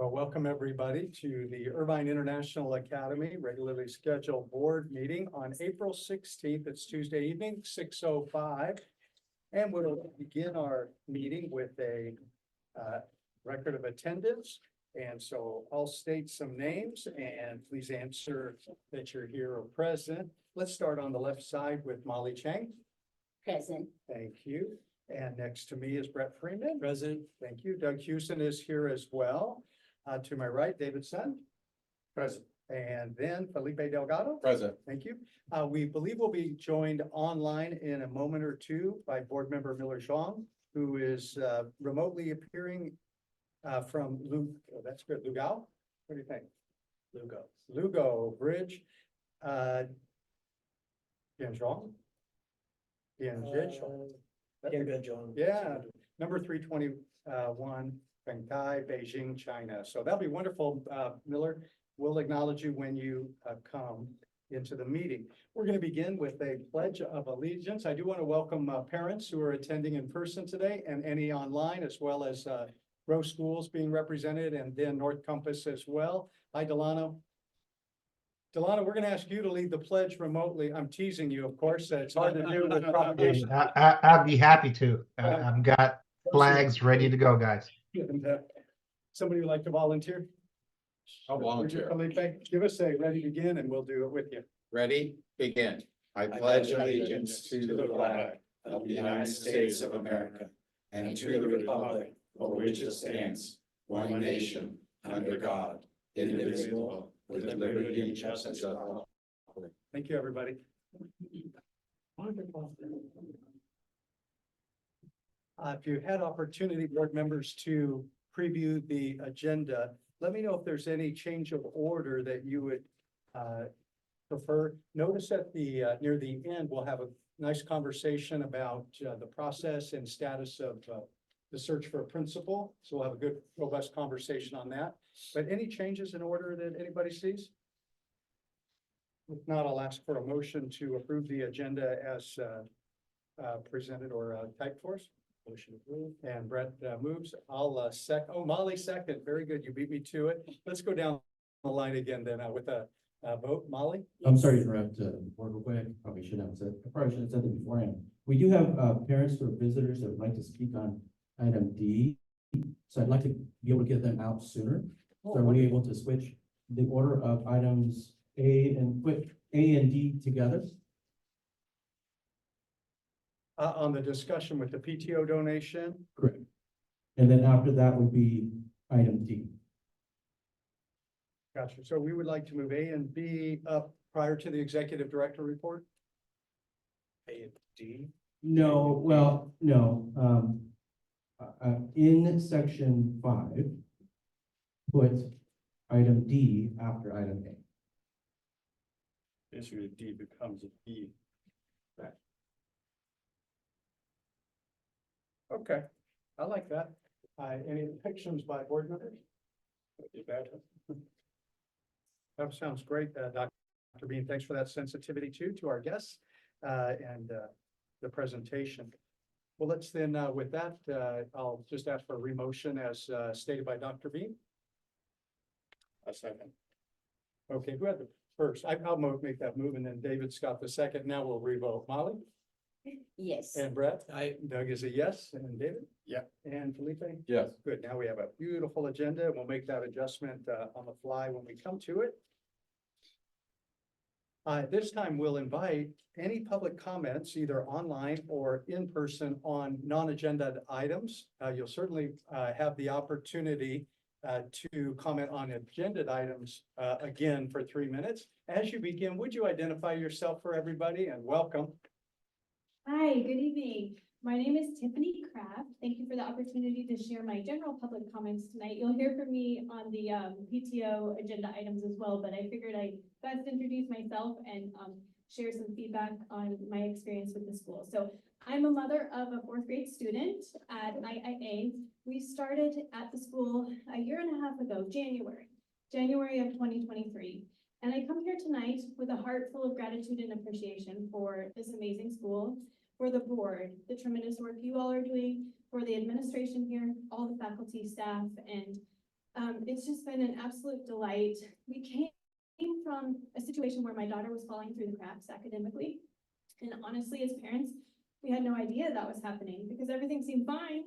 Well, welcome everybody to the Irvine International Academy regularly scheduled board meeting on April 16th. It's Tuesday evening, 6:05. And we'll begin our meeting with a record of attendance. And so I'll state some names and please answer that you're here or present. Let's start on the left side with Molly Chang. Present. Thank you. And next to me is Brett Freeman. Present. Thank you. Doug Houston is here as well. To my right, David Sun. Present. And then Felipe Delgado. Present. Thank you. We believe we'll be joined online in a moment or two by Board Member Miller Zhang, who is remotely appearing from that's good, Lugao. What do you think? Lugo Bridge. Dian Zhuang. Yeah, number 321, Shanghai, Beijing, China. So that'll be wonderful, Miller. We'll acknowledge you when you come into the meeting. We're going to begin with a pledge of allegiance. I do want to welcome parents who are attending in person today and any online, as well as Rowe Schools being represented, and then North Compass as well. Hi, Delano. Delano, we're going to ask you to lead the pledge remotely. I'm teasing you, of course. It's hard to do with propagation. I'd be happy to. I've got flags ready to go, guys. And, somebody would like to volunteer? I'll volunteer. Felipe, give us a ready to begin and we'll do it with you. Ready? Begin. I pledge allegiance to the flag of the United States of America and to the republic for which it stands, one nation, under God, indivisible, with liberty and justice for all. Thank you, everybody. If you had opportunity, board members, to preview the agenda, let me know if there's any change of order that you would prefer. Notice at the near the end, we'll have a nice conversation about the process and status of the search for a principal. So we'll have a good, robust conversation on that. But any changes in order that anybody sees? If not, I'll ask for a motion to approve the agenda as presented or typed for us. Motion approved. And Brett moves. I'll Molly second. Very good. You beat me to it. Let's go down the line again then with a vote. Molly? I'm sorry to interrupt, board real quick. I probably should have said it beforehand. We do have parents or visitors that would like to speak on item D. So I'd like to be able to get them out sooner. So are we able to switch the order of items A and put A and D together? On the discussion with the PTO donation. Correct. And then after that would be item D. Gotcha. So we would like to move A and B up prior to the executive director report? A and D? No, well, no. In section 5, put item D after item A. Issue D becomes a B. Okay, I like that. Any depictions by board members? That sounds great, Dr. Bean. Thanks for that sensitivity to our guests and the presentation. Well, let's then, with that, I'll just ask for a remotion as stated by Dr. Bean. A second. Okay, who had the first? I'll make that move, and then David's got the second. Now we'll revote. Molly? Yes. And Brett? Doug is a yes, and David? Yeah. And Felipe? Yes. Good. Now we have a beautiful agenda. We'll make that adjustment on the fly when we come to it. At this time, we'll invite any public comments, either online or in person, on non-agenda items. You'll certainly have the opportunity to comment on agenda items again for 3 minutes. As you begin, would you identify yourself for everybody, and welcome? Hi, good evening. My name is Tiffany Kraft. Thank you for the opportunity to share my general public comments tonight. You'll hear from me on the PTO agenda items as well, but I figured I'd best introduce myself and share some feedback on my experience with the school. So I'm a mother of a 4th grade student at IIA. We started at the school a year and a half ago, January of 2023. And I come here tonight with a heart full of gratitude and appreciation for this amazing school, for the board, the tremendous work you all are doing, for the administration here, all the faculty, staff, and It's just been an absolute delight. We came from a situation where my daughter was falling through the cracks academically. And honestly, as parents, we had no idea that was happening because everything seemed fine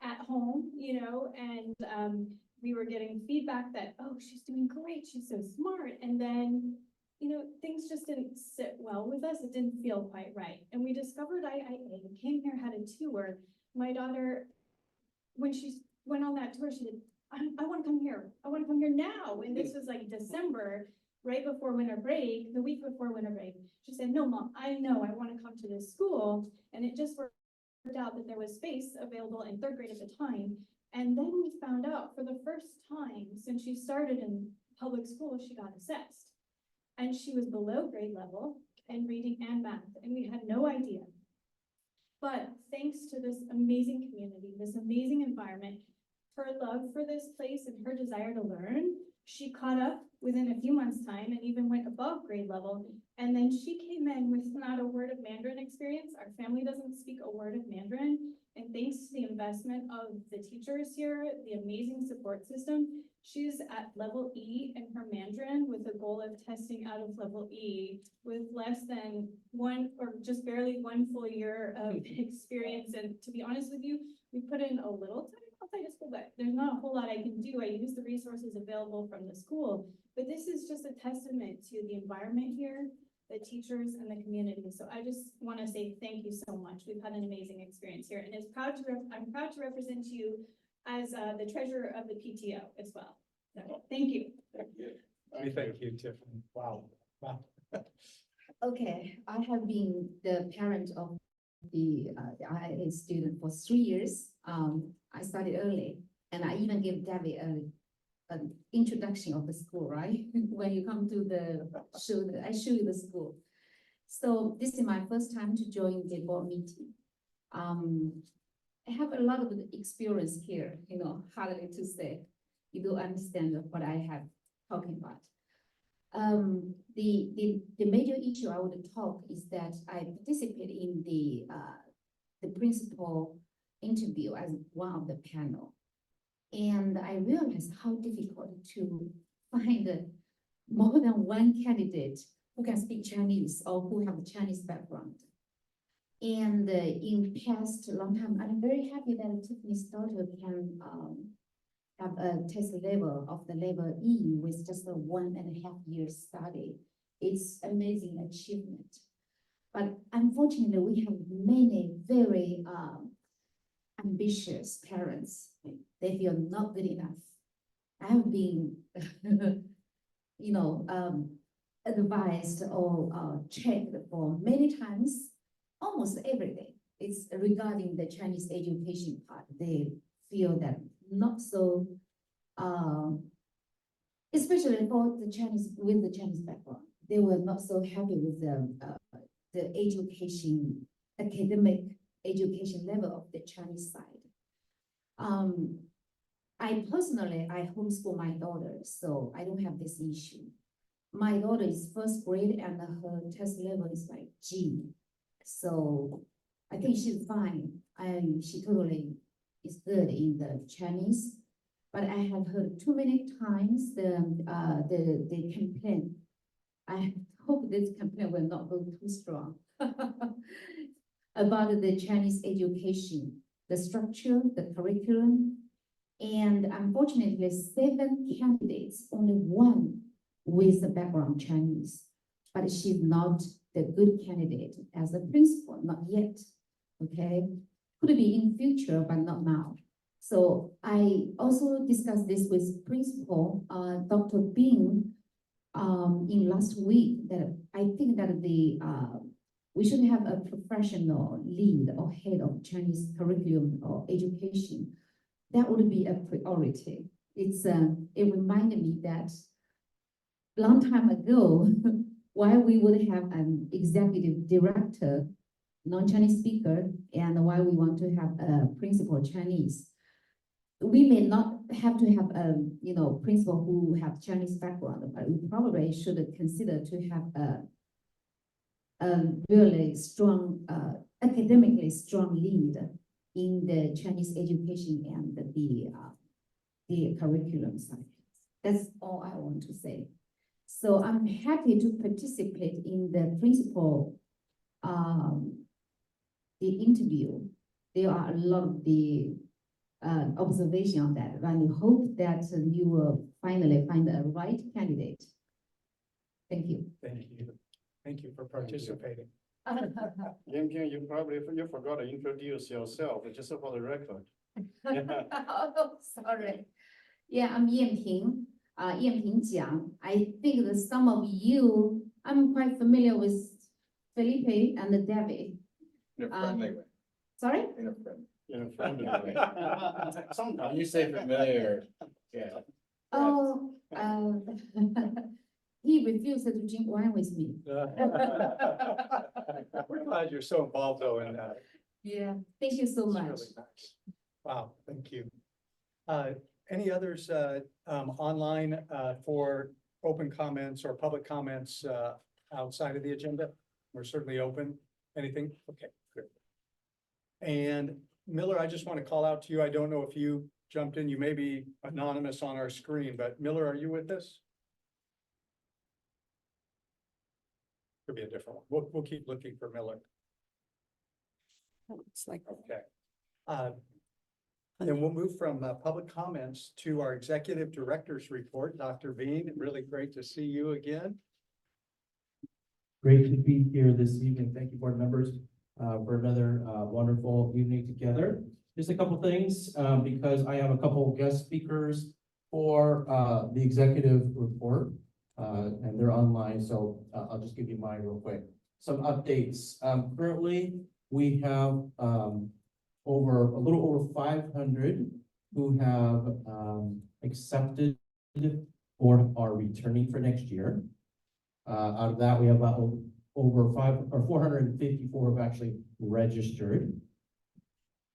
at home, you know, and we were getting feedback that, oh, she's doing great, she's so smart. And then, you know, things just didn't sit well with us. It didn't feel quite right. And we discovered IIA, came here, had a tour. My daughter, when she went on that tour, she said, I want to come here. I want to come here now. And this was like December, right before winter break, the week before winter break. She said, no, Mom, I know I want to come to this school. And it just worked out that there was space available in third grade at the time. And then we found out for the first time since she started in public school, she got assessed. And she was below grade level in reading and math, and we had no idea. But thanks to this amazing community, this amazing environment, her love for this place and her desire to learn, she caught up within a few months' time and even went above grade level. And then she came in with not a word of Mandarin experience. Our family doesn't speak a word of Mandarin. And thanks to the investment of the teachers here, the amazing support system, she's at level E in her Mandarin with a goal of testing out of level E with less than one or just barely 1 full year of experience. And to be honest with you, we put in a little time outside of school, but there's not a whole lot I can do. I use the resources available from the school, but this is just a testament to the environment here, the teachers and the community. So I just want to say thank you so much. We've had an amazing experience here, and I'm proud to represent you as the treasurer of the PTO as well. So, thank you. We thank you, Tiffany. Wow. Wow. Okay, I have been the parent of the IIA student for 3 years. I started early, and I even gave Debbie an introduction of the school, right? When you come to I show you the school. So this is my first time to join the board meeting. I have a lot of experience here, you know, hardly to say. You do understand what I have talking about. The major issue I would talk is that I participate in the principal interview as one of the panel. And I realized how difficult to find more than one candidate who can speak Chinese or who have a Chinese background. And in past long time, I'm very happy that Tiffany's daughter can have a test level of the level E with just a 1.5 years study. It's amazing achievement. But unfortunately, we have many very ambitious parents. They feel not good enough. I have been, you know, advised or checked for many times, almost everything. It's regarding the Chinese education part. They feel that not so, especially for the Chinese with the Chinese background, they were not so happy with the education, academic education level of the Chinese side. I personally homeschool my daughter, so I don't have this issue. My daughter is first grade and her test level is like G. So I think she's fine. She totally is good in the Chinese, but I have heard too many times the complaint. I hope this complaint will not go too strong about the Chinese education, the structure, the curriculum, and unfortunately, 7 candidates, only 1 with the background Chinese, but she's not the good candidate as a principal, not yet. Okay, could be in future, but not now. So I also discussed this with principal Dr. Bing in last week, that I think that we should have a professional lead or head of Chinese curriculum or education. That would be a priority. It reminded me that long time ago, why we would have an executive director, non-Chinese speaker, and why we want to have a principal Chinese. We may not have to have a principal who have Chinese background, but we probably should consider to have a really strong, academically strong lead in the Chinese education and the curriculum side. That's all I want to say. So I'm happy to participate in the principal, the interview. There are a lot of the observation on that, and I hope that you will finally find the right candidate. Thank you. Thank you. Thank you for participating. Kim, you probably, you forgot to introduce yourself, just for the record. Oh, sorry. Yeah, I'm Yan Ping, Yan Ping Jiang. I think that some of you, I'm quite familiar with Felipe and David. In a Um, friendly way, Sorry? in a friendly. In a friendly way. When Sometimes. you say familiar, yeah. Oh, he refused to drink wine with me. We're glad you're so involved though in that. Yeah, thank you so It's much. really nice. Wow, thank you. Any others, online, for open comments or public comments, outside of the agenda? We're certainly open. Anything? Okay, good. And Miller, I just want to call out to you. I don't know if you jumped in. You may be anonymous on our screen, but Miller, are you with us? Could be a different one. We'll keep looking for Miller. Looks like. Okay. Then we'll move from public comments to our executive director's report. Dr. Bean, really great to see you again. Great to be here this evening. Thank you, board members, for another wonderful evening together. Just a couple things, because I have a couple guest speakers for the executive report, and they're online, so I'll just give you mine real quick. Some updates. Currently, we have a little over 500 who have accepted or are returning for next year. Out of that, we have about over 454 have actually registered.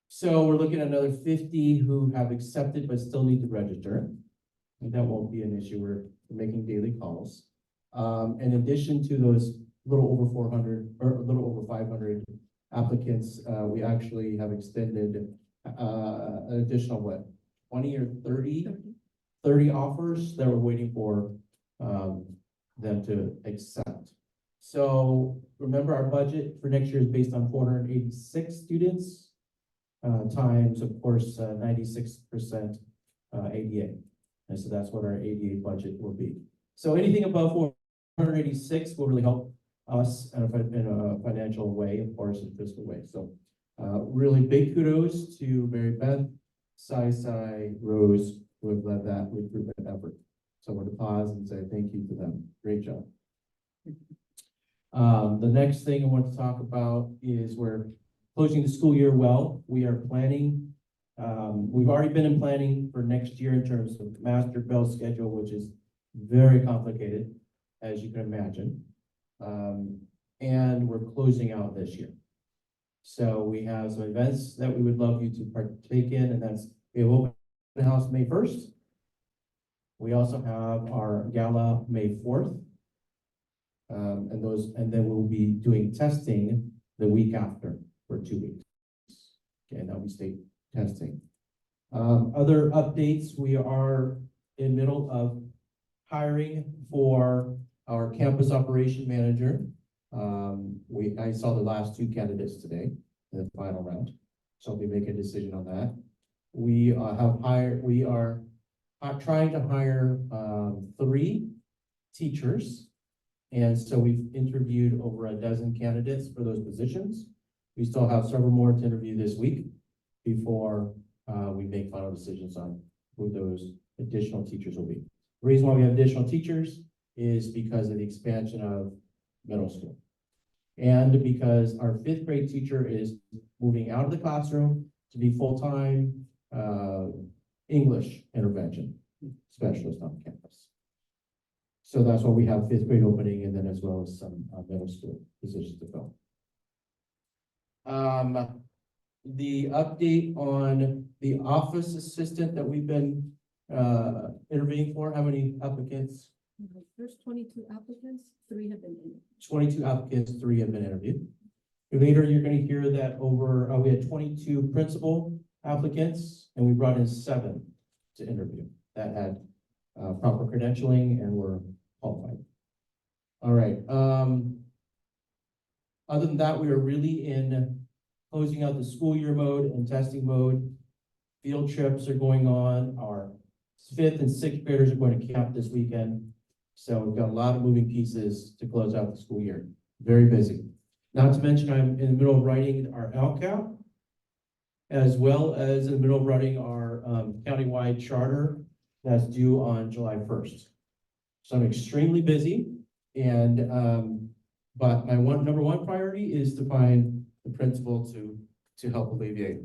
So we're looking at another 50 who have accepted but still need to register. And that won't be an issue. We're making daily calls. In addition to those little over 400 or a little over 500 applicants, we actually have extended an additional 20 or 30 offers that we're waiting for them to accept. So remember, our budget for next year is based on 486 students times, of course, 96% ADA. And so that's what our ADA budget will be. So anything above 486 will really help us in a financial way, of course, in a fiscal way. So really big kudos to Mary Beth, Sai, Rose, who have led that recruitment effort. So I want to pause and say thank you to them. Great job. The next thing I want to talk about is we're closing the school year well. We are planning, we've already been in planning for next year in terms of master bell schedule, which is very complicated, as you can imagine. And we're closing out this year. So we have some events that we would love you to partake in, and that's we have open house May 1st. We also have our gala May 4th. And then we'll be doing testing the week after for 2 weeks. Okay, that'll be state testing. Other updates, we are in middle of hiring for our campus operation manager. I saw the last 2 candidates today in the final round, so we make a decision on that. We are trying to hire 3 teachers. And so we've interviewed over a dozen candidates for those positions. We still have several more to interview this week before we make final decisions on who those additional teachers will be. The reason why we have additional teachers is because of the expansion of middle school. And because our 5th grade teacher is moving out of the classroom to be full-time English intervention specialist on campus. So that's why we have 5th grade opening, and then as well as some middle school positions to fill. The update on the office assistant that we've been interviewing for, how many applicants? There's 22 applicants, 3 have been in. 22 applicants, 3 have been interviewed. Later, you're going to hear that we had 22 principal applicants, and we brought in 7 to interview that had proper credentialing and were qualified. All right. Other than that, we are really in closing out the school year mode and testing mode. Field trips are going on. Our fifth and sixth graders are going to camp this weekend. So we've got a lot of moving pieces to close out the school year. Very busy. Not to mention, I'm in the middle of writing our LCAP, as well as in the middle of writing our countywide charter that's due on July 1st. So I'm extremely busy, and but my number one priority is to find the principal to help alleviate.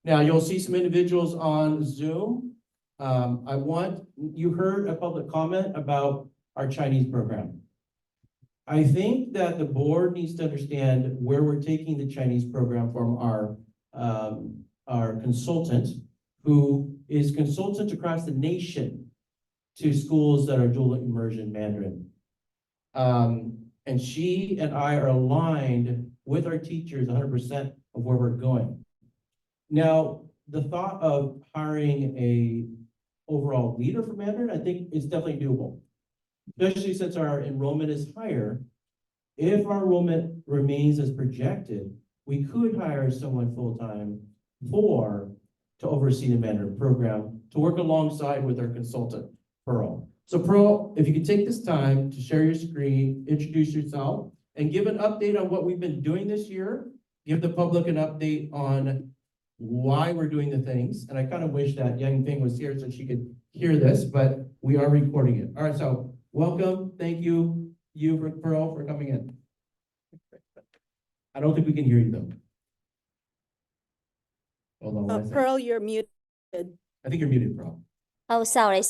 Now, you'll see some individuals on Zoom. You heard a public comment about our Chinese program. I think that the board needs to understand where we're taking the Chinese program from our consultant, who is consultant across the nation to schools that are dual immersion Mandarin. And she and I are aligned with our teachers 100% of where we're going. Now, the thought of hiring a overall leader for Mandarin, I think is definitely doable. Especially since our enrollment is higher. If our enrollment remains as projected, we could hire someone full-time to oversee the Mandarin program, to work alongside with our consultant, Pearl. So Pearl, if you could take this time to share your screen, introduce yourself, and give an update on what we've been doing this year, give the public an update on why we're doing the things. And I kind of wish that Yang Ping was here so she could hear this, but we are recording it. All right, so welcome. Thank you, Pearl, for coming in. I don't think we can hear you though. Hold on one second. Pearl, you're muted. I think you're muted, Pearl. Oh, sorry.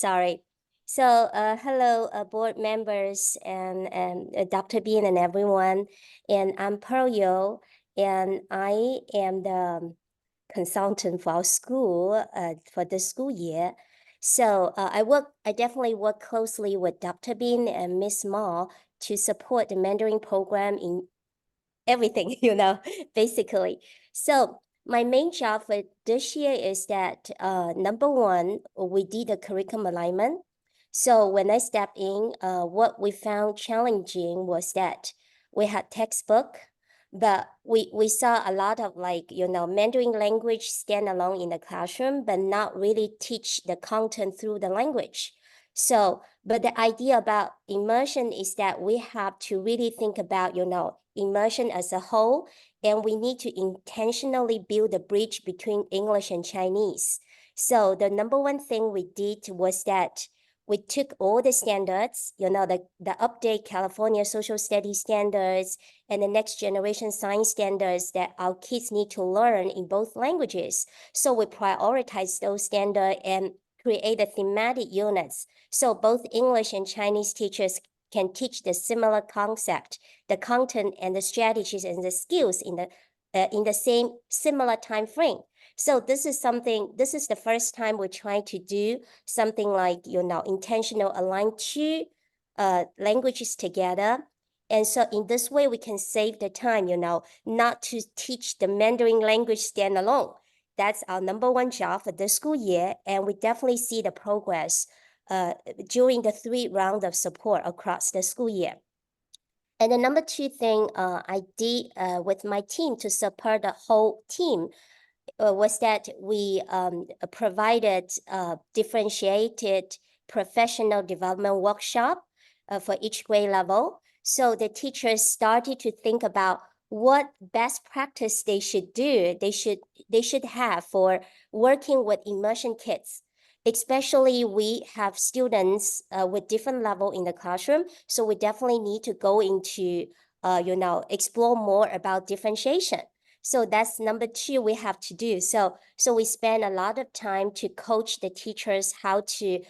So, hello, board members and Dr. Bean and everyone. And I'm Pearl Yo, and I am the consultant for our school for this school year. So I definitely work closely with Dr. Bean and Miss Ma to support the Mandarin program in everything, basically. So my main job for this year is that number one, we did a curriculum alignment. So when I stepped in, what we found challenging was that we had textbook, but we saw a lot of Mandarin language stand alone in the classroom, but not really teach the content through the language. So, but the idea about immersion is that we have to really think about, immersion as a whole, and we need to intentionally build a bridge between English and Chinese. So the number one thing we did was that we took all the standards, the update California social studies standards and the next generation science standards that our kids need to learn in both languages. So we prioritize those standards and create a thematic units. So both English and Chinese teachers can teach the similar concept, the content and the strategies and the skills in the same similar time frame. So this is the first time we're trying to do something like, intentional align two languages together. And so in this way, we can save the time, not to teach the Mandarin language standalone. That's our number one job for this school year. And we definitely see the progress during the 3 rounds of support across the school year. And the number 2 thing I did with my team to support the whole team was that we provided differentiated professional development workshop for each grade level. So the teachers started to think about what best practice they should do, they should have for working with immersion kids. Especially we have students with different level in the classroom. So we definitely need to go into, explore more about differentiation. So that's number 2 we have to do. So we spend a lot of time to coach the teachers how to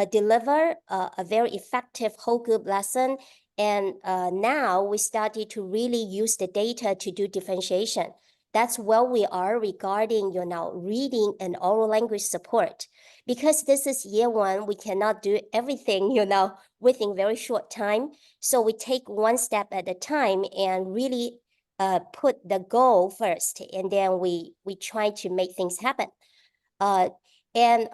deliver a very effective whole group lesson. And now we started to really use the data to do differentiation. That's where we are regarding, reading and oral language support. Because this is year 1, we cannot do everything, within very short time. So we take one step at a time and really put the goal first, and then we try to make things happen. And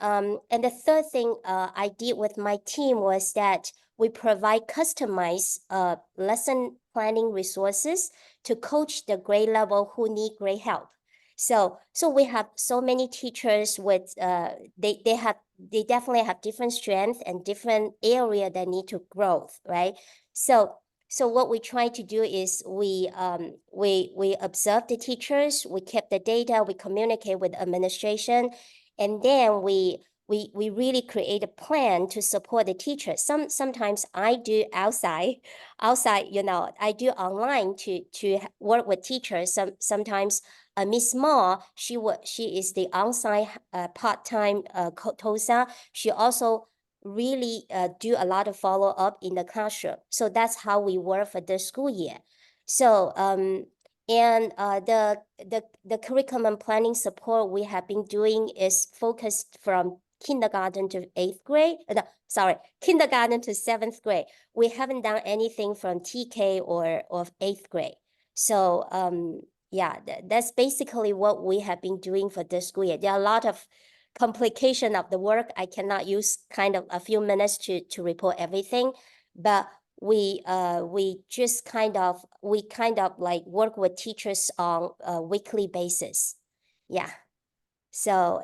the third thing I did with my team was that we provide customized lesson planning resources to coach the grade level who need great help. So we have so many teachers with they definitely have different strengths and different area that need to grow, right? So what we try to do is we observe the teachers, we keep the data, we communicate with administration, and then we really create a plan to support the teachers. Sometimes I do outside, I do online to work with teachers. Sometimes Miss Small, she is the on-site part-time TOSA. She also really do a lot of follow-up in the classroom. So that's how we work for this school year. So and the curriculum planning support we have been doing is focused from kindergarten to 8th grade. Kindergarten to 7th grade. We haven't done anything from TK or 8th grade. So yeah, that's basically what we have been doing for this school year. There are a lot of complication of the work. I cannot use kind of a few minutes to report everything, but we just kind of like work with teachers on a weekly basis. Yeah. So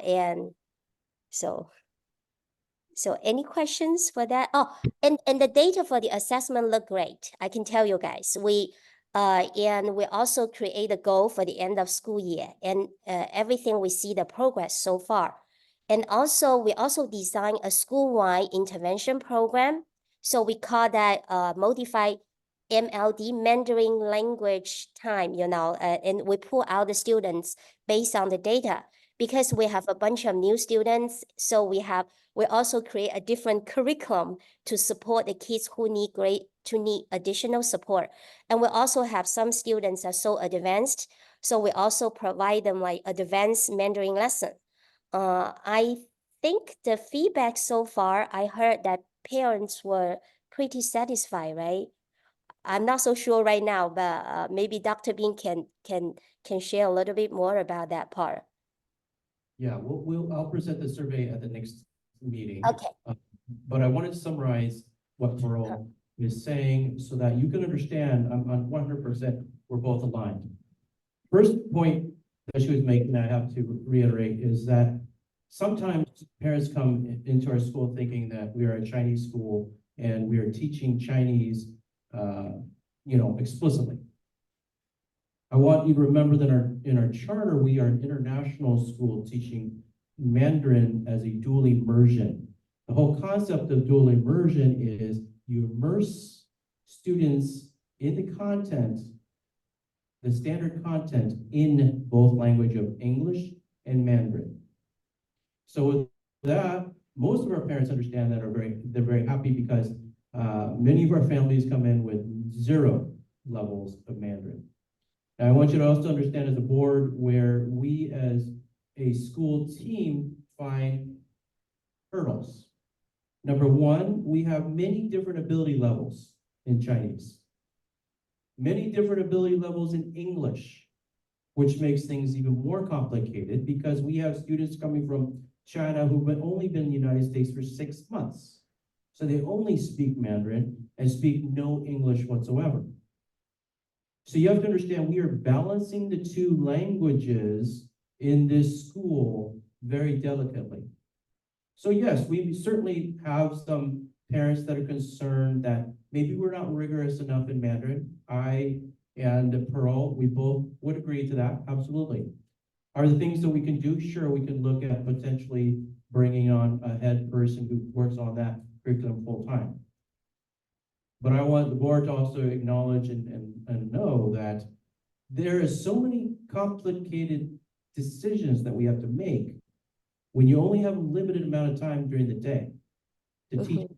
any questions for that? Oh, and the data for the assessment look great. I can tell you guys. And we also create a goal for the end of school year, and everything we see the progress so far. And also we also design a school-wide intervention program. So we call that modified MLD, Mandarin language time, and we pull out the students based on the data, because we have a bunch of new students. So we also create a different curriculum to support the kids who need additional support. And we also have some students are so advanced, so we also provide them like advanced Mandarin lesson. I think the feedback so far, I heard that parents were pretty satisfied, right? I'm not so sure right now, but maybe Dr. Bean can share a little bit more about that part. Yeah, I'll present the survey at the next meeting. Okay. But I wanted to summarize what Pearl is saying so that you can understand, I'm 100%, we're both aligned. First point that she was making, I have to reiterate, is that sometimes parents come into our school thinking that we are a Chinese school and we are teaching Chinese, explicitly. I want you to remember that in our charter, we are an international school teaching Mandarin as a dual immersion. The whole concept of dual immersion is you immerse students in the content, the standard content in both language of English and Mandarin. So with that, most of our parents understand that they're very happy, because many of our families come in with 0 levels of Mandarin. Now, I want you to also understand as a board where we as a school team find hurdles. Number one, we have many different ability levels in Chinese, many different ability levels in English, which makes things even more complicated because we have students coming from China who've only been in the United States for 6 months. So they only speak Mandarin and speak no English whatsoever. So you have to understand we are balancing the 2 languages in this school very delicately. So yes, we certainly have some parents that are concerned that maybe we're not rigorous enough in Mandarin. I and Pearl, we both would agree to that, absolutely. Are there things that we can do? Sure, we can look at potentially bringing on a head person who works on that curriculum full time. But I want the board to also acknowledge and know that there is so many complicated decisions that we have to make when you only have a limited amount of time during the day to teach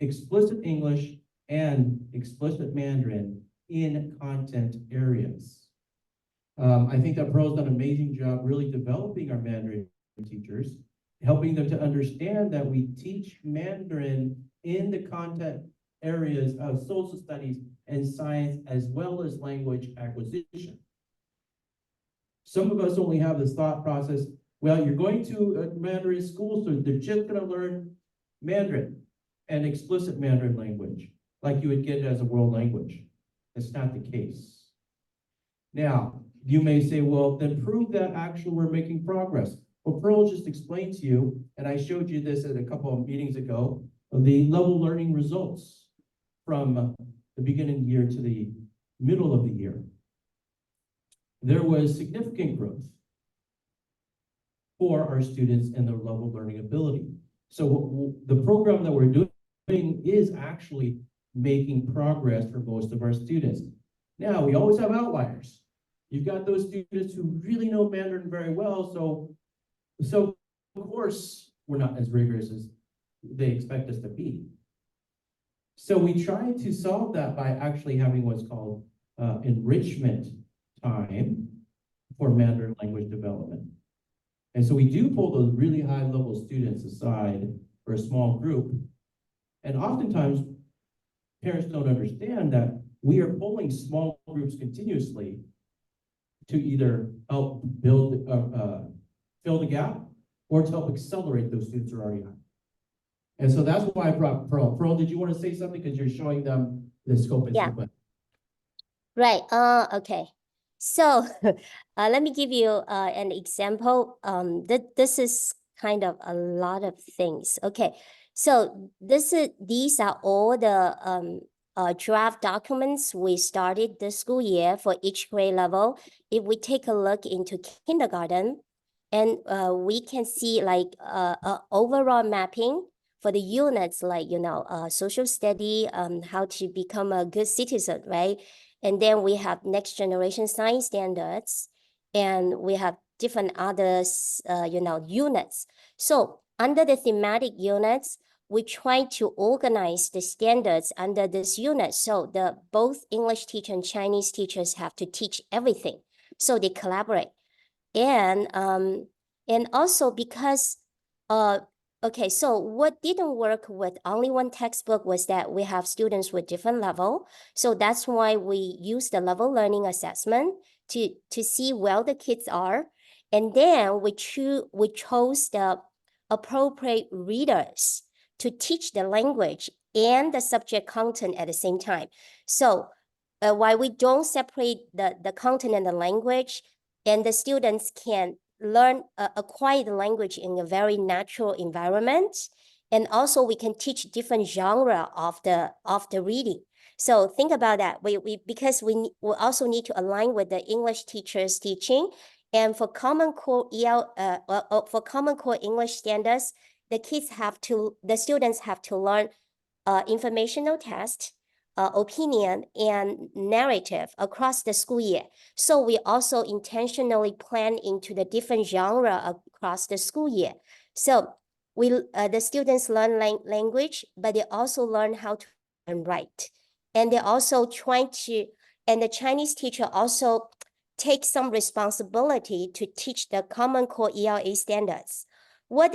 explicit English and explicit Mandarin in content areas. I think that Pearl's done an amazing job really developing our Mandarin teachers, helping them to understand that we teach Mandarin in the content areas of social studies and science, as well as language acquisition. Some of us only have this thought process, Well, you're going to a Mandarin school, so they're just gonna learn Mandarin and explicit Mandarin language, like you would get as a world language. That's not the case. Now, you may say, well, then prove that actually we're making progress. Well, Pearl just explained to you, and I showed you this at a couple of meetings ago, the level learning results from the beginning of the year to the middle of the year. There was significant growth for our students and their level learning ability. So the program that we're doing is actually making progress for most of our students. Now, we always have outliers. You've got those students who really know Mandarin very well, so of course, we're not as rigorous as they expect us to be. So we try to solve that by actually having what's called enrichment time for Mandarin language development. And so we do pull those really high level students aside for a small group. And oftentimes, parents don't understand that we are pulling small groups continuously to either help build, fill the gap or to help accelerate those students who are already on. And so that's why I brought Pearl. Pearl, did you want to say something? Because you're showing them the scope and Yeah. sequence. Right. Okay. So let me give you an example. This is kind of a lot of things. Okay. So these are all the draft documents we started this school year for each grade level. If we take a look into kindergarten, and we can see like overall mapping for the units, like, social study, how to become a good citizen, right? And then we have next generation science standards, and we have different others, units. So under the thematic units, we try to organize the standards under this unit. So both English teacher and Chinese teachers have to teach everything. So they collaborate. And also because, okay, so what didn't work with only one textbook was that we have students with different level. So that's why we use the level learning assessment to see where the kids are. And then we chose the appropriate readers to teach the language and the subject content at the same time. So while we don't separate the content and the language, and the students can acquire the language in a very natural environment. And also we can teach different genre of the reading. So think about that. Because we also need to align with the English teachers teaching. And for Common Core for Common Core English standards, the students have to learn informational test, opinion, and narrative across the school year. So we also intentionally plan into the different genre across the school year. So the students learn language, but they also learn how to write. And they also and the Chinese teacher also take some responsibility to teach the Common Core ELA standards. What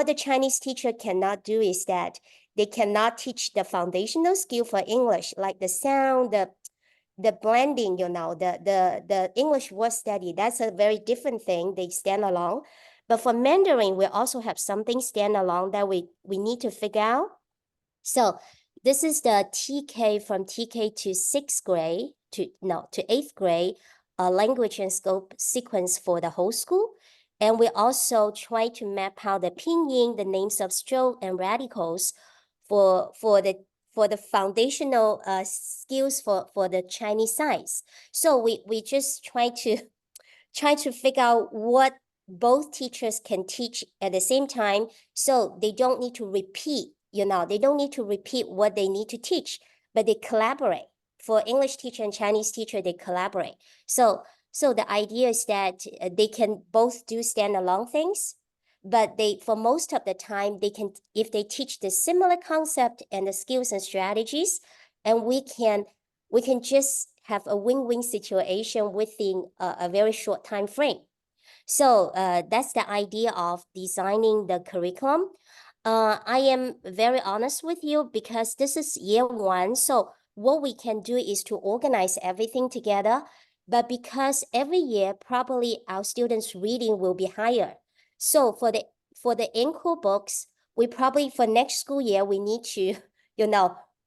the Chinese teacher cannot do is that they cannot teach the foundational skill for English, like the sound, the blending, the English word study. That's a very different thing. They stand alone. But for Mandarin, we also have something stand alone that we need to figure out. So this is the TK from TK to 6th grade to 8th grade language and scope sequence for the whole school. And we also try to map out the pinyin, the names of stroke and radicals for the foundational skills for the Chinese science. So we just try to figure out what both teachers can teach at the same time, so they don't need to repeat, they don't need to repeat what they need to teach, but they collaborate. For English teacher and Chinese teacher, they collaborate. So the idea is that they can both do standalone things, but for most of the time, if they teach the similar concept and the skills and strategies, and we can just have a win-win situation within a very short time frame. So that's the idea of designing the curriculum. I am very honest with you because this is year 1. So what we can do is to organize everything together. But because every year, probably our students' reading will be higher. So for the in-school books, we probably for next school year, we need to,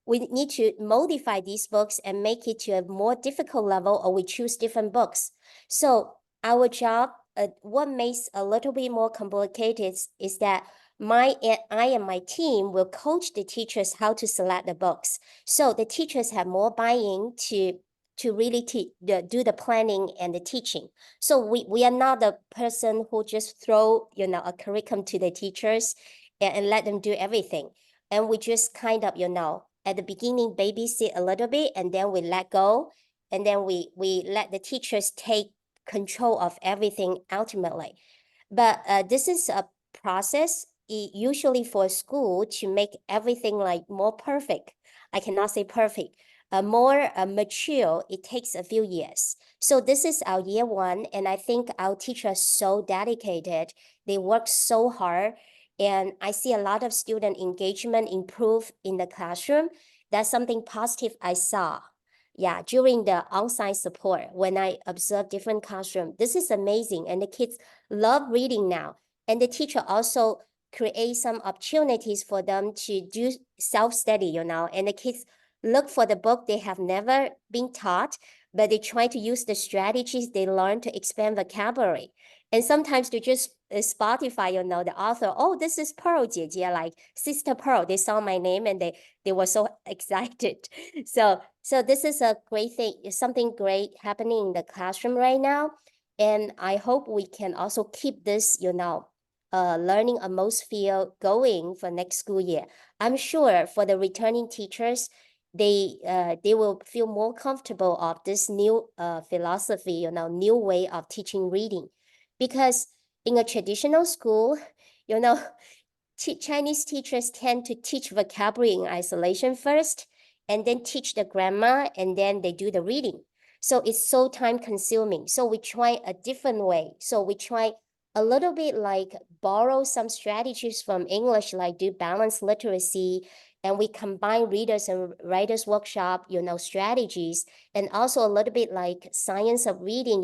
we need to modify these books and make it to a more difficult level, or we choose different books. So our job, what makes a little bit more complicated is that I and my team will coach the teachers how to select the books. So the teachers have more buy-in to really do the planning and the teaching. So we are not the person who just throw, a curriculum to the teachers and let them do everything. And we just kind of, at the beginning, babysit a little bit, and then we let go. And then we let the teachers take control of everything ultimately. But this is a process usually for school to make everything like more perfect. I cannot say perfect, more mature. It takes a few years. So this is our year one, and I think our teachers are so dedicated. They work so hard, and I see a lot of student engagement improve in the classroom. That's something positive I saw. Yeah, during the on-site support, when I observe different classroom, this is amazing, and the kids love reading now. And the teacher also create some opportunities for them to do self-study, and the kids look for the book they have never been taught, but they try to use the strategies they learn to expand vocabulary. And sometimes they just Spotify, the author, oh, this is Pearl 姐姐, like Sister Pearl. They saw my name and they were so excited. So this is a great thing. It's something great happening in the classroom right now. And I hope we can also keep this, learning atmosphere going for next school year. I'm sure for the returning teachers, they will feel more comfortable of this new philosophy, new way of teaching reading. Because in a traditional school, Chinese teachers tend to teach vocabulary in isolation first, and then teach the grammar, and then they do the reading. So it's so time consuming. So we try a different way. So we try a little bit like borrow some strategies from English, like do balanced literacy, and we combine readers and writers workshop, strategies, and also a little bit like science of reading,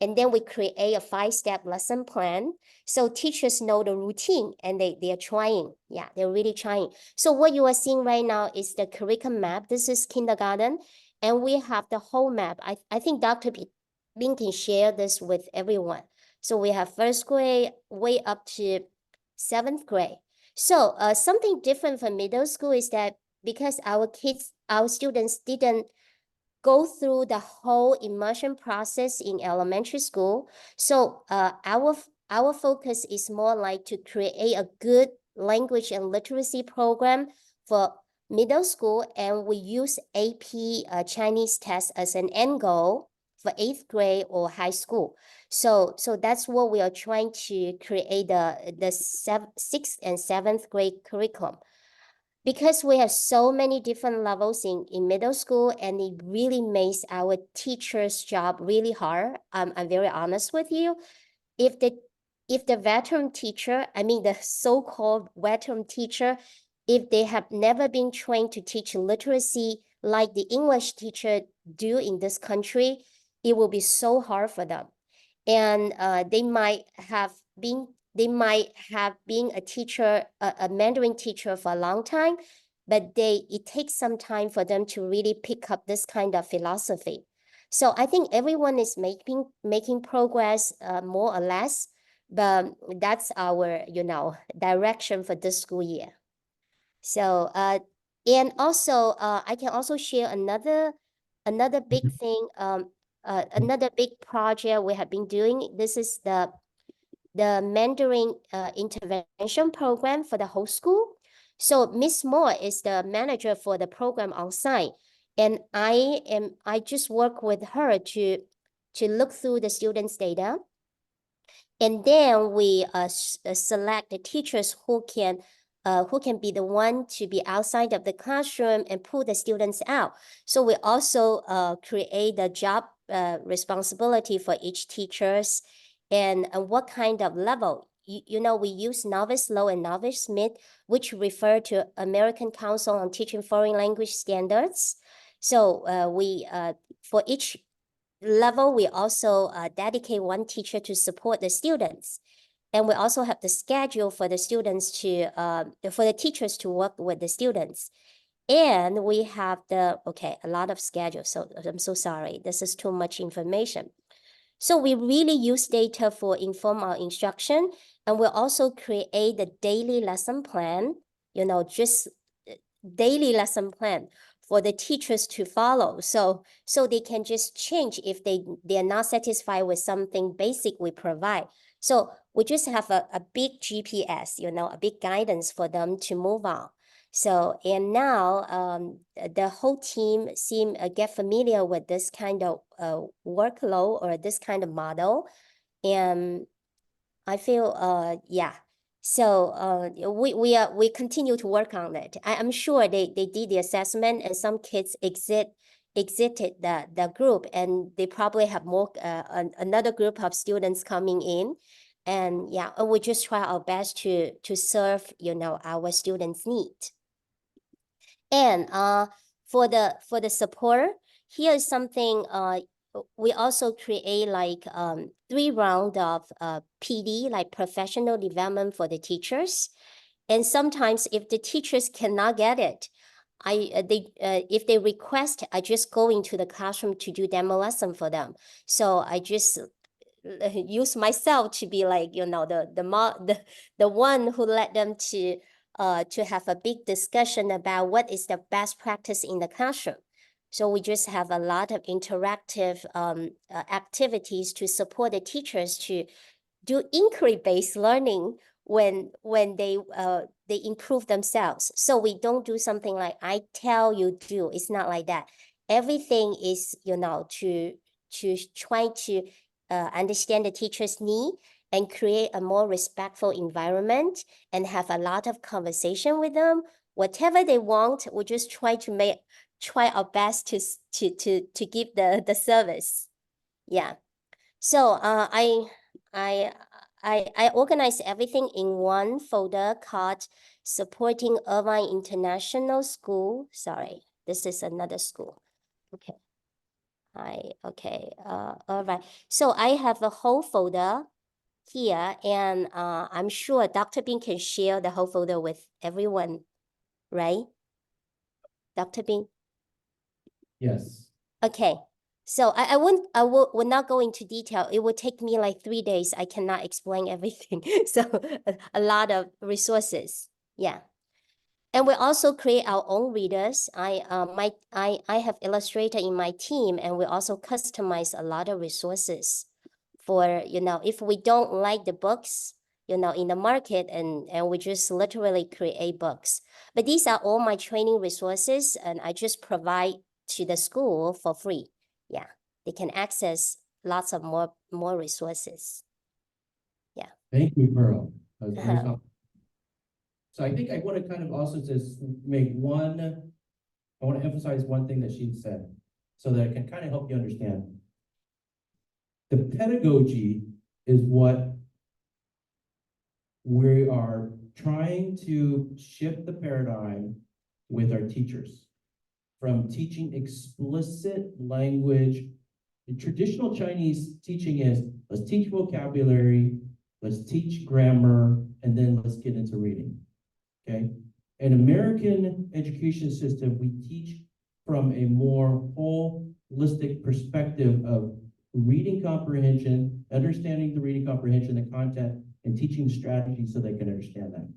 and then we create a 5-step lesson plan. So teachers know the routine, and they are trying. Yeah, they're really trying. So what you are seeing right now is the curriculum map. This is kindergarten, and we have the whole map. I think Dr. Bin can share this with everyone. So we have first grade way up to 7th grade. So something different from middle school is that because our students didn't go through the whole immersion process in elementary school. So our focus is more like to create a good language and literacy program for middle school, and we use AP Chinese test as an end goal for 8th grade or high school. So that's what we are trying to create the 6th and 7th grade curriculum. Because we have so many different levels in middle school, and it really makes our teachers' job really hard. I'm very honest with you. If the veteran teacher, I mean the so-called veteran teacher, if they have never been trained to teach literacy like the English teacher do in this country, it will be so hard for them. And they might have been a teacher, a Mandarin teacher for a long time, but it takes some time for them to really pick up this kind of philosophy. So I think everyone is making progress, more or less, but that's our, direction for this school year. So, and also, I can also share another big thing, another big project we have been doing. This is the Mandarin intervention program for the whole school. So Miss Moore is the manager for the program on site, and I just work with her to look through the students' data, and then we select the teachers who can be the one to be outside of the classroom and pull the students out. So we also create the job responsibility for each teachers, and what kind of level. We use novice low and novice mid, which refer to American Council on Teaching Foreign Language Standards. So we for each level, we also dedicate one teacher to support the students. And we also have the schedule for the students to, for the teachers to work with the students. And we have a lot of schedules. So I'm so sorry. This is too much information. So we really use data for inform our instruction, and we'll also create the daily lesson plan, just daily lesson plan for the teachers to follow. So they can just change if they're not satisfied with something basic we provide. So we just have a big GPS, a big guidance for them to move on. So, and now the whole team get familiar with this kind of workload or this kind of model. And I feel, yeah. So we continue to work on it. I'm sure they did the assessment, and some kids exited the group, and they probably have more another group of students coming in. And yeah, we just try our best to serve our students' need. And for the support, here is something we also create like 3 rounds of PD, like professional development for the teachers. And sometimes if the teachers cannot get it, if they request, I just go into the classroom to do demo lesson for them. So I just use myself to be like, the one who led them to have a big discussion about what is the best practice in the classroom. So we just have a lot of interactive activities to support the teachers to do inquiry-based learning when they improve themselves. So we don't do something like I tell you do. It's not like that. Everything is to try to understand the teacher's need and create a more respectful environment and have a lot of conversation with them. Whatever they want, we just try our best to give the service. Yeah. So I organize everything in one folder called Supporting Irvine International School. Sorry, this is another school. Okay. All right. So I have a whole folder here, and I'm sure Dr. Bin can share the whole folder with everyone, right? Dr. Bin? Yes. Okay. So I will not go into detail. It will take me like 3 days. I cannot explain everything. So a lot of resources. Yeah. And we also create our own readers. I have illustrator in my team, and we also customize a lot of resources for, if we don't like the books, in the market, and we just literally create books. But these are all my training resources, and I just provide to the school for free. Yeah, they can access lots of more resources. Yeah. Thank you, Pearl. That was very helpful. So I think I want to kind of also just I want to emphasize one thing that she said so that it can kind of help you understand. The pedagogy is what we are trying to shift the paradigm with our teachers from teaching explicit language. The traditional Chinese teaching is, let's teach vocabulary, let's teach grammar, and then let's get into reading. Okay, in American education system, we teach from a more holistic perspective of reading comprehension, understanding the reading comprehension, the content, and teaching strategy so they can understand that.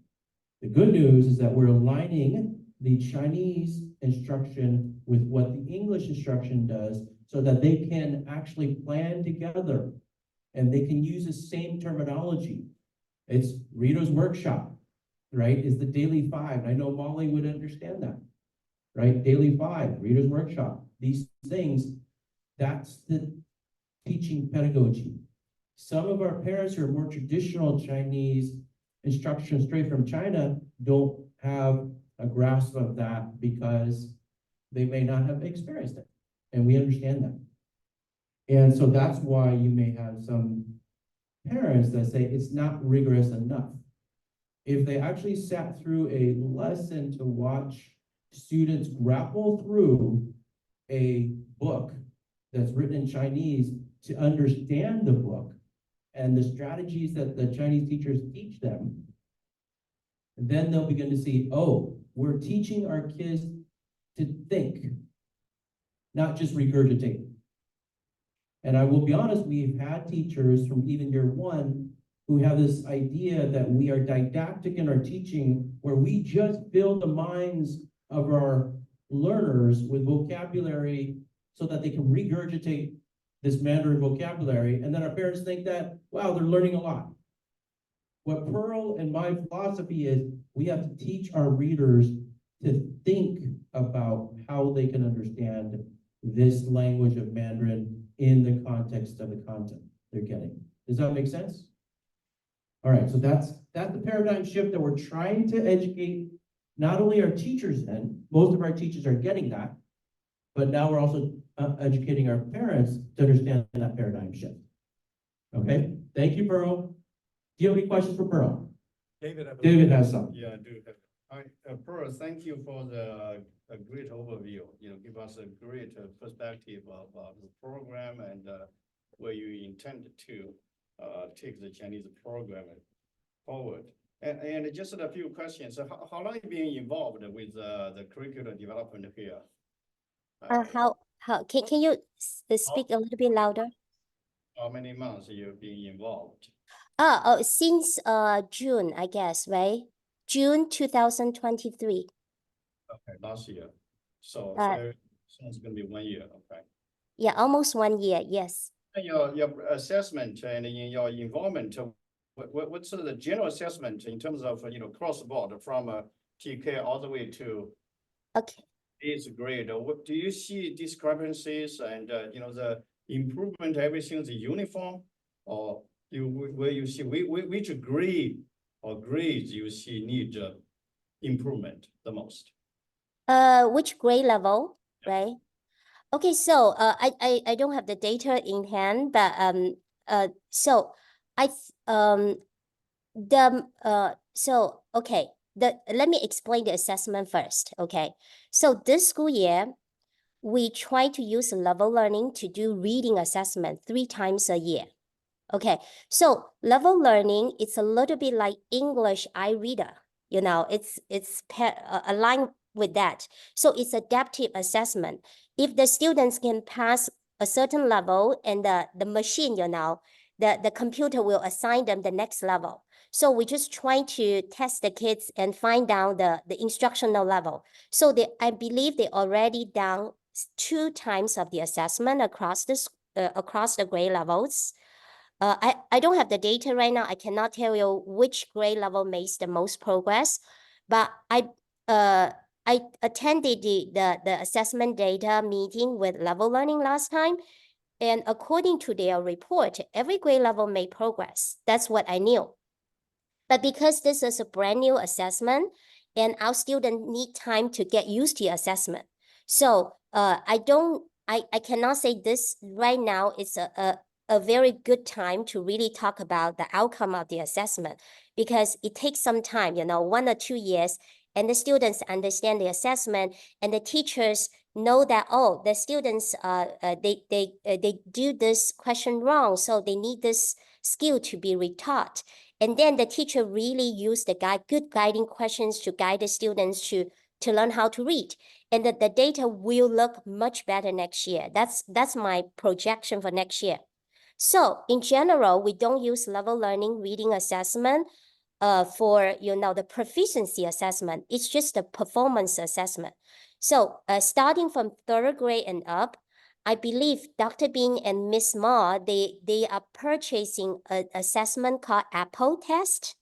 The good news is that we're aligning the Chinese instruction with what the English instruction does so that they can actually plan together and they can use the same terminology. It's Reader's Workshop, right? Is the daily 5. I know Molly would understand that, right? Daily 5, Reader's Workshop. These things, that's the teaching pedagogy. Some of our parents who are more traditional Chinese instruction straight from China don't have a grasp of that because they may not have experienced it. And we understand that. And so that's why you may have some parents that say it's not rigorous enough. If they actually sat through a lesson to watch students grapple through a book that's written in Chinese to understand the book and the strategies that the Chinese teachers teach them, then they'll begin to see, oh, we're teaching our kids to think, not just regurgitate. And I will be honest, we've had teachers from even year one who have this idea that we are didactic in our teaching, where we just fill the minds of our learners with vocabulary so that they can regurgitate this Mandarin vocabulary. And then our parents think that, wow, they're learning a lot. What Pearl and my philosophy is, we have to teach our readers to think about how they can understand this language of Mandarin in the context of the content they're getting. Does that make sense? All right, so that's the paradigm shift that we're trying to educate not only our teachers in, most of our teachers are getting that, but now we're also educating our parents to understand that paradigm shift. Okay, thank you, Pearl. Do you have any questions for Pearl? David, David has some. Yeah, I do have. Pearl, thank you for the a great overview. Give us a great perspective of the program and where you intend to take the Chinese program forward. And just a few questions. So how long have you been involved with the curriculum development here? How can you speak a little bit louder? How many months you've been involved? Since June, I guess, right? June 2023. Okay, last year. So it's going to be 1 year. Okay. Yeah, almost 1 year. Yes. And your assessment and in your involvement, what's the general assessment in terms of cross board from TK all the way to Okay. 8th grade? What do you see discrepancies and the improvement? Everything's uniform, or where you see which grade or grades you see need improvement the most? Which grade level, right? Okay, so I don't have the data in hand, but so okay, let me explain the assessment first. Okay, so this school year we try to use level learning to do reading assessment 3 times a year. Okay, so level learning, it's a little bit like English iReader, it's aligned with that. So it's adaptive assessment. If the students can pass a certain level and the machine, the computer will assign them the next level. So we just try to test the kids and find out the instructional level. So I believe they already done 2 times of the assessment across the grade levels. I don't have the data right now. I cannot tell you which grade level makes the most progress, but I attended the assessment data meeting with Level Learning last time, and according to their report, every grade level made progress. That's what I knew. But because this is a brand new assessment, and our students need time to get used to the assessment, so I cannot say this right now. It's a very good time to really talk about the outcome of the assessment, because it takes some time, 1 or 2 years, and the students understand the assessment, and the teachers know that, oh, the students they do this question wrong, so they need this skill to be retaught. And then the teacher really use good guiding questions to guide the students to learn how to read. And the data will look much better next year. That's my projection for next year. So in general, we don't use level learning reading assessment for the proficiency assessment. It's just a performance assessment. So starting from 3rd grade and up, I believe Dr. Bean and Miss Ma, they are purchasing an assessment called Apple Test.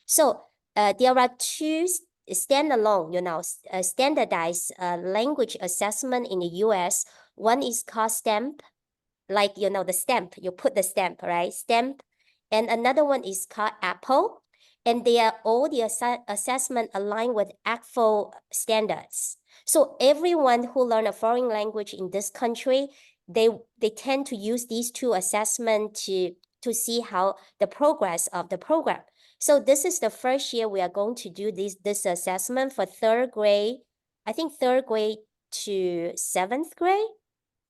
So there are 2 standalone, standardized language assessment in the US. One is called STAMP, like, the stamp, you put the stamp, right? STAMP. And another one is called Apple. And they are all the assessment aligned with ACTFL standards. So everyone who learn a foreign language in this country, they tend to use these 2 assessments to see how the progress of the program. So this is the first year we are going to do this assessment for 3rd grade, I think 3rd grade to 7th grade.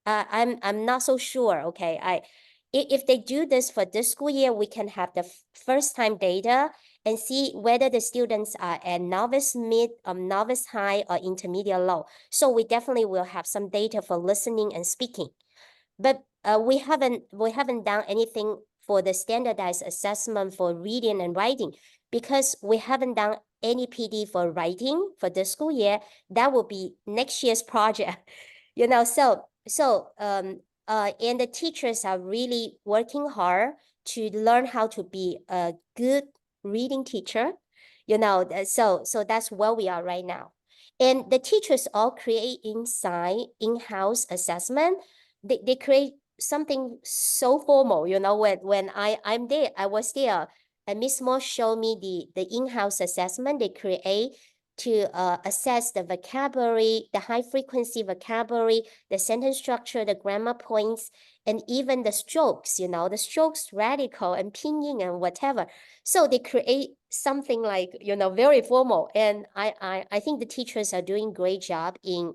I'm not so sure. Okay, if they do this for this school year, we can have the first time data and see whether the students are at novice mid, novice high, or intermediate low. So we definitely will have some data for listening and speaking. But we haven't done anything for the standardized assessment for reading and writing because we haven't done any PD for writing for this school year. That will be next year's project, you know. And the teachers are really working hard to learn how to be a good reading teacher, you know. So that's where we are right now. And the teachers all create inside in-house assessment. They create something so formal, you know. When I'm there, I was there, and Miss Moore showed me the in-house assessment they create to assess the vocabulary, the high frequency vocabulary, the sentence structure, the grammar points, and even the strokes, you know, the strokes radical and pinyin and whatever. So they create something like, you know, very formal. And I think the teachers are doing great job in,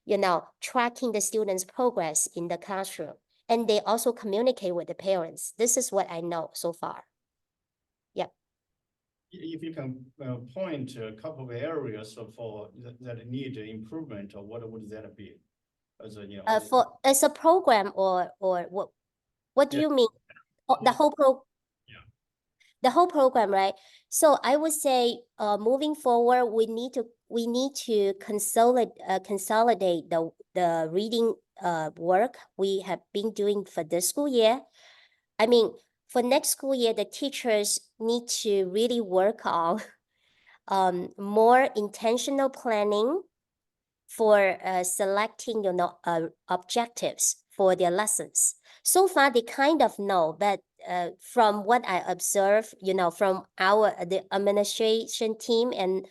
you know, tracking the students' progress in the classroom. And they also communicate with the parents. This is what I know so far. Yep. If you can point to a couple of areas for that need improvement, or what would that be? As a, you know, As a program or what do Yeah. you mean? Oh, the whole Yeah. the whole program, right? So I would say, moving forward, we need to consolidate the reading work we have been doing for this school year. I mean, for next school year, the teachers need to really work on more intentional planning for selecting, you know, objectives for their lessons. So far, they kind of know, but from what I observe, you know, from the administration team and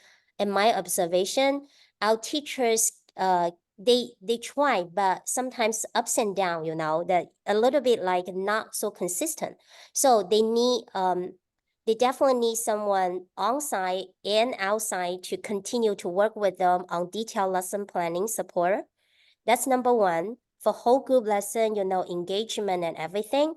my observation, our teachers they try, but sometimes ups and down, you know, that a little bit like not so consistent. So they definitely need someone on site and outside to continue to work with them on detailed lesson planning support. That's number one. For whole group lesson, you know, engagement and everything.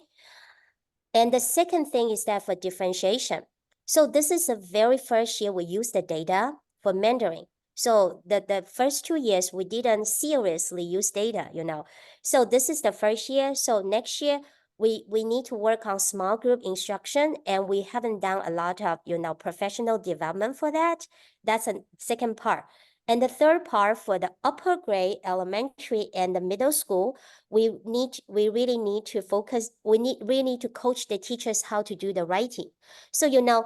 And the second thing is that for differentiation. So this is the very first year we use the data for mentoring. So the first 2 years, we didn't seriously use data, you know. So this is the first year. So next year, we need to work on small group instruction, and we haven't done a lot of, you know, professional development for that. That's a second part. And the third part, for the upper grade, elementary and the middle school, we really need to focus, really need to coach the teachers how to do the writing. So, you know,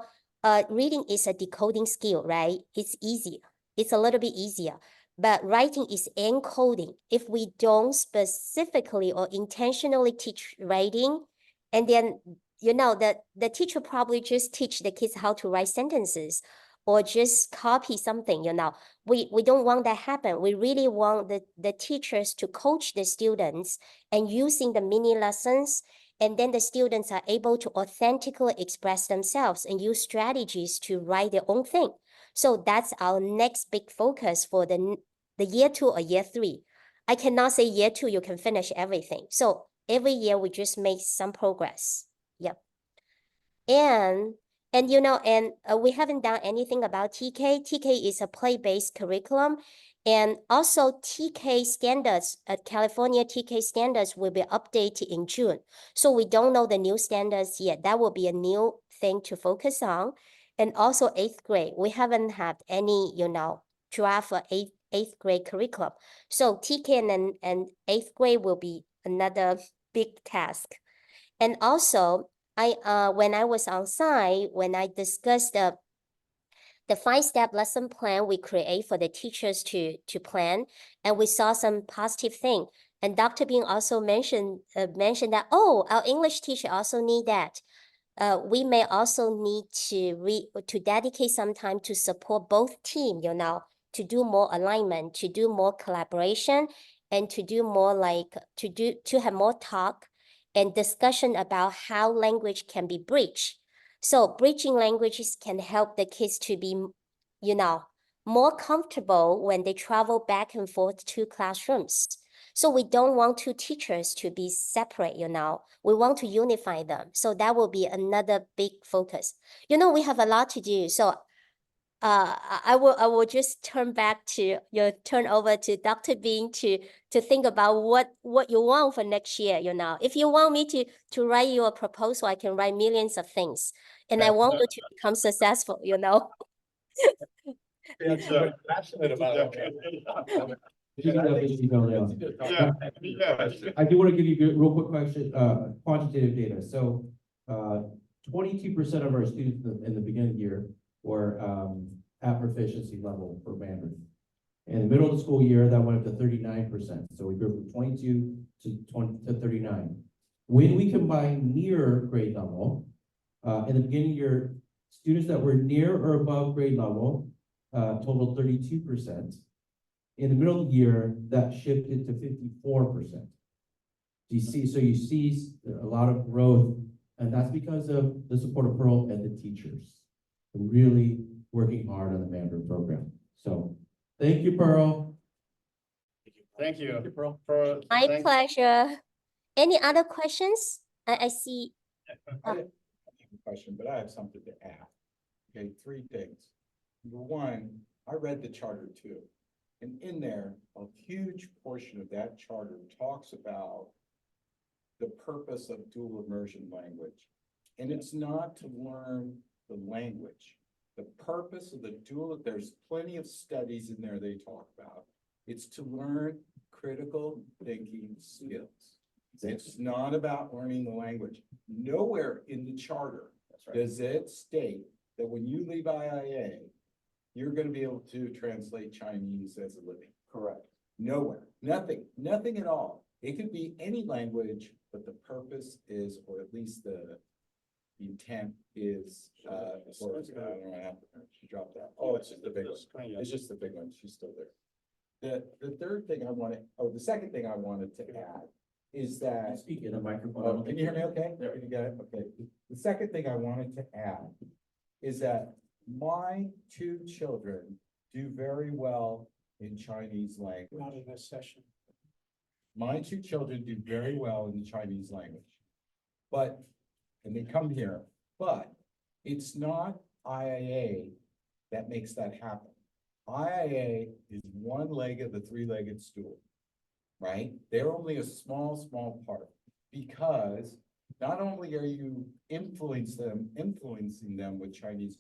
reading is a decoding skill, right? It's easier. It's a little bit easier. But writing is encoding. If we don't specifically or intentionally teach writing, and then, you know, the teacher probably just teach the kids how to write sentences or just copy something, you know. We don't want that happen. We really want the teachers to coach the students and using the mini lessons, and then the students are able to authentically express themselves and use strategies to write their own thing. So that's our next big focus for the year 2 or year 3. I cannot say year 2 you can finish everything. So every year we just make some progress. Yep. And you know, we haven't done anything about TK. TK is a play-based curriculum, and also TK standards, California TK standards will be updated in June. So we don't know the new standards yet. That will be a new thing to focus on. And also 8th grade, we haven't had any, you know, draft for 8th grade curriculum. So TK and 8th grade will be another big task. And also, when I was on site, when I discussed the 5-step lesson plan we create for the teachers to plan, and we saw some positive thing. And Dr. Bean also mentioned that, oh, our English teacher also need that. We may also need to dedicate some time to support both team, you know, to do more alignment, to do more collaboration, and to do more like, to have more talk and discussion about how language can be bridged. So bridging languages can help the kids to be, you know, more comfortable when they travel back and forth to classrooms. So we don't want two teachers to be separate, you know. We want to unify them. So that will be another big focus. You know, we have a lot to do. So I will just turn over to Dr. Bean to think about what you want for next year, you know. If you want me to write you a proposal, I can write millions of things. And I want you to become successful, you know. Yeah. Passionate about it. You can definitely email Leon. Yeah, yeah. I do want to give you a real quick question, quantitative data. So, 22% of our students in the beginning year were, at proficiency level for Mandarin. In the middle of the school year, that went up to 39%. So we grew from 22 to 39. When we combine near grade level, in the beginning year, students that were near or above grade level, totaled 32%. In the middle of the year, that shifted to 54%. You see a lot of growth, and that's because of the support of Pearl and the teachers really working hard on the Mandarin program. So, thank you, Pearl. Thank you. Pearl. My Thank- pleasure. Any other questions? I see. I didn't have a question, but I have something to add. Okay, three things. Number one, I read the charter too. And in there, a huge portion of that charter talks about the purpose of dual immersion language. And it's not to learn the language. The purpose of the dual, there's plenty of studies in there they talk about. It's to learn critical thinking skills. It's not about learning the language. Nowhere in the charter does it state that when you leave IIA, you're going to be able to translate Chinese as a living. Correct. Nowhere, nothing at all. It could be any language, but the purpose is, or at least the intent is, she dropped that. Oh, it's just the big one. It's just the big one. She's still there. The third thing the second thing I wanted to add is that. Speak in a Oh, microphone. can you hear me okay? There, you got it? Okay. The second thing I wanted to add is that my two children do very well in Chinese language. Not in this session. My two children do very well in the Chinese language. And they come here, but it's not IIA that makes that happen. IIA is one leg of the three-legged stool, right? They're only a small part, because not only are you influencing them with Chinese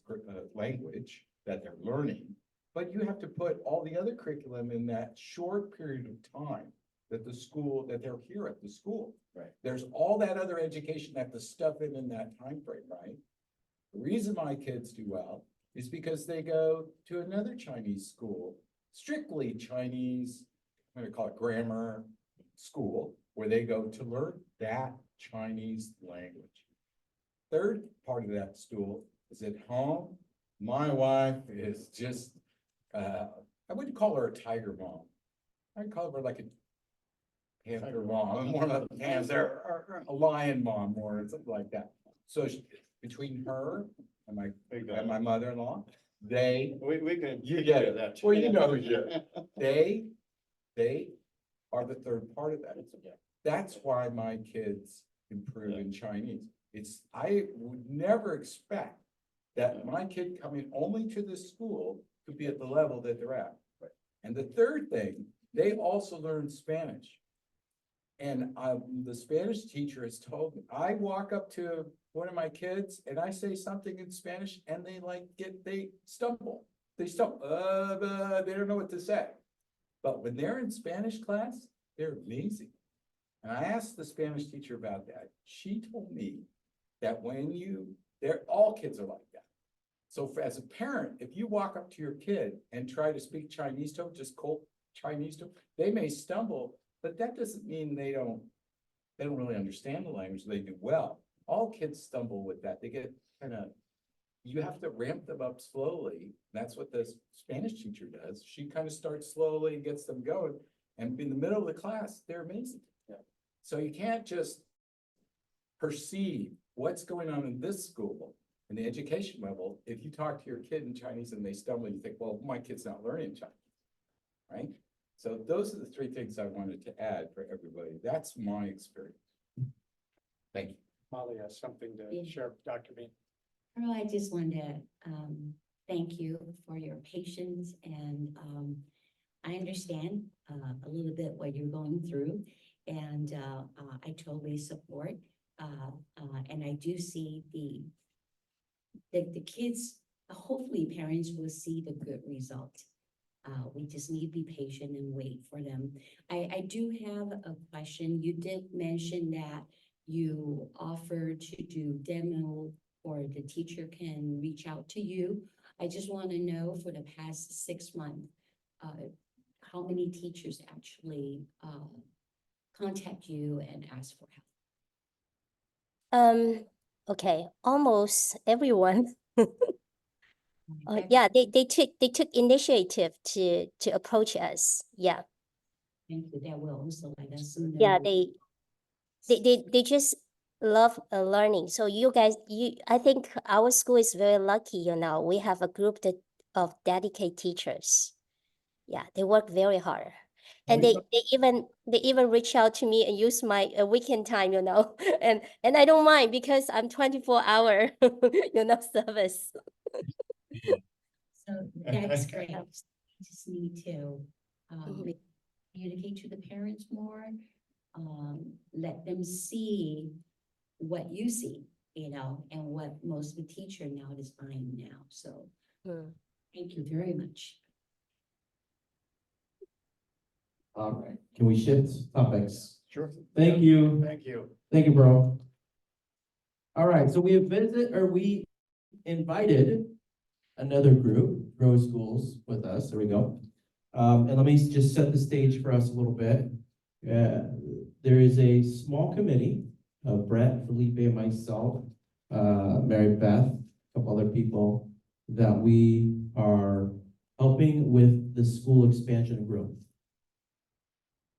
language that they're learning, but you have to put all the other curriculum in that short period of time that they're here at the school. Right. There's all that other education that to stuff in that time frame, right? The reason my kids do well is because they go to another Chinese school, strictly Chinese, I'm going to call it grammar school, where they go to learn that Chinese language. Third part of that stool is at home. My wife is just, I wouldn't call her a tiger mom. I'd call her like a panther mom, more of a panther, or a lion mom, or something like that. So between her and my mother-in-law, We can. you get it. That. Well, you know, they are the third part of that. That's why my kids improve in Chinese. I would never expect that my kid coming only to this school could be at the level that they're at. And the third thing, they also learn Spanish. And the Spanish teacher has told me, I walk up to one of my kids and I say something in Spanish and they stumble. They don't know what to say. But when they're in Spanish class, they're amazing. And I asked the Spanish teacher about that. She told me that all kids are like that. So as a parent, if you walk up to your kid and try to speak Chinese to them, just cold Chinese to them, they may stumble, but that doesn't mean they don't really understand the language. They do well. All kids stumble with that. They get you have to ramp them up slowly. That's what the Spanish teacher does. She kind of starts slowly and gets them going. And in the middle of the class, they're amazing. Yeah. So you can't just perceive what's going on in this school in the education level. If you talk to your kid in Chinese and they stumble, you think, well, my kid's not learning Chinese, right? So those are the three things I wanted to add for everybody. That's my experience. Thank you. Molly has something to Yeah. share, Dr. Bean. Earl, I just wanted to thank you for your patience and I understand a little bit what you're going through. And I totally support and I do see the kids, hopefully parents will see the good result. We just need to be patient and wait for them. I do have a question. You did mention that you offer to do demo or the teacher can reach out to you. I just want to know for the past 6 months, how many teachers actually contact you and ask for help? Okay, almost everyone. Okay? Yeah, they took initiative to approach us. Yeah, Thank you. That will also let us know. yeah, they just love learning. So you guys, I think our school is very lucky, you know, we have a group of dedicated teachers. Yeah, they work very hard. And they even reach out to me and use my weekend time, you know, and I don't mind because I'm 24-hour, you know, service. So that's great. We just need to Mhm. communicate to the parents more, let them see what you see, you know, and what most of the teacher now is buying now. So Mm. thank you very much. All right, can we shift topics? Sure. Thank you. Thank you. Thank you, bro. All right, so we invited another group, Grow Schools, with us. There we go. And let me just set the stage for us a little bit. There is a small committee of Brett, Felipe, and myself, Mary Beth, a couple other people, that we are helping with the school expansion and growth.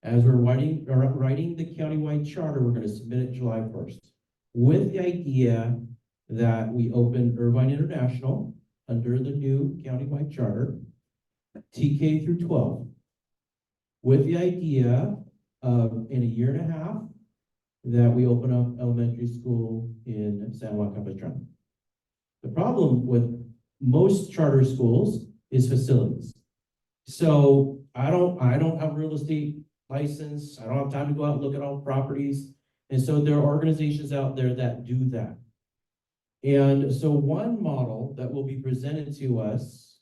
As we're writing the countywide charter, we're going to submit it July 1st with the idea that we open Irvine International under the new countywide charter, TK through 12, with the idea of in a year and a half that we open up elementary school in San Juan Capistrano. The problem with most charter schools is facilities. So I don't have a real estate license. I don't have time to go out and look at all properties. And so there are organizations out there that do that. And so one model that will be presented to us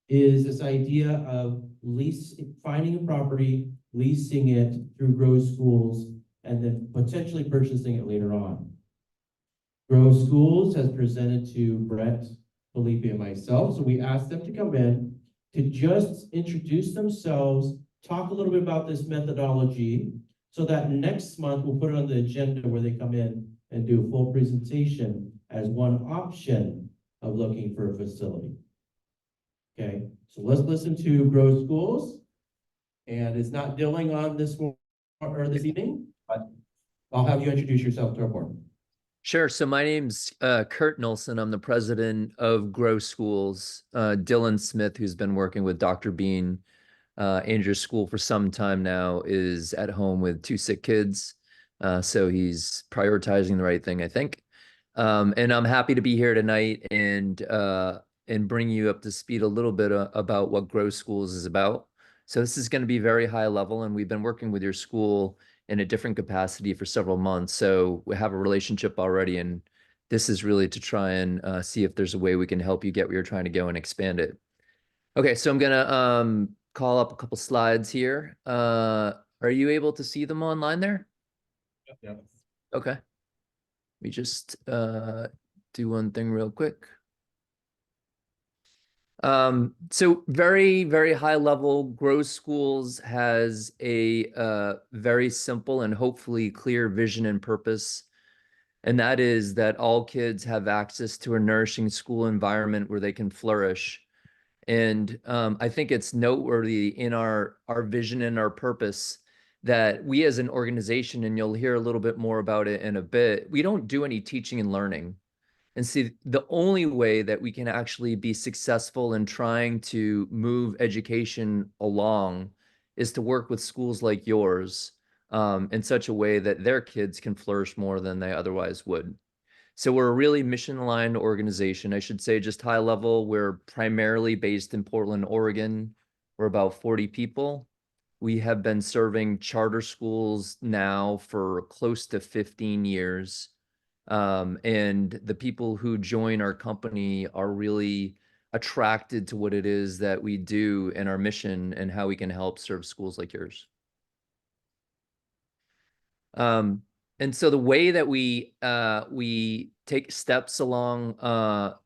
is this idea of finding a property, leasing it through Grow Schools, and then potentially purchasing it later on. Grow Schools has presented to Brett, Felipe, and myself. So we asked them to come in to just introduce themselves, talk a little bit about this methodology, so that next month we'll put it on the agenda where they come in and do a full presentation as one option of looking for a facility. Okay, so let's listen to Grow Schools. And it's not Dylan on this one or this evening, but I'll have you introduce yourself to our board. Sure. So my name's Kurt Nilsson. I'm the president of Grow Schools. Dylan Smith, who's been working with Dr. Bean, Andrew's school for some time now, is at home with 2 sick kids. So he's prioritizing the right thing, I think. And I'm happy to be here tonight and bring you up to speed a little bit about what Grow Schools is about. So this is going to be very high level, and we've been working with your school in a different capacity for several months. So we have a relationship already, and this is really to try and see if there's a way we can help you get where you're trying to go and expand it. Okay, so I'm gonna call up a couple slides here. Are you able to see them online there? Yeah. Okay. Let me just do one thing real quick. So very, very high level, Grow Schools has a very simple and hopefully clear vision and purpose. And that is that all kids have access to a nourishing school environment where they can flourish. And I think it's noteworthy in our vision and our purpose that we as an organization, and you'll hear a little bit more about it in a bit, we don't do any teaching and learning. And see, the only way that we can actually be successful in trying to move education along is to work with schools like yours in such a way that their kids can flourish more than they otherwise would. So we're a really mission-aligned organization. I should say, just high level, we're primarily based in Portland, Oregon. We're about 40 people. We have been serving charter schools now for close to 15 years. And the people who join our company are really attracted to what it is that we do and our mission and how we can help serve schools like yours. And so the way that we take steps along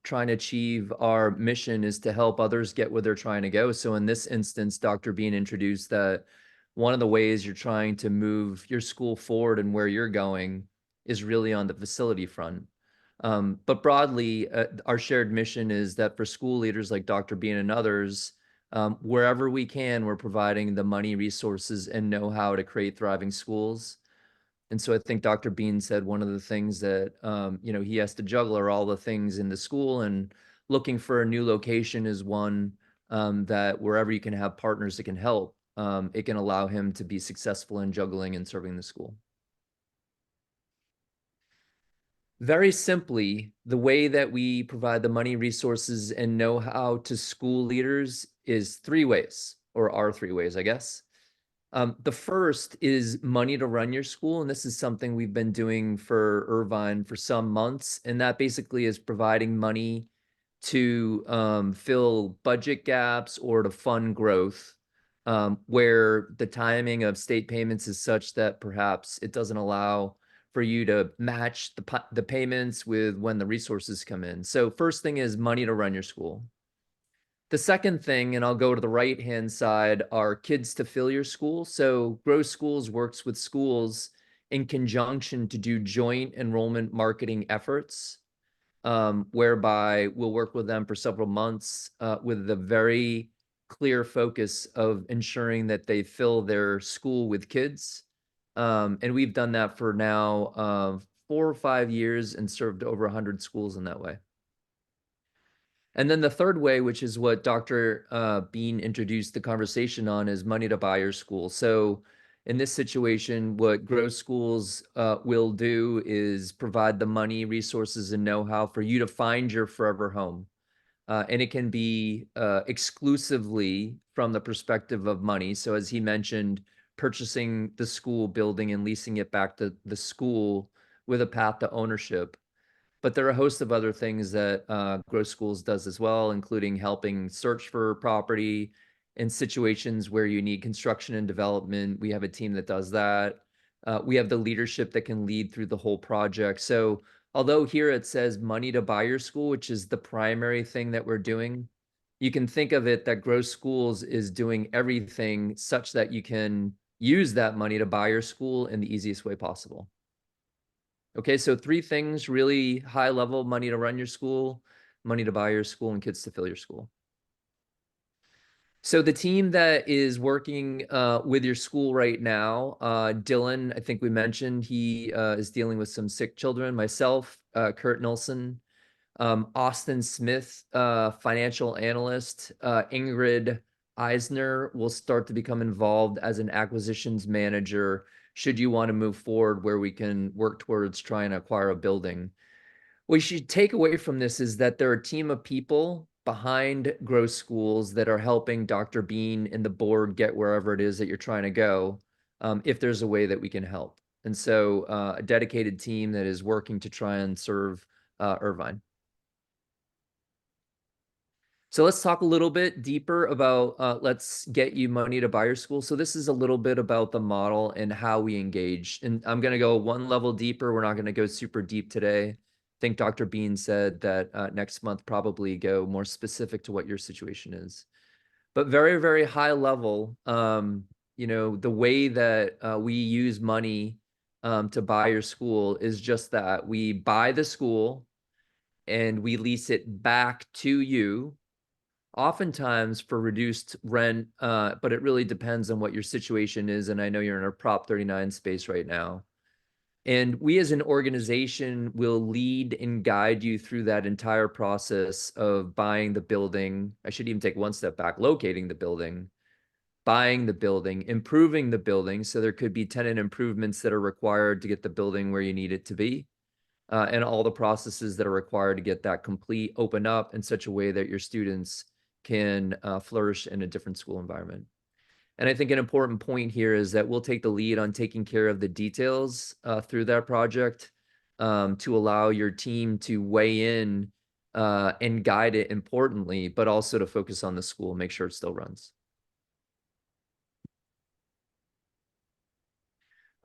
trying to achieve our mission is to help others get where they're trying to go. So in this instance, Dr. Bean introduced that one of the ways you're trying to move your school forward and where you're going is really on the facility front. But broadly, our shared mission is that for school leaders like Dr. Bean and others, wherever we can, we're providing the money, resources, and know-how to create thriving schools. And so I think Dr. Bean said one of the things that, he has to juggle are all the things in the school, and looking for a new location is one that wherever you can have partners that can help, it can allow him to be successful in juggling and serving the school. Very simply, the way that we provide the money, resources, and know-how to school leaders is 3 ways, or are 3 ways, I guess. The first is money to run your school, and this is something we've been doing for Irvine for some months, and that basically is providing money to fill budget gaps or to fund growth, where the timing of state payments is such that perhaps it doesn't allow for you to match the payments with when the resources come in. So first thing is money to run your school. The second thing, and I'll go to the right-hand side, are kids to fill your school. So Grow Schools works with schools in conjunction to do joint enrollment marketing efforts, whereby we'll work with them for several months with the very clear focus of ensuring that they fill their school with kids. And we've done that for now 4 or 5 years and served over 100 schools in that way. And then the third way, which is what Dr. Bean introduced the conversation on, is money to buy your school. So in this situation, what Grow Schools will do is provide the money, resources, and know-how for you to find your forever home. And it can be exclusively from the perspective of money. So as he mentioned, purchasing the school building and leasing it back to the school with a path to ownership. But there are a host of other things that Grow Schools does as well, including helping search for property in situations where you need construction and development. We have a team that does that. We have the leadership that can lead through the whole project. So although here it says money to buy your school, which is the primary thing that we're doing, you can think of it that Grow Schools is doing everything such that you can use that money to buy your school in the easiest way possible. Okay, so 3 things, really high level: money to run your school, money to buy your school, and kids to fill your school. So the team that is working with your school right now, Dylan, I think we mentioned, he is dealing with some sick children. Myself, Kurt Nilsson, Austin Smith, financial analyst, Ingrid Eisner will start to become involved as an acquisitions manager should you want to move forward where we can work towards trying to acquire a building. What you should take away from this is that there are a team of people behind Grow Schools that are helping Dr. Bean and the board get wherever it is that you're trying to go, if there's a way that we can help. And so a dedicated team that is working to try and serve Irvine. So let's talk a little bit deeper about let's get you money to buy your school. So this is a little bit about the model and how we engage. And I'm going to go one level deeper. We're not going to go super deep today. I think Dr. Bean said that next month probably go more specific to what your situation is. But very, very high level, the way that we use money to buy your school is just that. We buy the school and we lease it back to you, oftentimes for reduced rent, but it really depends on what your situation is. And I know you're in a Prop 39 space right now. And we as an organization will lead and guide you through that entire process of buying the building. I should even take one step back, locating the building, buying the building, improving the building. So there could be tenant improvements that are required to get the building where you need it to be. And all the processes that are required to get that complete, open up in such a way that your students can flourish in a different school environment. And I think an important point here is that we'll take the lead on taking care of the details through that project to allow your team to weigh in and guide it importantly, but also to focus on the school, make sure it still runs.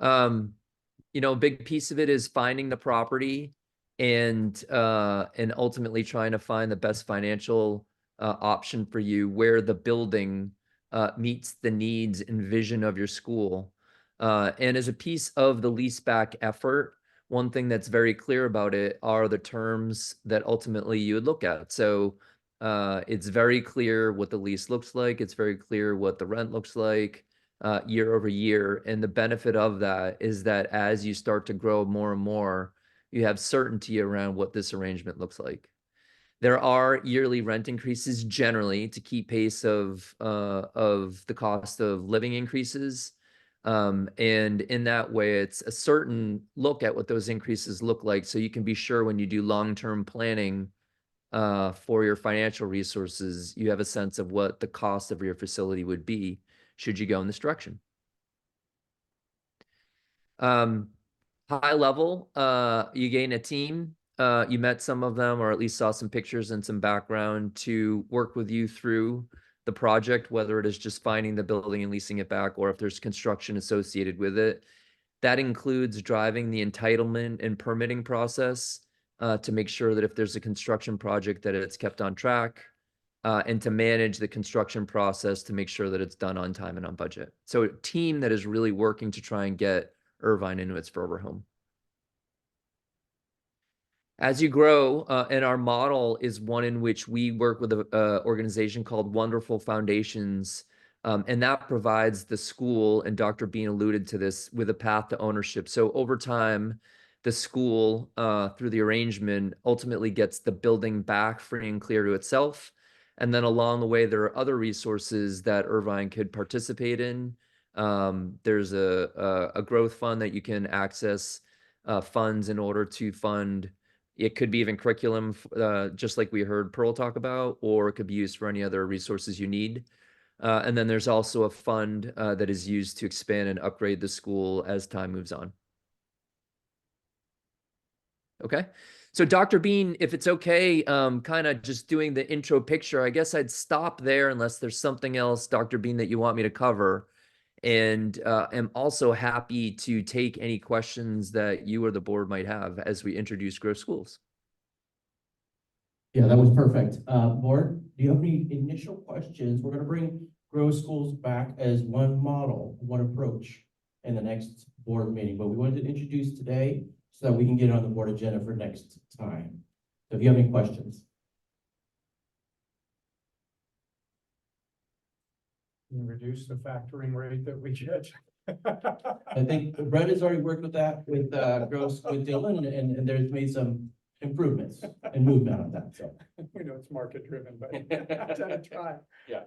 You know, a big piece of it is finding the property and ultimately trying to find the best financial option for you where the building meets the needs and vision of your school. And as a piece of the leaseback effort, one thing that's very clear about it are the terms that ultimately you would look at. So it's very clear what the lease looks like. It's very clear what the rent looks like year over year. And the benefit of that is that as you start to grow more and more, you have certainty around what this arrangement looks like. There are yearly rent increases generally to keep pace of the cost of living increases. And in that way, it's a certain look at what those increases look like. So you can be sure when you do long-term planning for your financial resources, you have a sense of what the cost of your facility would be should you go in this direction. High level, you gain a team. You met some of them, or at least saw some pictures and some background to work with you through the project, whether it is just finding the building and leasing it back, or if there's construction associated with it. That includes driving the entitlement and permitting process to make sure that if there's a construction project that it's kept on track, and to manage the construction process to make sure that it's done on time and on budget. So a team that is really working to try and get Irvine into its forever home. As you grow, and our model is one in which we work with an organization called Wonderful Foundations, and that provides the school, and Dr. Bean alluded to this, with a path to ownership. So over time, the school, through the arrangement, ultimately gets the building back free and clear to itself. And then along the way, there are other resources that Irvine could participate in. There's a growth fund that you can access funds in order to fund. It could be even curriculum, just like we heard Pearl talk about, or it could be used for any other resources you need. And then there's also a fund that is used to expand and upgrade the school as time moves on. Okay. So Dr. Bean, if it's okay, kind of just doing the intro picture, I guess I'd stop there unless there's something else, Dr. Bean, that you want me to cover. And am also happy to take any questions that you or the board might have as we introduce Grow Schools. Yeah, that was perfect. Board, do you have any initial questions? We're gonna bring Grow Schools back as one model, one approach in the next board meeting, but we wanted to introduce today so that we can get it on the board agenda for next time. So if you have any questions. Reduce the factoring rate that we get. I think Brett has already worked with that, with Gross, with Dylan, and there's made some improvements and movement on that, so. We know it's market driven, but I try. Yeah.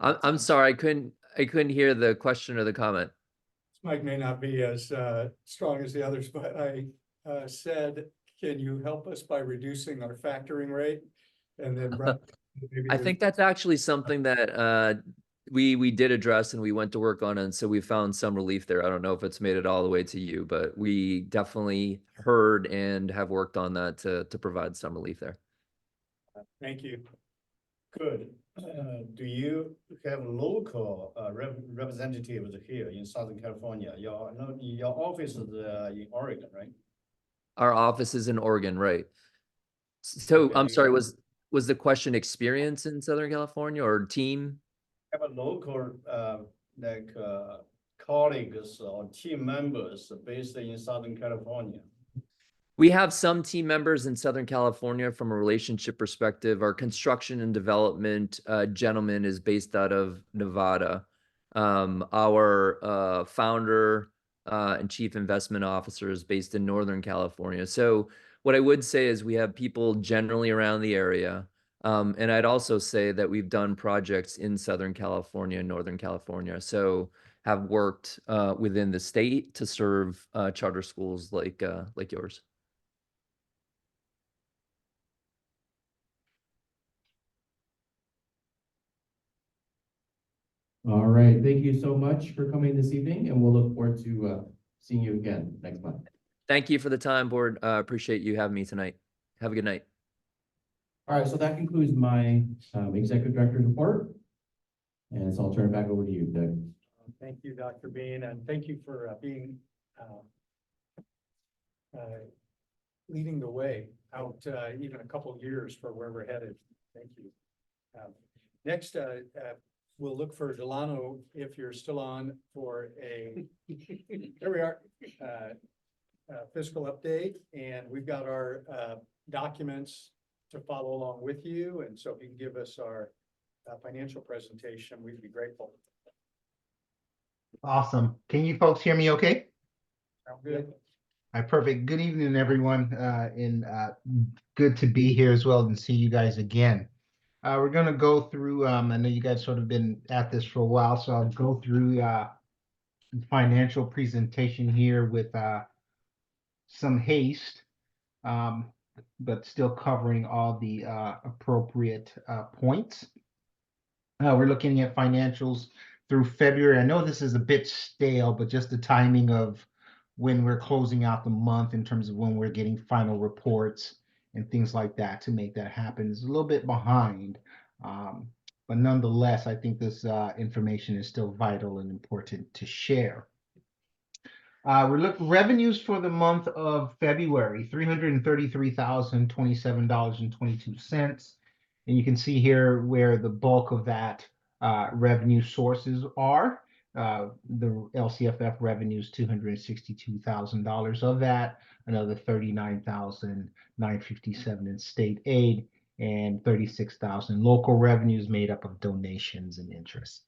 I'm sorry, I couldn't hear the question or the comment. This mic may not be as strong as the others, but I said, can you help us by reducing our factoring rate? And then Brett, maybe I think that's actually something that we did address and we went to work on, and so we found some relief there. I don't know if it's made it all the way to you, but we definitely heard and have worked on that to provide some relief there. Thank you. Good. Do you have local representatives here in Southern California? Your office is in Oregon, right? Our office is in Oregon, right? So Okay, I'm do sorry, you was the question experience in Southern California or team? have a local colleagues or team members based in Southern California? We have some team members in Southern California from a relationship perspective. Our construction and development gentleman is based out of Nevada. Our founder and chief investment officer is based in Northern California. So what I would say is we have people generally around the area. And I'd also say that we've done projects in Southern California and Northern California. So have worked within the state to serve charter schools like yours. All right, thank you so much for coming this evening, and we'll look forward to seeing you again next month. Thank you for the time, board. Appreciate you having me tonight. Have a good night. All right, so that concludes my executive director's report. And so I'll turn it back over to you, Doug. Thank you, Dr. Bean, and thank you for being leading the way out even a couple of years for where we're headed. Thank you. Next, we'll look for Delano, if you're still on, for a, there we are, fiscal update, and we've got our documents to follow along with you, and so if you can give us our financial presentation, we'd be grateful. Awesome. Can you folks hear me okay? Sound good? All right, perfect. Good evening, everyone, and good to be here as well and see you guys again. We're going to go through, I know you guys sort of been at this for a while, so I'll go through financial presentation here with some haste, but still covering all the appropriate points. We're looking at financials through February. I know this is a bit stale, but just the timing of when we're closing out the month in terms of when we're getting final reports and things like that to make that happen is a little bit behind. But nonetheless, I think this information is still vital and important to share. We're looking revenues for the month of February, $333,027.22. And you can see here where the bulk of that revenue sources are. The LCFF revenues, $262,000 of that, another $39,957 in state aid, and $36,000 local revenues made up of donations and interest.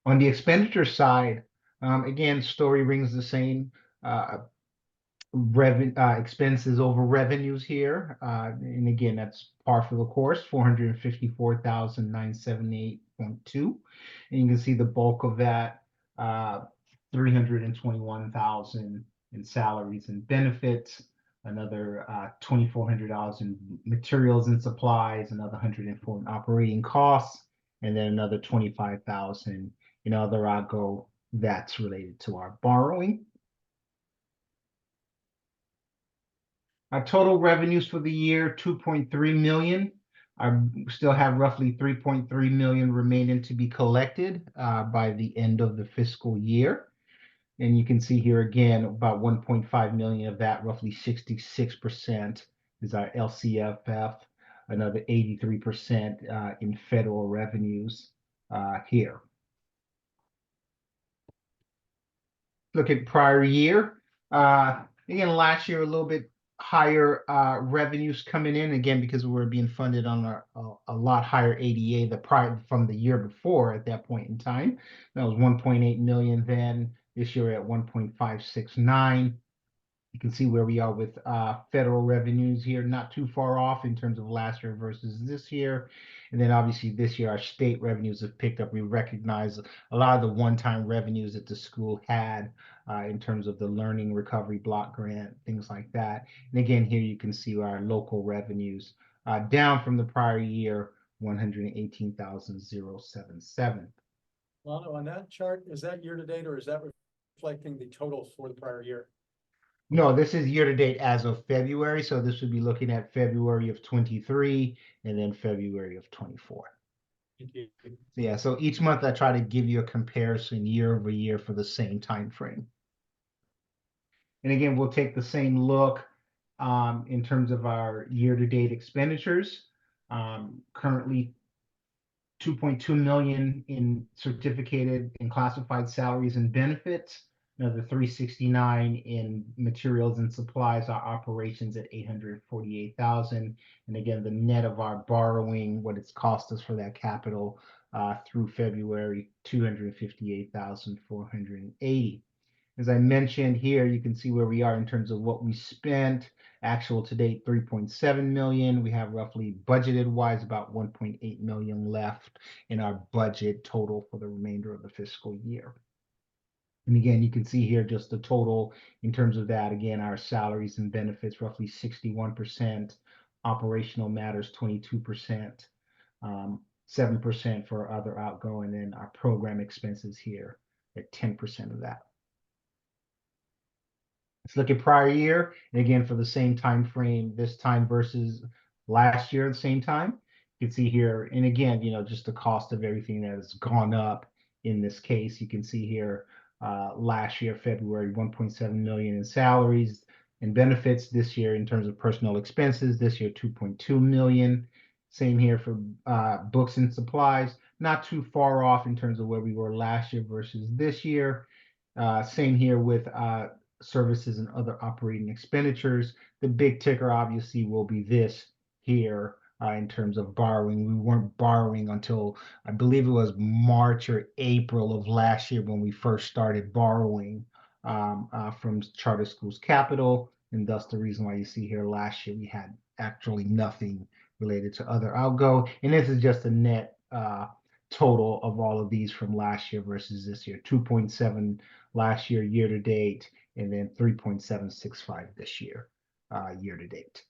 On the expenditure side, again, story rings the same. Expenses over revenues here, and again, that's par for the course, 454,978.2, and you can see the bulk of that, 321,000 in salaries and benefits, another $2,400 in materials and supplies, another 104 in operating costs, and then another 25,000 in other AGO that's related to our borrowing. Our total revenues for the year, 2.3 million. I still have roughly 3.3 million remaining to be collected by the end of the fiscal year. And you can see here again, about 1.5 million of that, roughly 66% is our LCFF, another 83% in federal revenues here. Look at prior year. Again, last year, a little bit higher revenues coming in, again, because we were being funded on a lot higher ADA from the year before at that point in time. That was 1.8 million then. This year at 1.569. You can see where we are with federal revenues here, not too far off in terms of last year versus this year. And then obviously this year, our state revenues have picked up. We recognize a lot of the one-time revenues that the school had in terms of the Learning Recovery Block Grant, things like that. And again, here you can see our local revenues down from the prior year, 118,077. Lano, on that chart, is that year to date or is that reflecting the total for the prior year? No, this is year to date as of February. So this would be looking at February of 23 and then February of 24. Yeah, so each month I try to give you a comparison year over year for the same time frame. And again, we'll take the same look in terms of our year-to-date expenditures. Currently, 2.2 million in certificated and classified salaries and benefits. Another 369 in materials and supplies. Our operations at 848,000. And again, the net of our borrowing, what it's cost us for that capital through February, 258,480. As I mentioned here, you can see where we are in terms of what we spent. Actual to date, 3.7 million. We have roughly budgeted wise about 1.8 million left in our budget total for the remainder of the fiscal year. And again, you can see here just the total in terms of that. Again, our salaries and benefits roughly 61%, operational matters 22%, 7% for other outgoing, and our program expenses here at 10% of that. Let's look at prior year, and again, for the same time frame, this time versus last year at the same time. You can see here, and again, just the cost of everything that has gone up in this case. You can see here, last year, February, 1.7 million in salaries and benefits. This year, in terms of personnel expenses, this year, 2.2 million. Same here for books and supplies. Not too far off in terms of where we were last year versus this year. Same here with services and other operating expenditures. The big ticker obviously will be this here in terms of borrowing. We weren't borrowing until I believe it was March or April of last year when we first started borrowing from Charter Schools Capital, and thus the reason why you see here last year we had actually nothing related to other outgo. And this is just a net total of all of these from last year versus this year. 2.7 last year, year to date, and then 3.765 this year, year to date.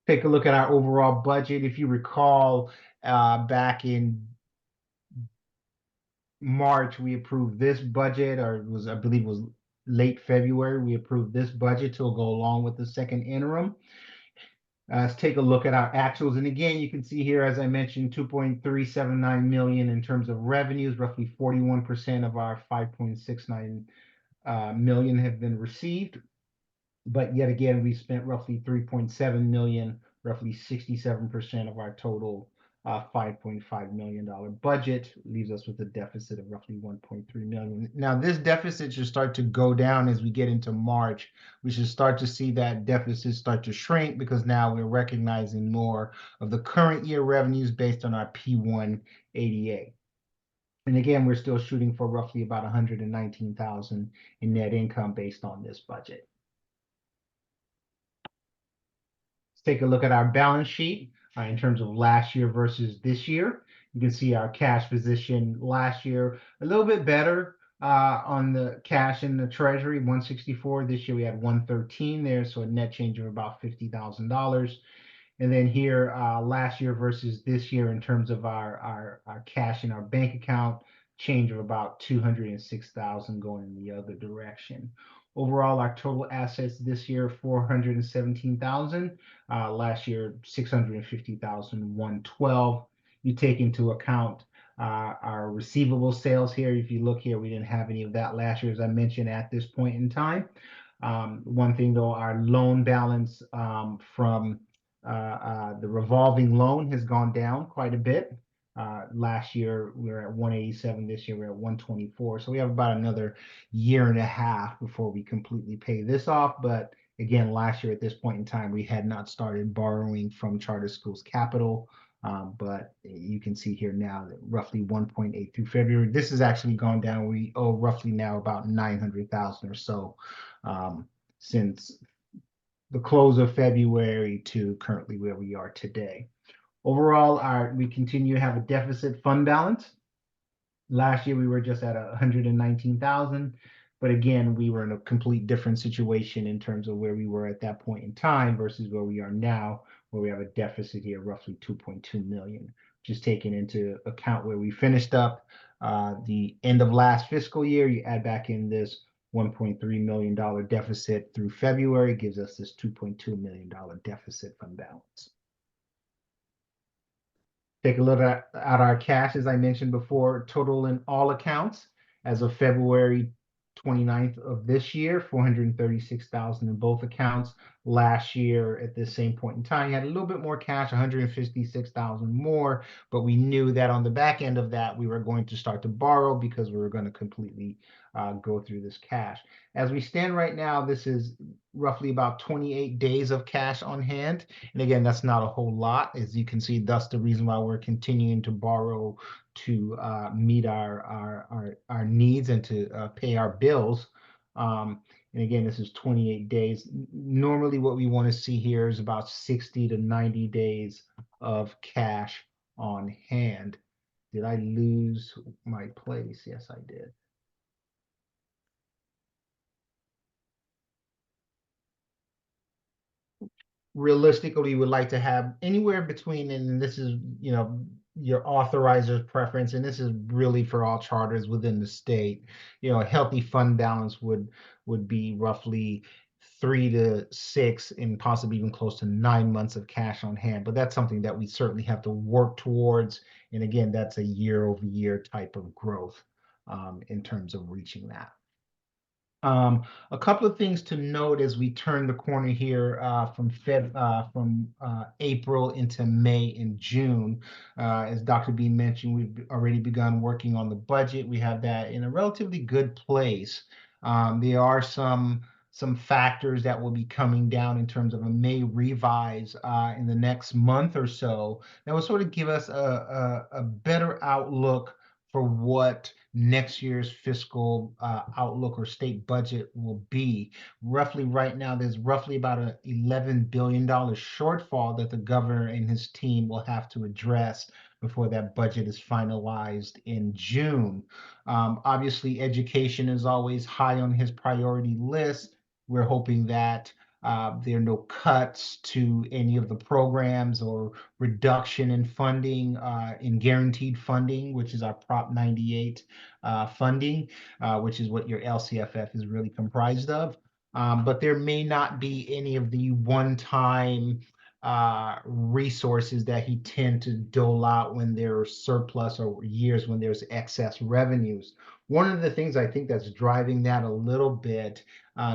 Take a look at our overall budget. If you recall, back in March, we approved this budget, or it was, I believe it was late February, we approved this budget to go along with the second interim. Let's take a look at our actuals. And again, you can see here, as I mentioned, 2.379 million in terms of revenues, roughly 41% of our 5.69 million have been received. But yet again, we spent roughly 3.7 million, roughly 67% of our total $5.5 million budget, leaves us with a deficit of roughly 1.3 million. Now, this deficit should start to go down as we get into March. We should start to see that deficit start to shrink because now we're recognizing more of the current year revenues based on our P1 ADA. And again, we're still shooting for roughly about 119,000 in net income based on this budget. Let's take a look at our balance sheet. In terms of last year versus this year, you can see our cash position last year a little bit better on the cash in the treasury, 164. This year we had 113 there, so a net change of about $50,000. And then here last year versus this year in terms of our cash in our bank account, change of about 206,000 going in the other direction. Overall, our total assets this year, 417,000. Last year, 650,000, 112. You take into account our receivable sales here. If you look here, we didn't have any of that last year, as I mentioned, at this point in time. One thing though, our loan balance from the revolving loan has gone down quite a bit. Last year we were at 187. This year we're at 124. So we have about another year and a half before we completely pay this off. But again, last year at this point in time, we had not started borrowing from Charter Schools Capital. But you can see here now that roughly 1.8 through February. This has actually gone down. We owe roughly now about 900,000 or so since the close of February to currently where we are today. Overall, we continue to have a deficit fund balance. Last year, we were just at 119,000. But again, we were in a complete different situation in terms of where we were at that point in time versus where we are now, where we have a deficit here, roughly 2.2 million, just taking into account where we finished up the end of last fiscal year. You add back in this $1.3 million deficit through February, gives us this $2.2 million deficit fund balance. Take a look at our cash, as I mentioned before, total in all accounts as of February 29th of this year, 436,000 in both accounts. last year at this same point in time. He had a little bit more cash, 156,000 more, but we knew that on the back end of that, we were going to start to borrow because we were going to completely go through this cash. As we stand right now, this is roughly about 28 days of cash on hand. And again, that's not a whole lot. As you can see, that's the reason why we're continuing to borrow to meet our needs and to pay our bills. And again, this is 28 days. Normally, what we want to see here is about 60 to 90 days of cash on hand. Did I lose my place? Yes, I did. Realistically, we would like to have anywhere between, and this is, you know, your authoriser's preference, and this is really for all charters within the state. You know, a healthy fund balance would be roughly 3 to 6 and possibly even close to 9 months of cash on hand. But that's something that we certainly have to work towards. And again, that's a year-over-year type of growth in terms of reaching that. A couple of things to note as we turn the corner here from April into May and June. As Dr. B mentioned, we've already begun working on the budget. We have that in a relatively good place. There are some factors that will be coming down in terms of a May revise in the next month or so that will sort of give us a better outlook for what next year's fiscal outlook or state budget will be. Roughly right now, there's roughly about a $11 billion shortfall that the governor and his team will have to address before that budget is finalized in June. Obviously, education is always high on his priority list. We're hoping that there are no cuts to any of the programs or reduction in funding, in guaranteed funding, which is our Prop 98 funding, which is what your LCFF is really comprised of. But there may not be any of the one-time resources that he tend to dole out when there's surplus or years when there's excess revenues. One of the things I think that's driving that a little bit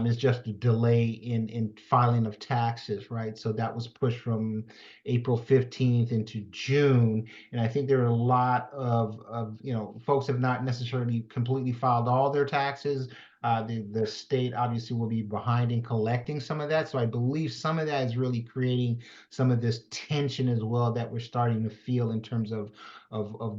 is just a delay in filing of taxes, right? So that was pushed from April 15th into June. And I think there are a lot of you know, folks have not necessarily completely filed all their taxes. The state obviously will be behind in collecting some of that. So I believe some of that is really creating some of this tension as well that we're starting to feel in terms of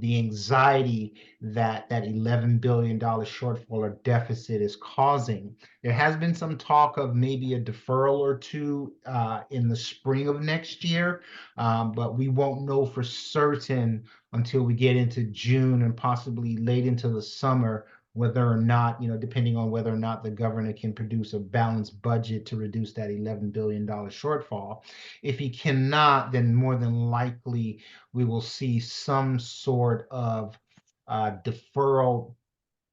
the anxiety that $11 billion shortfall or deficit is causing. There has been some talk of maybe a deferral or two in the spring of next year, but we won't know for certain until we get into June and possibly late into the summer whether or not, you know, depending on whether or not the governor can produce a balanced budget to reduce that $11 billion shortfall. If he cannot, then more than likely we will see some sort of deferral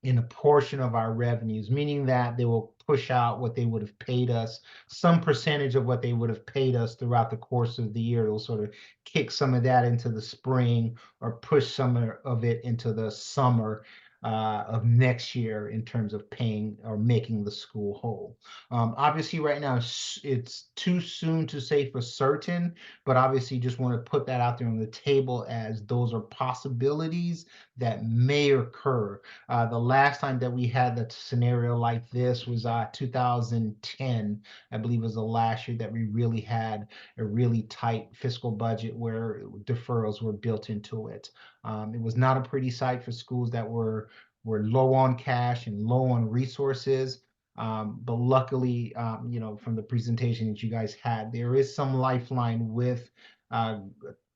in a portion of our revenues, meaning that they will push out what they would have paid us, some percentage of what they would have paid us throughout the course of the year. It'll sort of kick some of that into the spring or push some of it into the summer of next year in terms of paying or making the school whole. Obviously, right now, it's too soon to say for certain, but obviously just want to put that out there on the table as those are possibilities that may occur. The last time that we had that scenario like this was 2010, I believe was the last year that we really had a really tight fiscal budget where deferrals were built into it. It was not a pretty sight for schools that were low on cash and low on resources. But luckily, you know, from the presentation that you guys had, there is some lifeline with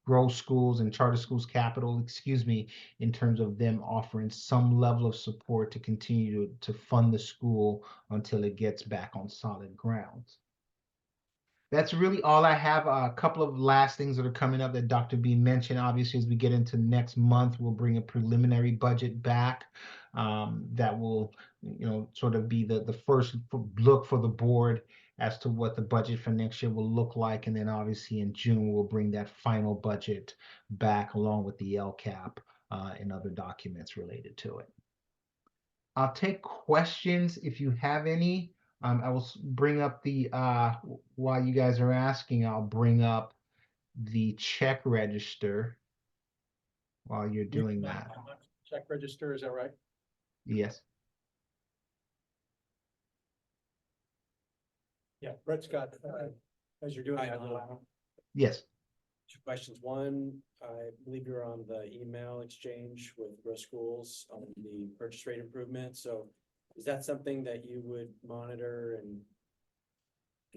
Grow Schools and Charter Schools Capital, excuse me, in terms of them offering some level of support to continue to fund the school until it gets back on solid grounds. That's really all I have. A couple of last things that are coming up that Dr. B mentioned. Obviously, as we get into next month, we'll bring a preliminary budget back that will, you know, sort of be the first look for the board as to what the budget for next year will look like. And then obviously in June, we'll bring that final budget back along with the LCAP and other documents related to it. I'll take questions if you have any. I will bring up the, while you guys are asking, I'll bring up the check register while you're doing that. Check register, is that right? Yes. Yeah, Brett Scott, as you're doing that. Yes. Two questions. One, I believe you're on the email exchange with Grow Schools on the purchase rate improvement. So is that something that you would monitor and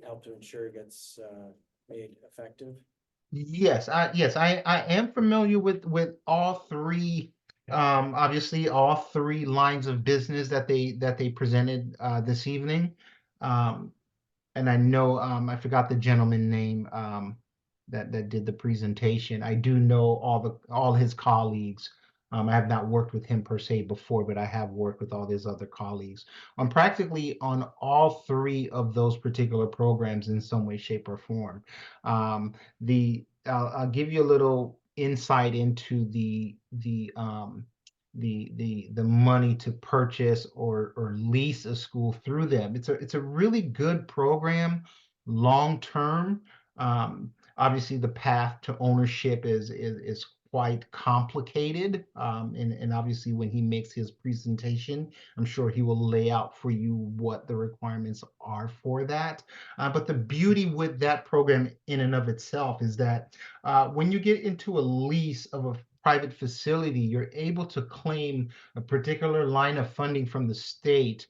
help to ensure it gets made effective? Yes, I am familiar with all three, obviously all three lines of business that they presented this evening. And I know I forgot the gentleman name that did the presentation. I do know all his colleagues. I have not worked with him per se before, but I have worked with all his other colleagues on practically on all three of those particular programs in some way, shape, or form. I'll give you a little insight into the money to purchase or lease a school through them. It's a really good program long term. Obviously, the path to ownership is quite complicated. And obviously, when he makes his presentation, I'm sure he will lay out for you what the requirements are for that. But the beauty with that program in and of itself is that when you get into a lease of a private facility, you're able to claim a particular line of funding from the state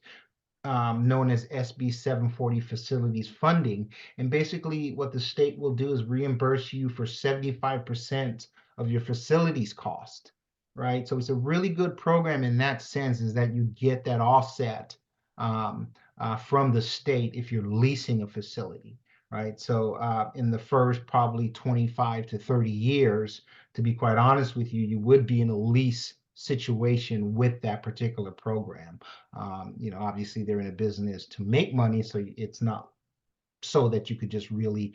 known as SB 740 facilities funding. And basically what the state will do is reimburse you for 75% of your facilities cost, right? So it's a really good program in that sense, is that you get that offset from the state if you're leasing a facility, right? So in the first probably 25 to 30 years, to be quite honest with you, you would be in a lease situation with that particular program. Obviously they're in a business to make money, so it's not so that you could just really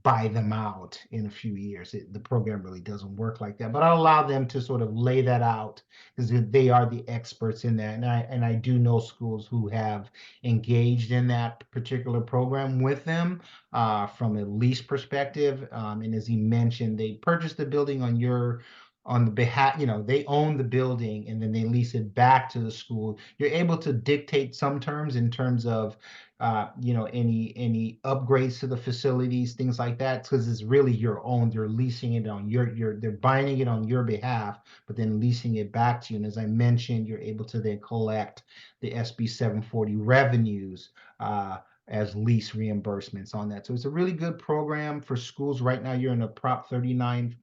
buy them out in a few years. The program really doesn't work like that, but I'll allow them to sort of lay that out because they are the experts in that. And I do know schools who have engaged in that particular program with them from a lease perspective. And as he mentioned, they purchased the building on the behalf, they own the building and then they lease it back to the school. You're able to dictate some terms in terms of any upgrades to the facilities, things like that, because it's really your own. They're leasing it on they're buying it on your behalf, but then leasing it back to you. And as I mentioned, you're able to then collect the SB 740 revenues as lease reimbursements on that. So it's a really good program for schools. Right now, you're in a Prop 39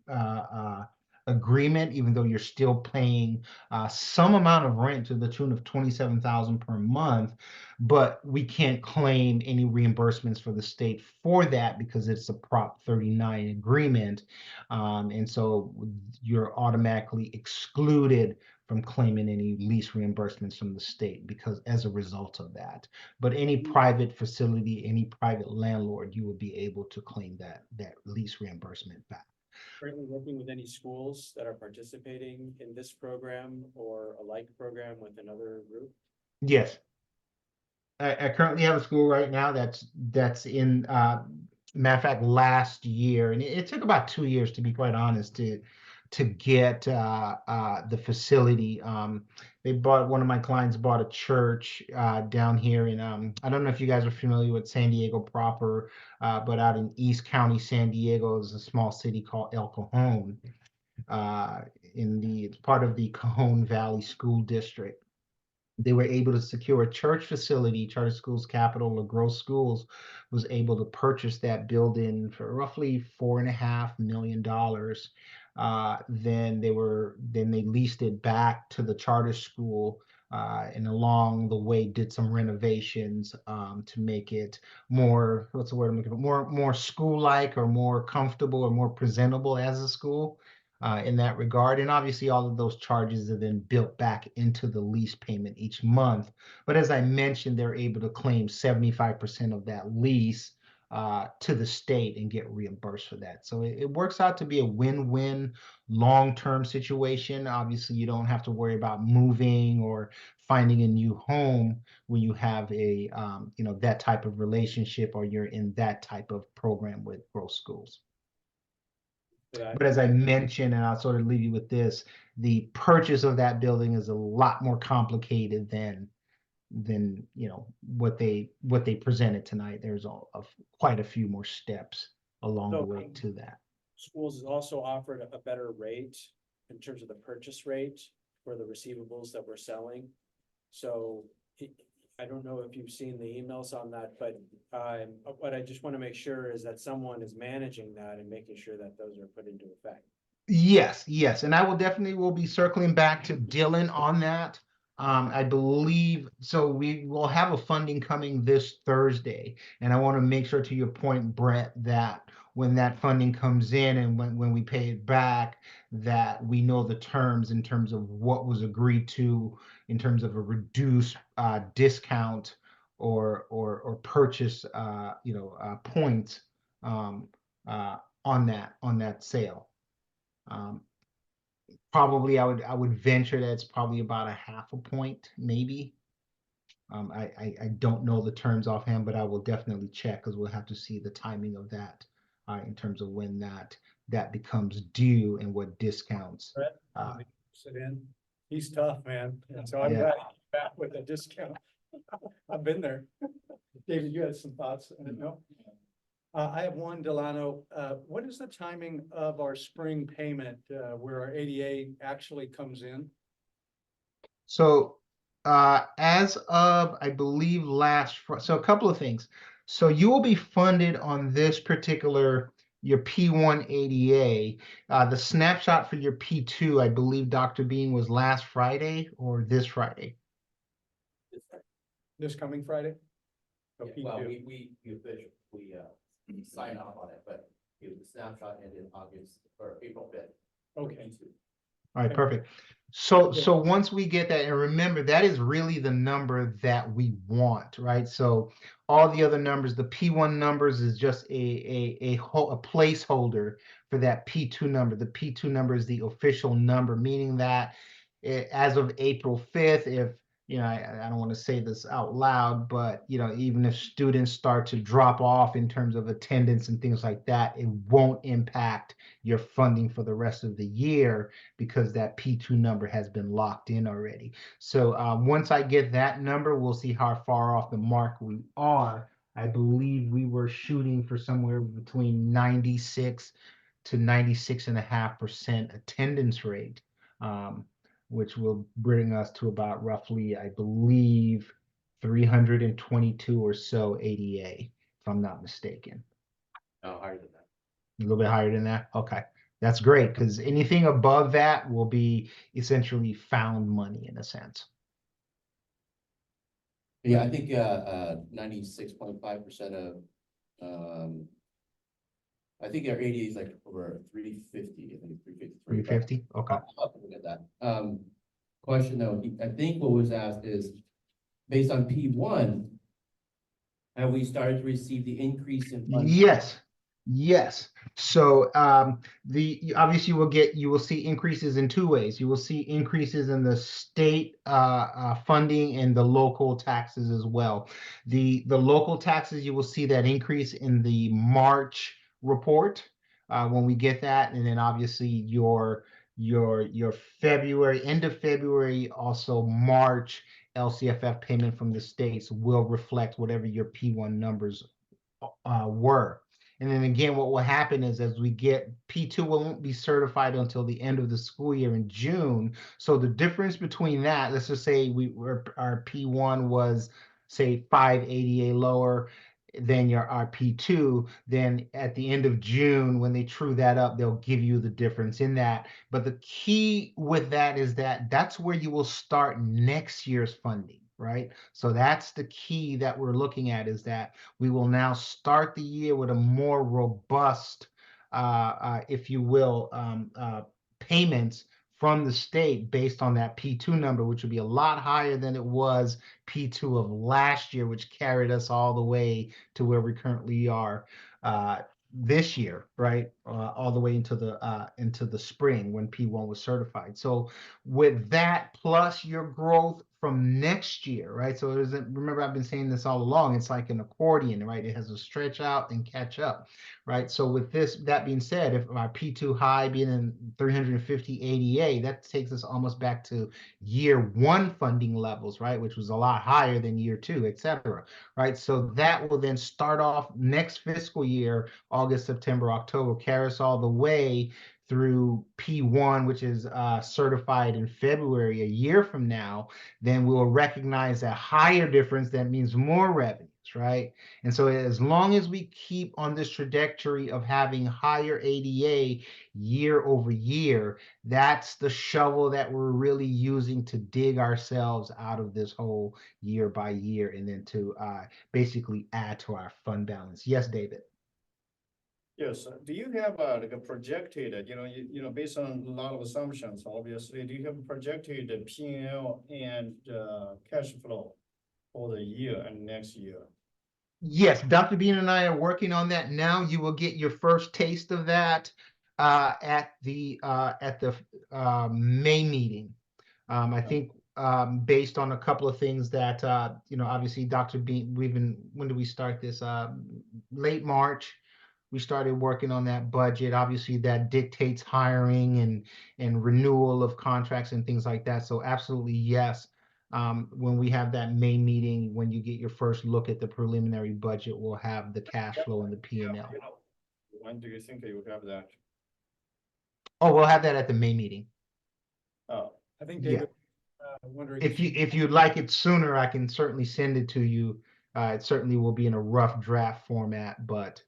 agreement, even though you're still paying some amount of rent to the tune of $27,000 per month, but we can't claim any reimbursements for the state for that because it's a Prop 39 agreement. And so you're automatically excluded from claiming any lease reimbursements from the state because as a result of that. But any private facility, any private landlord, you will be able to claim that lease reimbursement back. Currently working with any schools that are participating in this program or a like program with another group? Yes. I currently have a school right now that's in matter of fact last year, and it took about 2 years to be quite honest to get the facility. One of my clients bought a church down here in I don't know if you guys are familiar with San Diego proper, but out in East County, San Diego is a small city called El Cajon. It's part of the Cajon Valley School District. They were able to secure a church facility. Charter Schools Capital, or Grow Schools, was able to purchase that building for roughly $4.5 million. Then they leased it back to the charter school, and along the way did some renovations to make it more, what's the word I'm looking for, more school-like or more comfortable or more presentable as a school. In that regard. And obviously all of those charges are then built back into the lease payment each month. But as I mentioned, they're able to claim 75% of that lease to the state and get reimbursed for that. So it works out to be a win-win long-term situation. Obviously, you don't have to worry about moving or finding a new home when you have a that type of relationship or you're in that type of program with Grow Schools. But as I mentioned, and I'll sort of leave you with this, the purchase of that building is a lot more complicated than what they presented tonight. There's quite a few more steps along the way to that. Schools has also offered a better rate in terms of the purchase rate for the receivables that we're selling. So I don't know if you've seen the emails on that, but what I just want to make sure is that someone is managing that and making sure that those are put into effect. Yes, and I will be circling back to Dylan on that. I believe so. We will have a funding coming this Thursday, and I want to make sure, to your point, Brett, that when that funding comes in and when we pay it back, that we know the terms in terms of what was agreed to in terms of a reduced discount or purchase points on that sale. Probably I would venture that it's probably about a 0.5 point, maybe. I don't know the terms offhand, but I will definitely check because we'll have to see the timing of that in terms of when that becomes due and what discounts. Brett, sit in. He's tough, man. And so I'm glad he's back with a discount. I've been there. David, you had some thoughts? No? I have one, Delano. What is the timing of our spring payment where our ADA actually comes in? So as of, I believe, so a couple of things. So you will be funded on this particular, your P1 ADA. The snapshot for your P2, I believe, Dr. Bean, was last Friday or this Friday? This coming Friday? So Well, P2. we sign off on it, but the snapshot ended August or April 5th. Okay. All right, perfect. So once we get that, and remember, that is really the number that we want, right? So all the other numbers, the P1 numbers is just a placeholder for that P2 number. The P2 number is the official number, meaning that as of April 5th, if I don't want to say this out loud, but even if students start to drop off in terms of attendance and things like that, it won't impact your funding for the rest of the year because that P2 number has been locked in already. So once I get that number, we'll see how far off the mark we are. I believe we were shooting for somewhere between 96 to 96.5% attendance rate. Which will bring us to about roughly, I believe, 322 or so ADA, if I'm not mistaken. No, higher than that. A little bit higher than that? Okay. That's great, because anything above that will be essentially found money in a sense. Yeah, I think 96.5% of I think our ADA is like over 350. I think it's 353. 350? Okay. I'll have to look at that. Question though, I think what was asked is based on P1, have we started to receive the increase in funding? Yes. So obviously you will see increases in two ways. You will see increases in the state funding and the local taxes as well. The local taxes, you will see that increase in the March report when we get that, and then obviously your February, end of February, also March LCFF payment from the states will reflect whatever your P1 numbers were. And then again, what will happen is as we get P2 won't be certified until the end of the school year in June. So the difference between that, let's just say our P1 was say 5 ADA lower than our P2, then at the end of June, when they true that up, they'll give you the difference in that. But the key with that is that that's where you will start next year's funding. Right. So that's the key that we're looking at, is that we will now start the year with a more robust, if you will, payments from the state based on that P2 number, which would be a lot higher than it was P2 of last year, which carried us all the way to where we currently are this year, right? All the way into the spring when P1 was certified. So with that plus your growth from next year, right? So it isn't, remember, I've been saying this all along, it's like an accordion, right? It has a stretch out and catch up, right? So with this, that being said, if our P2 high being in 350 ADA, that takes us almost back to year one funding levels, right? Which was a lot higher than year two, et cetera, right? So that will then start off next fiscal year, August, September, October, carry us all the way through P1, which is certified in February, a year from now. Then we'll recognize a higher difference that means more revenues, right? And so as long as we keep on this trajectory of having higher ADA year over year, that's the shovel that we're really using to dig ourselves out of this whole year by year, and then to basically add to our fund balance. Yes, David. Yes, do you have like a projected, based on a lot of assumptions, obviously, do you have a projected P&L and cash flow for the year and next year? Yes, Dr. Bean and I are working on that now. You will get your first taste of that at the May meeting. I think based on a couple of things that obviously Dr. Bean, when did we start this? Late March. We started working on that budget. Obviously, that dictates hiring and renewal of contracts and things like that. So absolutely, yes. When we have that May meeting, when you get your first look at the preliminary budget, we'll have the cash flow and the P&L. When do you think you will have that? Oh, we'll have that at the May meeting. Oh, I think Yeah. David, wondering. If you'd like it sooner, I can certainly send it to you. It certainly will be in a rough draft format, but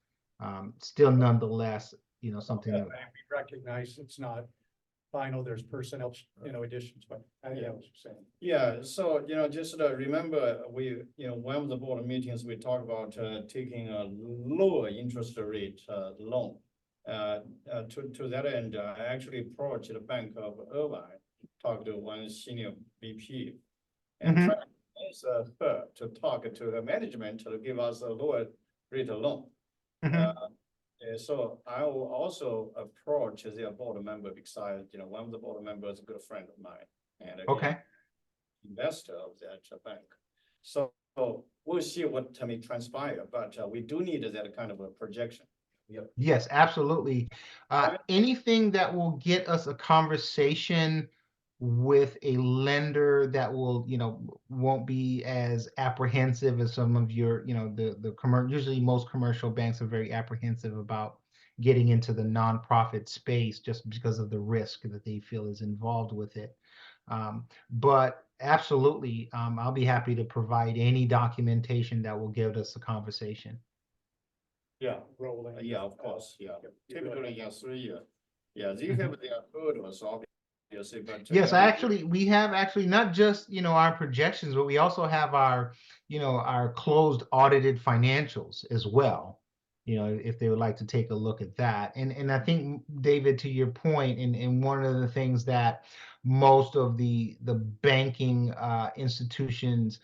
still nonetheless, something that. We recognize it's not final, there's personnel, additions, but I get what you're saying. yeah, so, just remember, one of the board meetings, we talked about taking a lower interest rate loan. To that end, I actually approached the Bank of Irvine, talked to one senior VP, and tried to convince her to talk to her management to give us a lower rate loan. So I will also approach their board member because one of the board members is a good friend of mine and investor of that bank. So we'll see what may transpire, but we do need that kind of a projection. Yep. Yes, absolutely. Anything that will get us a conversation with a lender that will, won't be as apprehensive as some of your, usually most commercial banks are very apprehensive about getting into the nonprofit space just because of the risk that they feel is involved with it. But absolutely, I'll be happy to provide any documentation that will give us a conversation. Yeah, rolling. Yeah, of course, yeah. Typically, 3 years. Yeah, they have their hurdles, obviously, but. Yes, we have actually not just, our projections, but we also have our closed audited financials as well. If they would like to take a look at that. And I think, David, to your point, and one of the things that most of the banking institutions,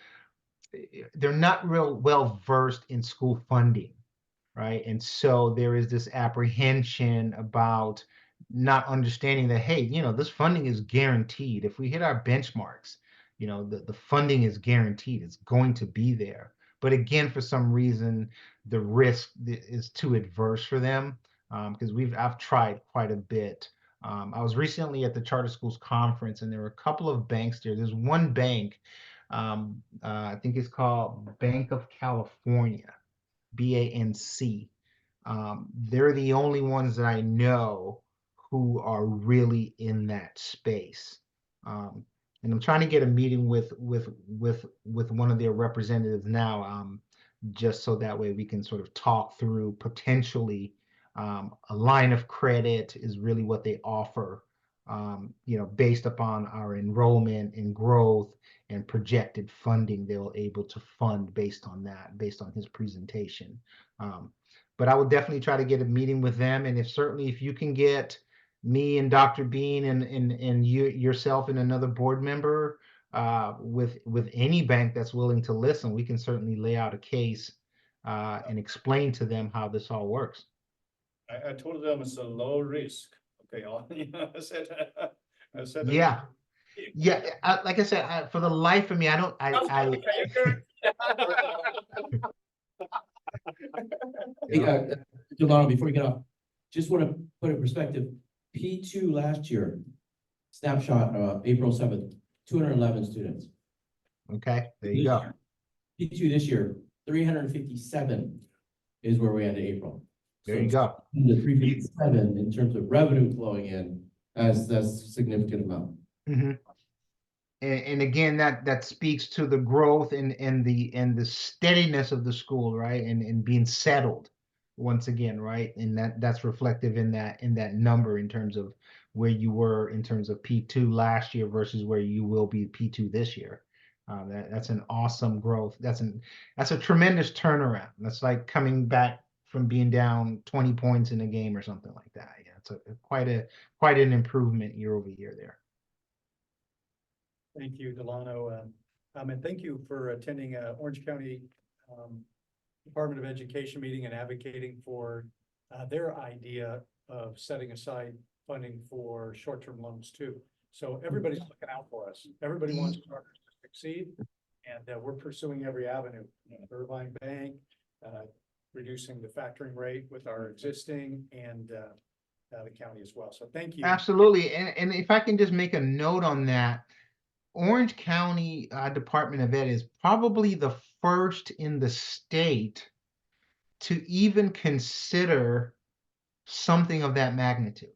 they're not real well versed in school funding. Right. And so there is this apprehension about not understanding that, hey, this funding is guaranteed. If we hit our benchmarks, the funding is guaranteed. It's going to be there. But again, for some reason, the risk is too adverse for them because I've tried quite a bit. I was recently at the Charter Schools Conference, and there were a couple of banks there. There's one bank, I think it's called Bank of California. BANC. They're the only ones that I know who are really in that space. And I'm trying to get a meeting with one of their representatives now, just so that way we can sort of talk through potentially a line of credit is really what they offer, based upon our enrollment and growth and projected funding they were able to fund based on that, based on his presentation. But I would definitely try to get a meeting with them. And if you can get me and Dr. Bean and you yourself and another board member with any bank that's willing to listen, we can certainly lay out a case and explain to them how this all works. I told them it's a low risk, okay, I said. Yeah. Yeah, like I said, for the life of me, I don't, Hey, Delano, before you get off, just want to put it in perspective, P2 last year, snapshot, April 7th, 211 students. okay, there you go. P2 this year, 357 is where we ended April. There you go. The 357 in terms of revenue flowing in, that's a significant amount. Mhm. And again, that speaks to the growth and the steadiness of the school, right? And being settled once again, right? And that's reflective in that number in terms of where you were in terms of P2 last year versus where you will be P2 this year. That's an awesome growth. That's a tremendous turnaround. That's like coming back from being down 20 points in a game or something like that. Yeah, it's quite an improvement year over year there. Thank you, Delano. And thank you for attending Orange County Department of Education meeting and advocating for their idea of setting aside funding for short-term loans too. So everybody's looking out for us. Everybody wants charters to succeed, and we're pursuing every avenue. Irvine Bank, reducing the factoring rate with our existing and the county as well. So thank you. Absolutely. And if I can just make a note on that, Orange County Department of Ed is probably the first in the state to even consider something of that magnitude,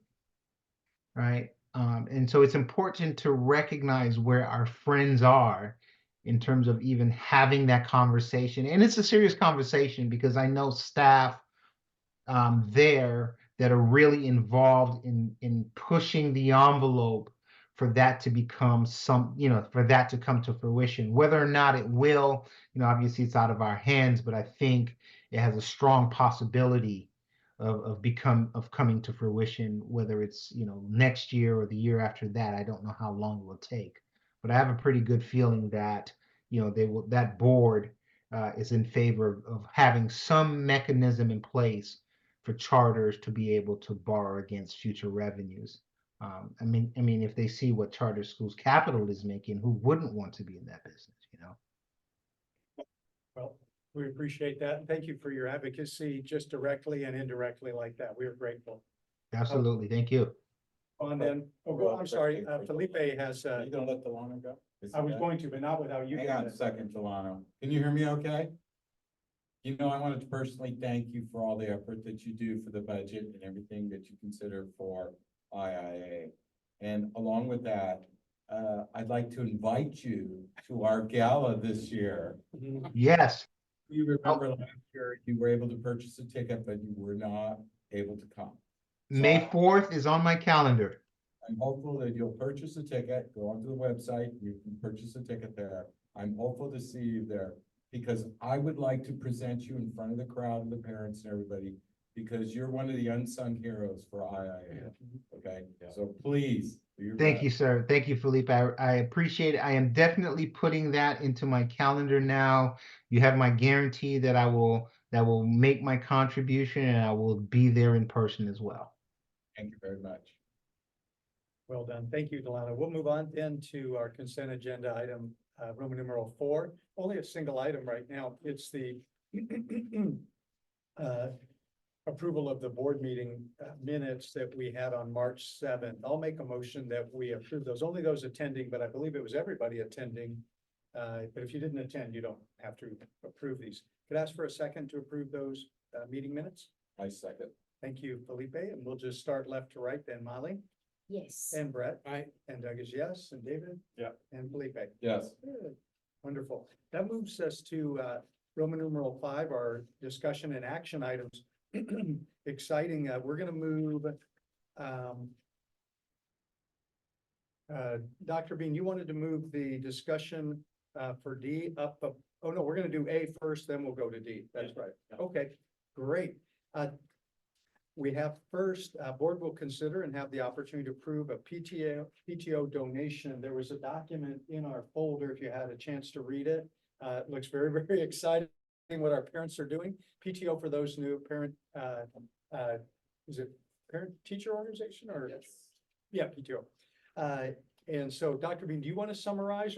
right? And so it's important to recognize where our friends are in terms of even having that conversation. And it's a serious conversation because I know staff there that are really involved in pushing the envelope for that to become for that to come to fruition. Whether or not it will, obviously it's out of our hands, but I think it has a strong possibility of coming to fruition, whether it's, next year or the year after that. I don't know how long it will take, but I have a pretty good feeling that, that board is in favor of having some mechanism in place for charters to be able to borrow against future revenues. I mean, if they see what charter schools capital is making, who wouldn't want to be in that business, Well, we appreciate that. And thank you for your advocacy, just directly and indirectly like that. We are grateful. Absolutely. Thank you. And then, I'm sorry, Felipe has, You gonna let Delano go? I was going to, but not without you. Hang on a second, Delano. Can you hear me okay? I wanted to personally thank you for all the effort that you do for the budget and everything that you consider for IIA. And along with that, I'd like to invite you to our gala this year. Yes. You remember last year, you were able to purchase a ticket, but you were not able to come. May 4th is on my calendar. I'm hopeful that you'll purchase a ticket, go onto the website, you can purchase a ticket there. I'm hopeful to see you there because I would like to present you in front of the crowd and the parents and everybody because you're one of the unsung heroes for IIA, okay? So please. Do your Thank best. you, sir. Thank you, Felipe. I appreciate it. I am definitely putting that into my calendar now. You have my guarantee that I will make my contribution and I will be there in person as well. Thank you very much. Well done. Thank you, Delano. We'll move on then to our consent agenda item, Roman numeral 4. Only a single item right now. It's the approval of the board meeting minutes that we had on March 7th. I'll make a motion that we approve those, only those attending, but I believe it was everybody attending. But if you didn't attend, you don't have to approve these. Could I ask for a second to approve those meeting minutes? I second. Thank you, Felipe. And we'll just start left to right then. Molly Yes. and Brett. Aye. And Doug is yes, and David? Yeah. And Felipe? Yes. Good. Wonderful. That moves us to Roman numeral 5, our discussion and action items. Exciting. We're going to move. Dr. Bean, you wanted to move the discussion for D up. Oh, no, we're going to do A first, then we'll go to D. That's right. Okay, great. we have first, board will consider and have the opportunity to approve a PTO donation. There was a document in our folder, if you had a chance to read it. It looks very, very exciting what our parents are doing. PTO, for those new parent, is it parent teacher organization or? Yeah, PTO. And so Dr. Bean, do you want to summarize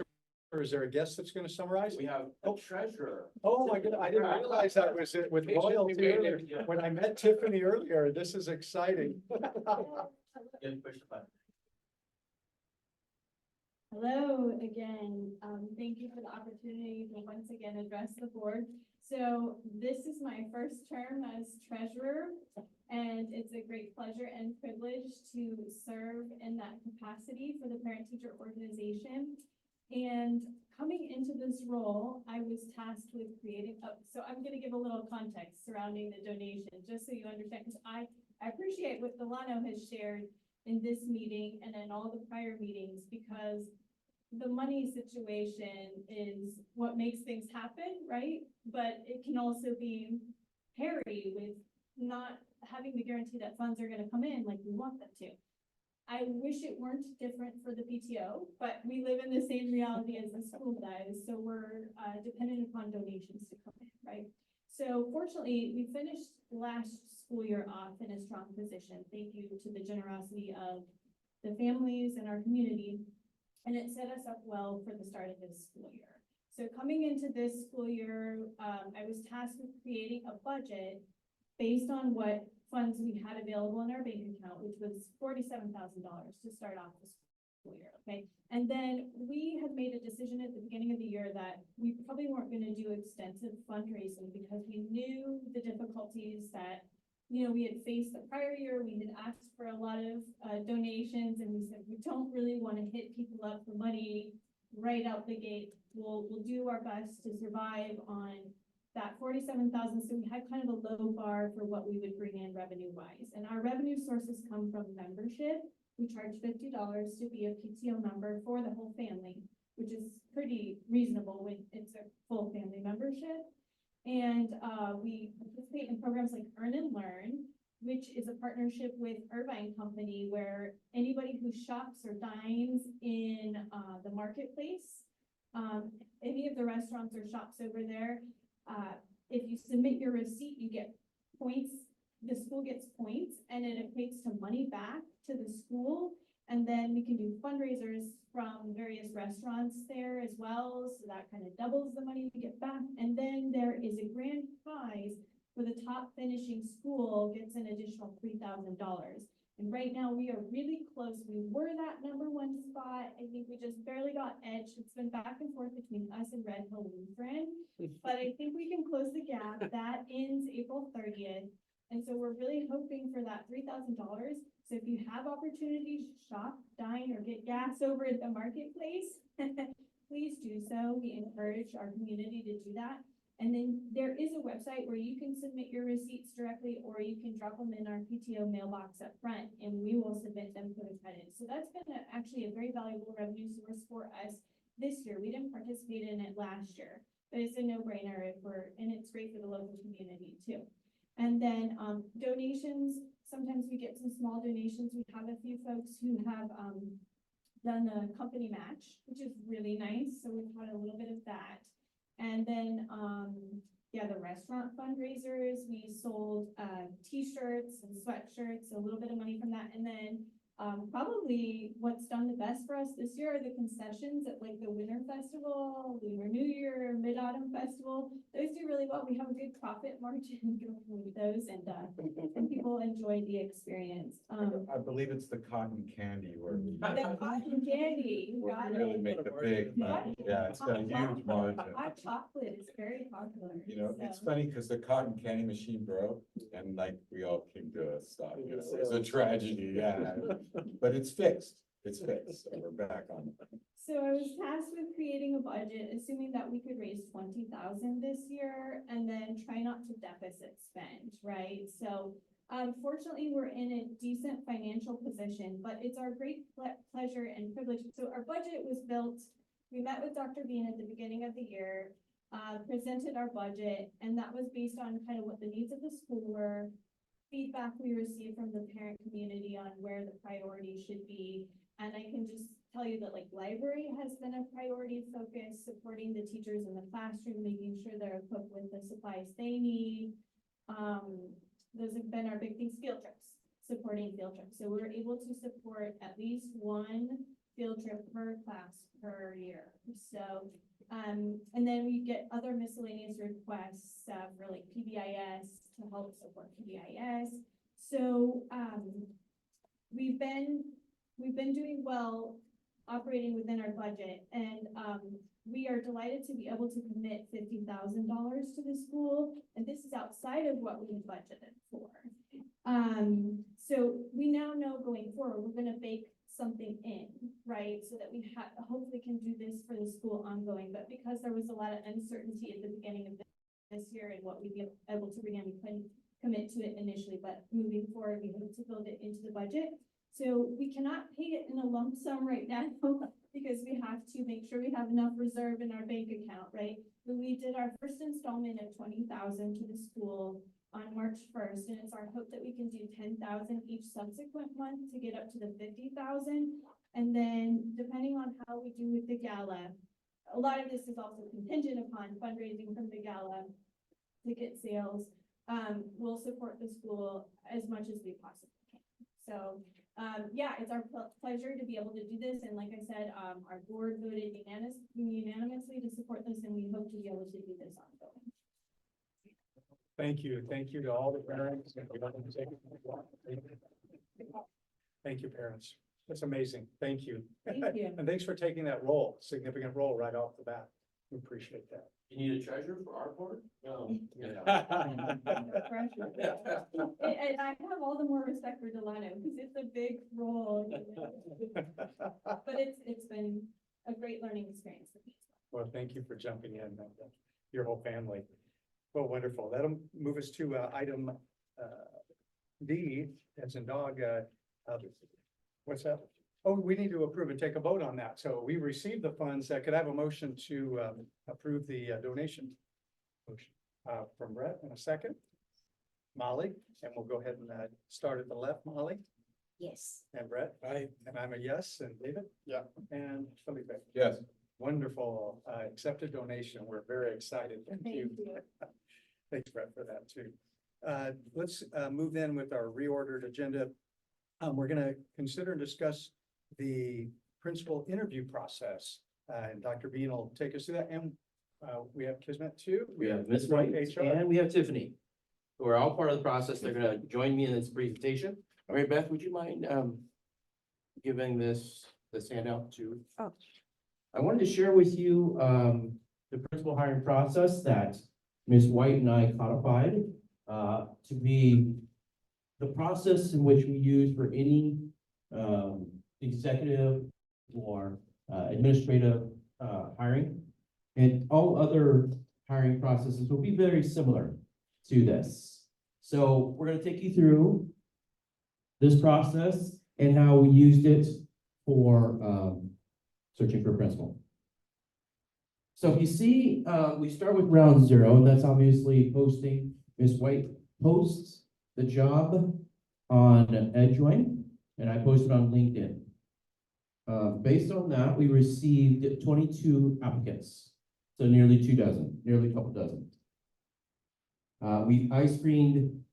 or is there a guest that's going to summarize? We have a treasurer. Oh, my goodness, I didn't realize that was it with royalty earlier. When I met Tiffany earlier, this is exciting. Hello again. Thank you for the opportunity to once again address the board. So this is my first term as treasurer, and it's a great pleasure and privilege to serve in that capacity for the parent-teacher organization. And coming into this role, I was tasked with creating, so I'm going to give a little context surrounding the donation, just so you understand, because I appreciate what Delano has shared in this meeting and in all the prior meetings, because the money situation is what makes things happen, right? But it can also be hairy with not having the guarantee that funds are going to come in like we want them to. I wish it weren't different for the PTO, but we live in the same reality as the school does, so we're dependent upon donations to come in, right? So fortunately, we finished last school year off in a strong position. Thank you to the generosity of the families and our community, and it set us up well for the start of this school year. So coming into this school year, I was tasked with creating a budget based on what funds we had available in our bank account, which was $47,000 to start off the school year, okay? And then we had made a decision at the beginning of the year that we probably weren't gonna do extensive fundraising because we knew the difficulties that, you know, we had faced the prior year. We had asked for a lot of donations, and we said, we don't really wanna hit people up for money right out the gate. We'll do our best to survive on that 47,000, so we had kind of a low bar for what we would bring in revenue-wise. And our revenue sources come from membership. We charge $50 to be a PTO member for the whole family, which is pretty reasonable when it's a full family membership. And we participate in programs like Earn and Learn, which is a partnership with Irvine Company, where anybody who shops or dines in the marketplace, any of the restaurants or shops over there, if you submit your receipt, you get points, the school gets points, and it equates to money back to the school. And then we can do fundraisers from various restaurants there as well, so that kind of doubles the money we get back. And then there is a grand prize for the top finishing school gets an additional $3,000. And right now we are really close. We were that #1 spot. I think we just barely got edged. It's been back and forth between us and Red Hill Lutheran, but I think we can close the gap. That ends April 30th. And so we're really hoping for that $3,000. So if you have opportunities to shop, dine, or get gas over at the marketplace, please do so. We encourage our community to do that. And then there is a website where you can submit your receipts directly, or you can drop them in our PTO mailbox up front, and we will submit them for the credit. So that's been actually a very valuable revenue source for us this year. We didn't participate in it last year, but it's a no-brainer and it's great for the local community too. And then donations, sometimes we get some small donations. We have a few folks who have done the company match, which is really nice. So we've had a little bit of that. And then, yeah, the restaurant fundraisers, we sold t-shirts and sweatshirts, a little bit of money from that. And then probably what's done the best for us this year are the concessions at like the Winter Festival, Lunar New Year, Mid-Autumn Festival. Those do really well. We have a good profit margin going with those, and people enjoy the experience. I believe it's the cotton candy where we The cotton candy, got really it. make the big money. Yeah, it's got a huge margin. Hot chocolate is very popular. You know, it's so. funny because the cotton candy machine broke and like we all came to a stop. You know, it was a tragedy, yeah. But it's fixed. It's fixed. So we're back on. So I was tasked with creating a budget, assuming that we could raise 20,000 this year and then try not to deficit spend, right? So unfortunately, we're in a decent financial position, but it's our great pleasure and privilege. So our budget was built, we met with Dr. Bean at the beginning of the year, presented our budget, and that was based on kind of what the needs of the school were, feedback we received from the parent community on where the priorities should be. And I can just tell you that like library has been a priority focus, supporting the teachers in the classroom, making sure they're equipped with the supplies they need. Those have been our big things. Field trips, supporting field trips. So we're able to support at least one field trip per class per year. So, and then we get other miscellaneous requests for like PBIS to help support PBIS. So, we've been doing well operating within our budget, and we are delighted to be able to commit $50,000 to the school, and this is outside of what we budgeted for. So we now know going forward, we're gonna bake something in, right? So that we hopefully can do this for the school ongoing, but because there was a lot of uncertainty at the beginning of this year and what we'd be able to bring in, we couldn't commit to it initially, but moving forward, we hope to build it into the budget. So we cannot pay it in a lump sum right now because we have to make sure we have enough reserve in our bank account, right? But we did our first installment of $20,000 to the school on March 1st, and it's our hope that we can do 10,000 each subsequent month to get up to the 50,000. And then depending on how we do with the gala, a lot of this is also contingent upon fundraising from the gala, ticket sales. We'll support the school as much as we possibly can. So yeah, it's our pleasure to be able to do this. And like I said, our board voted unanimously to support this, and we hope to be able to do this ongoing. Thank you. Thank you to all the parents. Thank you, parents. That's amazing. Thank you. Thank you. And thanks for taking that role, significant role right off the bat. We appreciate that. You need a treasurer for our board? No. And I have all the more respect for Delano because it's a big role, you know? But it's been a great learning experience for me. Well, thank you for jumping in, your whole family. Well, wonderful. That'll move us to item D, as in dog. What's that? Oh, we need to approve and take a vote on that. So we received the funds. Could I have a motion to approve the donation? Motion from Brett in a second. Molly, and we'll go ahead and start at the left, Molly Yes. and Brett. Aye. And I'm a yes, and David? Yeah. And Felipe? Yes. Wonderful, accepted donation. We're very excited. Thank you. Thanks, Brett, for that too. Let's move in with our reordered agenda. We're gonna consider and discuss the principal interview process. And Dr. Bean will take us through that. And we have Kismet too. We have Ms. White HR. and we have Tiffany, who are all part of the process. They're gonna join me in this presentation. All right, Beth, would you mind giving this handout to? Oh. I wanted to share with you the principal hiring process that Ms. White and I codified to be the process in which we use for any executive or administrative hiring. And all other hiring processes will be very similar to this. So we're going to take you through this process and how we used it for searching for a principal. So if you see, we start with round 0, and that's obviously posting. Ms. White posts the job on EdJoin, and I posted on LinkedIn. Based on that, we received 22 applicants, so nearly 2 dozen, nearly a couple dozen. I screened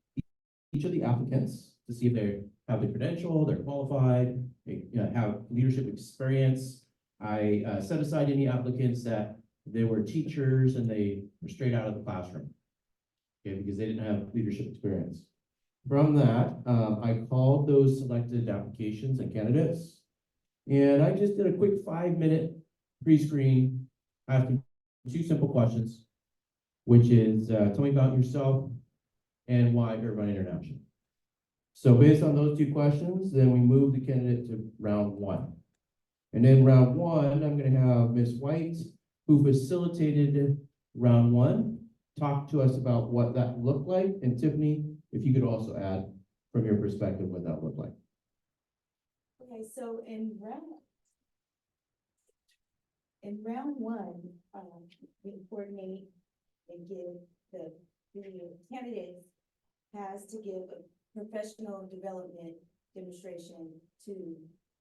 each of the applicants to see if they have the credential, they're qualified, they have leadership experience. I set aside any applicants that they were teachers and they were straight out of the classroom, okay, because they didn't have leadership experience. From that, I called those selected applications and candidates, and I just did a quick 5-minute pre-screen, asking 2 simple questions, which is, tell me about yourself and why Irvine International. So based on those 2 questions, then we move the candidate to round 1. And then round 1, I'm going to have Ms. White, who facilitated round 1, talk to us about what that looked like. And Tiffany, if you could also add from your perspective what that looked like. Okay, so in round 1, we coordinate and give the candidate has to give professional development demonstration to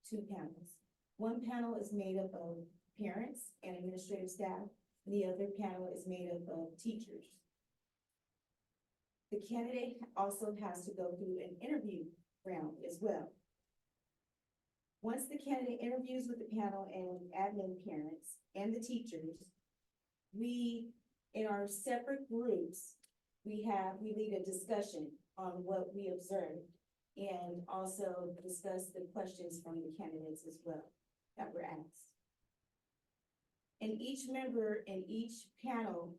two panels. One panel is made up of parents and administrative staff. The other panel is made up of teachers. The candidate also has to go through an interview round as well. Once the candidate interviews with the panel and admin parents and the teachers, we, in our separate groups, we lead a discussion on what we observed and also discuss the questions from the candidates as well that were asked. And each member in each panel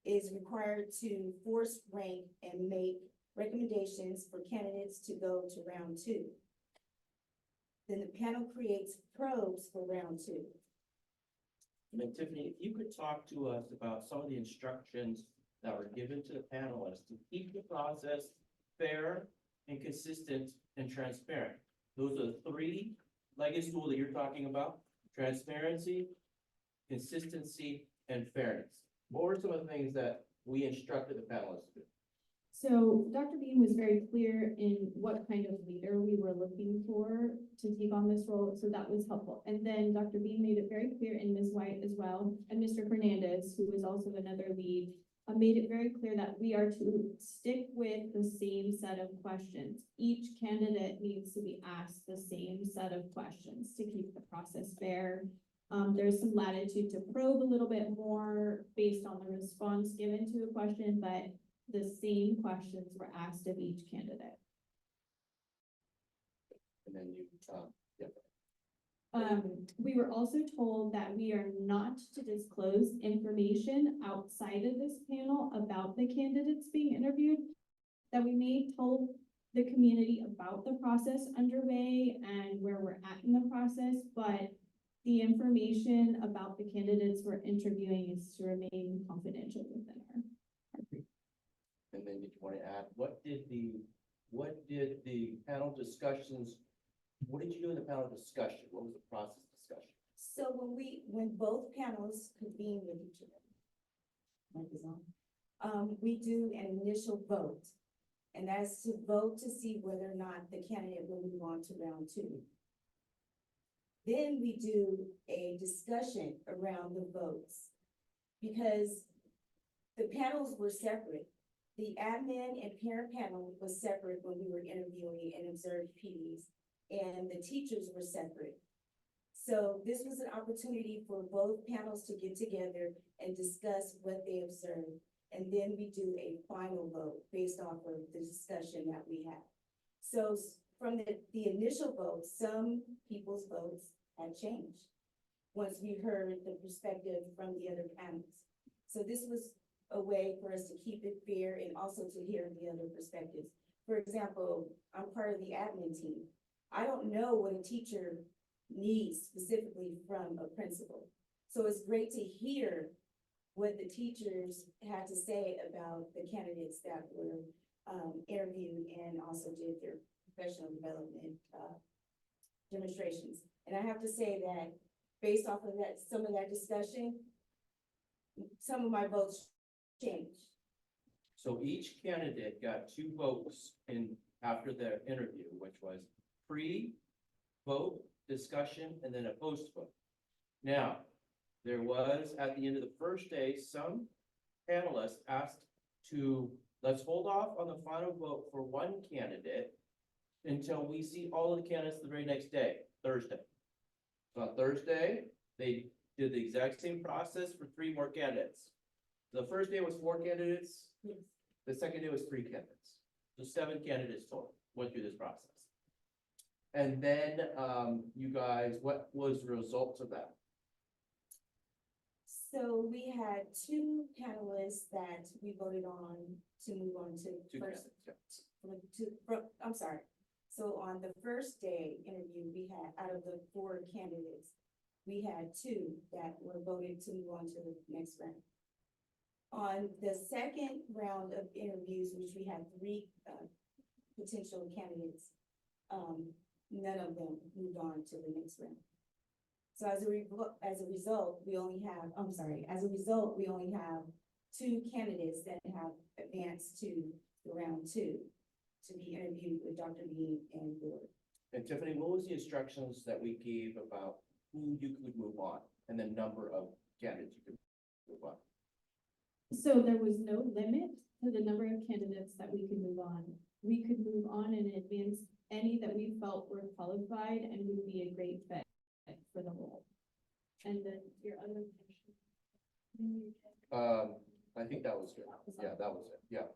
is required to force rank and make recommendations for candidates to go to round 2. Then the panel creates probes for round 2. And then Tiffany, if you could talk to us about some of the instructions that were given to the panelists to keep the process fair and consistent and transparent. Those are the 3 legged stool that you're talking about: transparency, consistency, and fairness. What were some of the things that we instructed the panelists to do? So Dr. Bean was very clear in what kind of leader we were looking for to take on this role, so that was helpful. And then Dr. Bean made it very clear, and Ms. White as well, and Mr. Fernandez, who was also another lead, made it very clear that we are to stick with the same set of questions. Each candidate needs to be asked the same set of questions to keep the process fair. There's some latitude to probe a little bit more based on the response given to the question, but the same questions were asked of each candidate. And then you, yeah. We were also told that we are not to disclose information outside of this panel about the candidates being interviewed, that we may tell the community about the process underway and where we're at in the process, but the information about the candidates we're interviewing is to remain confidential within our group. And then did you want to add, what did the panel discussions, what did you do in the panel discussion? What was the process discussion? So when both panels convene with each other, mic is on, we do an initial vote. And that's to vote to see whether or not the candidate will move on to round 2. Then we do a discussion around the votes because the panels were separate. The admin and parent panel was separate when we were interviewing and observed PDs, and the teachers were separate. So this was an opportunity for both panels to get together and discuss what they observed. And then we do a final vote based off of the discussion that we had. So from the initial vote, some people's votes had changed once we heard the perspective from the other panels. So this was a way for us to keep it fair and also to hear the other perspectives. For example, I'm part of the admin team. I don't know what a teacher needs specifically from a principal. So it's great to hear what the teachers had to say about the candidates that were interviewed and also did their professional development demonstrations. And I have to say that based off of that, some of that discussion, some of my votes changed. So each candidate got 2 votes after their interview, which was pre-vote, discussion, and then a post-vote. Now, there was, at the end of the first day, some panelists asked to, let's hold off on the final vote for one candidate until we see all of the candidates the very next day, Thursday. So on Thursday, they did the exact same process for 3 more candidates. The first day was 4 candidates. Yes. The second day was 3 candidates. So 7 candidates total went through this process. And then, you guys, what was the results of that? So we had 2 panelists that we voted on to move on to 2 first. candidates, I'm sorry. So on the first day interview, we had, out of the 4 candidates, we had 2 that were voted to move on to the next round. On the second round of interviews, which we had 3 potential candidates, none of them moved on to the next round. So as a result, we only have 2 candidates that have advanced to the round 2. to be interviewed with Dr. Bean and board. And Tiffany, what was the instructions that we gave about who you could move on and the number of candidates you could move on? So there was no limit to the number of candidates that we could move on. We could move on and advance any that we felt were qualified and would be a great fit for the role. And then your other question. I think that was good. Yeah, that was it. Yeah.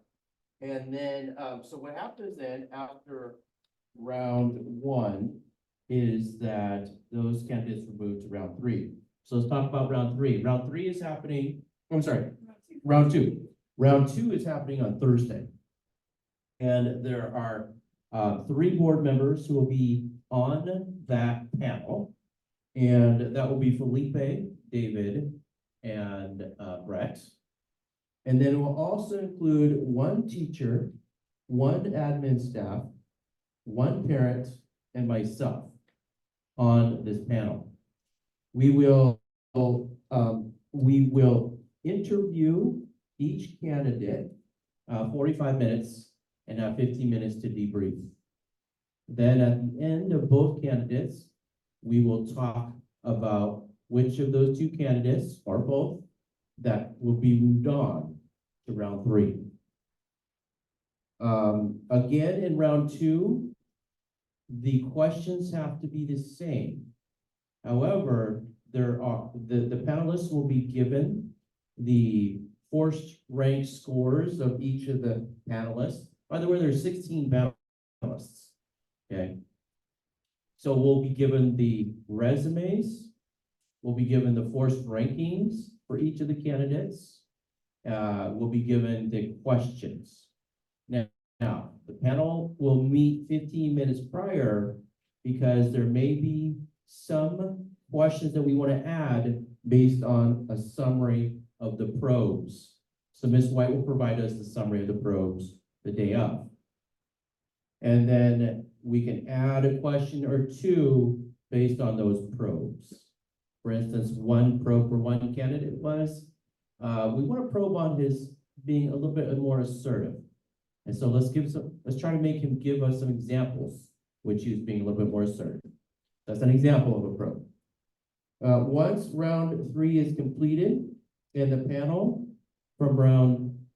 And then, so what happens then after Round one is that those candidates were moved to round three. So let's talk about round three. Round three is happening, I'm sorry, round two. Round two is happening on Thursday. And there are 3 board members who will be on that panel. And that will be Felipe, David, and Brett. And then it will also include 1 teacher, 1 admin staff, 1 parent, and myself on this panel. We will interview each candidate 45 minutes and have 15 minutes to debrief. Then at the end of both candidates, we will talk about which of those 2 candidates, or both, that will be moved on to round 3. Again, in round 2, the questions have to be the same. However, the panelists will be given the forced rank scores of each of the panelists. By the way, there's 16 panelists, okay? So we'll be given the resumes, we'll be given the forced rankings for each of the candidates. We'll be given the questions. Now, the panel will meet 15 minutes prior because there may be some questions that we want to add based on a summary of the probes. So Ms. White will provide us the summary of the probes the day of. And then we can add a question or 2 based on those probes. For instance, 1 probe for 1 candidate was, we want to probe on his being a little bit more assertive. And so let's try to make him give us some examples, which he was being a little bit more assertive. That's an example of a probe. Once round 3 is completed and the panel from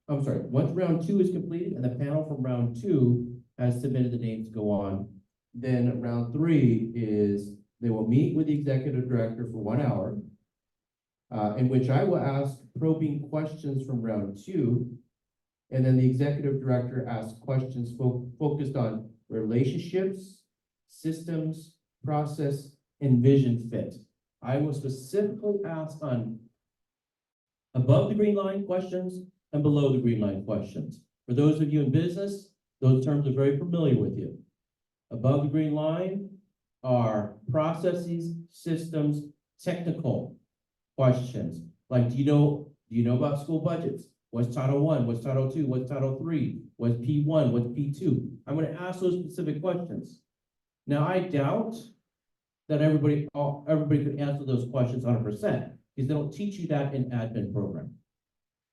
once round 2 is completed and the panel from round 2 has submitted the names to go on, then round 3 is they will meet with the executive director for 1 hour, in which I will ask probing questions from round 2. And then the executive director asks questions focused on relationships, systems, process, and vision fit. I will specifically ask on above the green line questions and below the green line questions. For those of you in business, those terms are very familiar with you. Above the green line are processes, systems, technical questions. Like, do you know about school budgets? What's Title I? What's Title II? What's Title III? What's P1? What's P2? I'm going to ask those specific questions. Now, I doubt that everybody could answer those questions 100% because they don't teach you that in admin program.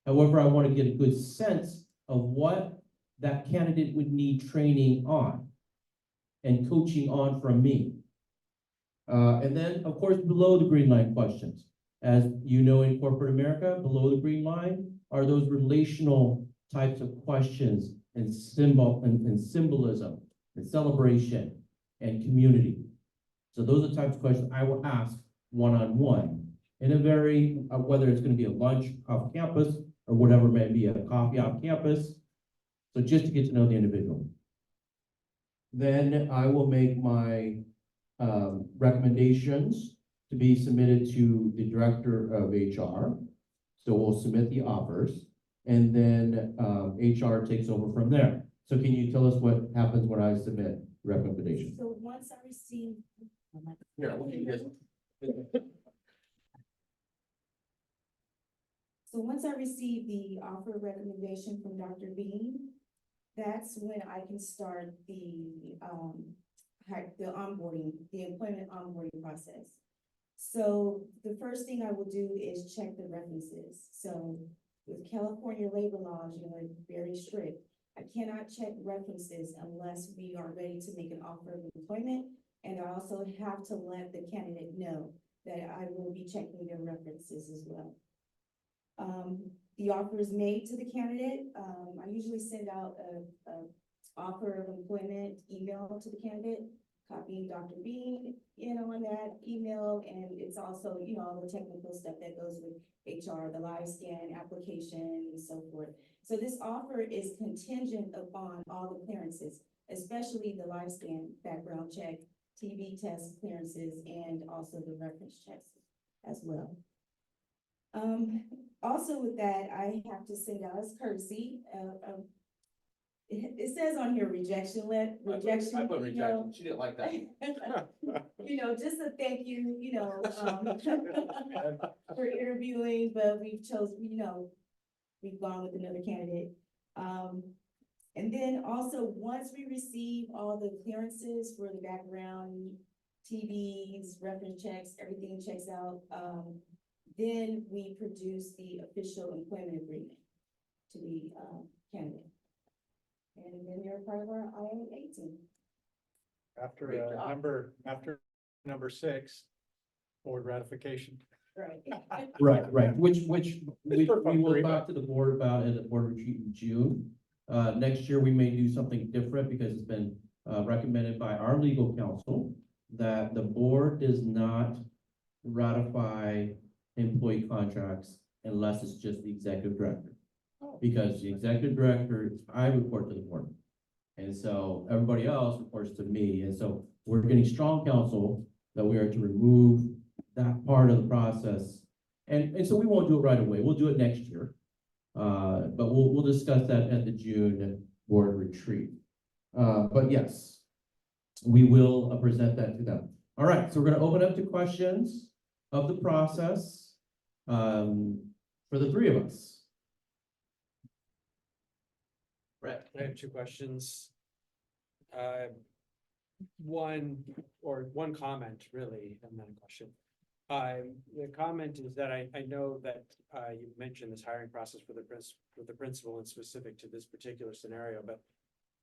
However, I want to get a good sense of what that candidate would need training on and coaching on from me. And then, of course, below the green line questions. As you know, in corporate America, below the green line are those relational types of questions and symbolism and celebration and community. So those are the types of questions I will ask one-on-one in a very, whether it's going to be a lunch off campus or whatever it may be, a coffee off campus. So just to get to know the individual. Then I will make my recommendations to be submitted to the director of HR. So we'll submit the offers and then HR takes over from there. So can you tell us what happens when I submit recommendations? So once I receive. Here, look at this. So once I receive the offer recommendation from Dr. Bean, that's when I can start the onboarding, the employment onboarding process. So the first thing I will do is check the references. So with California labor laws, it's very strict. I cannot check references unless we are ready to make an offer of employment. And I also have to let the candidate know that I will be checking their references as well. The offer is made to the candidate. I usually send out a offer of employment email to the candidate, copying Dr. Bean, on that email. And it's also, all the technical stuff that goes with HR, the live scan application and so forth. So this offer is contingent upon all the clearances, especially the live scan background check, TB test clearances, and also the reference checks as well. Also with that, I have to send out as courtesy, it says on here rejection rejection. I put rejection, she didn't like that. Just a thank you, for interviewing, but we've we've gone with another candidate. And then also, once we receive all the clearances for the background, TVs, reference checks, everything checks out, then we produce the official employment agreement to the candidate. And then they're part of our IA-18. After number 6, board ratification. Right. Right, which we will talk to the board about at the board retreat in June. Next year, we may do something different because it's been recommended by our legal counsel that the board does not ratify employee contracts unless it's just the executive director. Because the executive director, I report to the board. And so everybody else reports to me. And so we're getting strong counsel that we are to remove that part of the process. And so we won't do it right away. We'll do it next year. But we'll discuss that at the June board retreat. But yes, we will present that to them. All right, so we're going to open up to questions of the process for the three of us. Brett, I have 2 questions. One comment really, and then a question. The comment is that I know that you mentioned this hiring process for the principal and specific to this particular scenario, but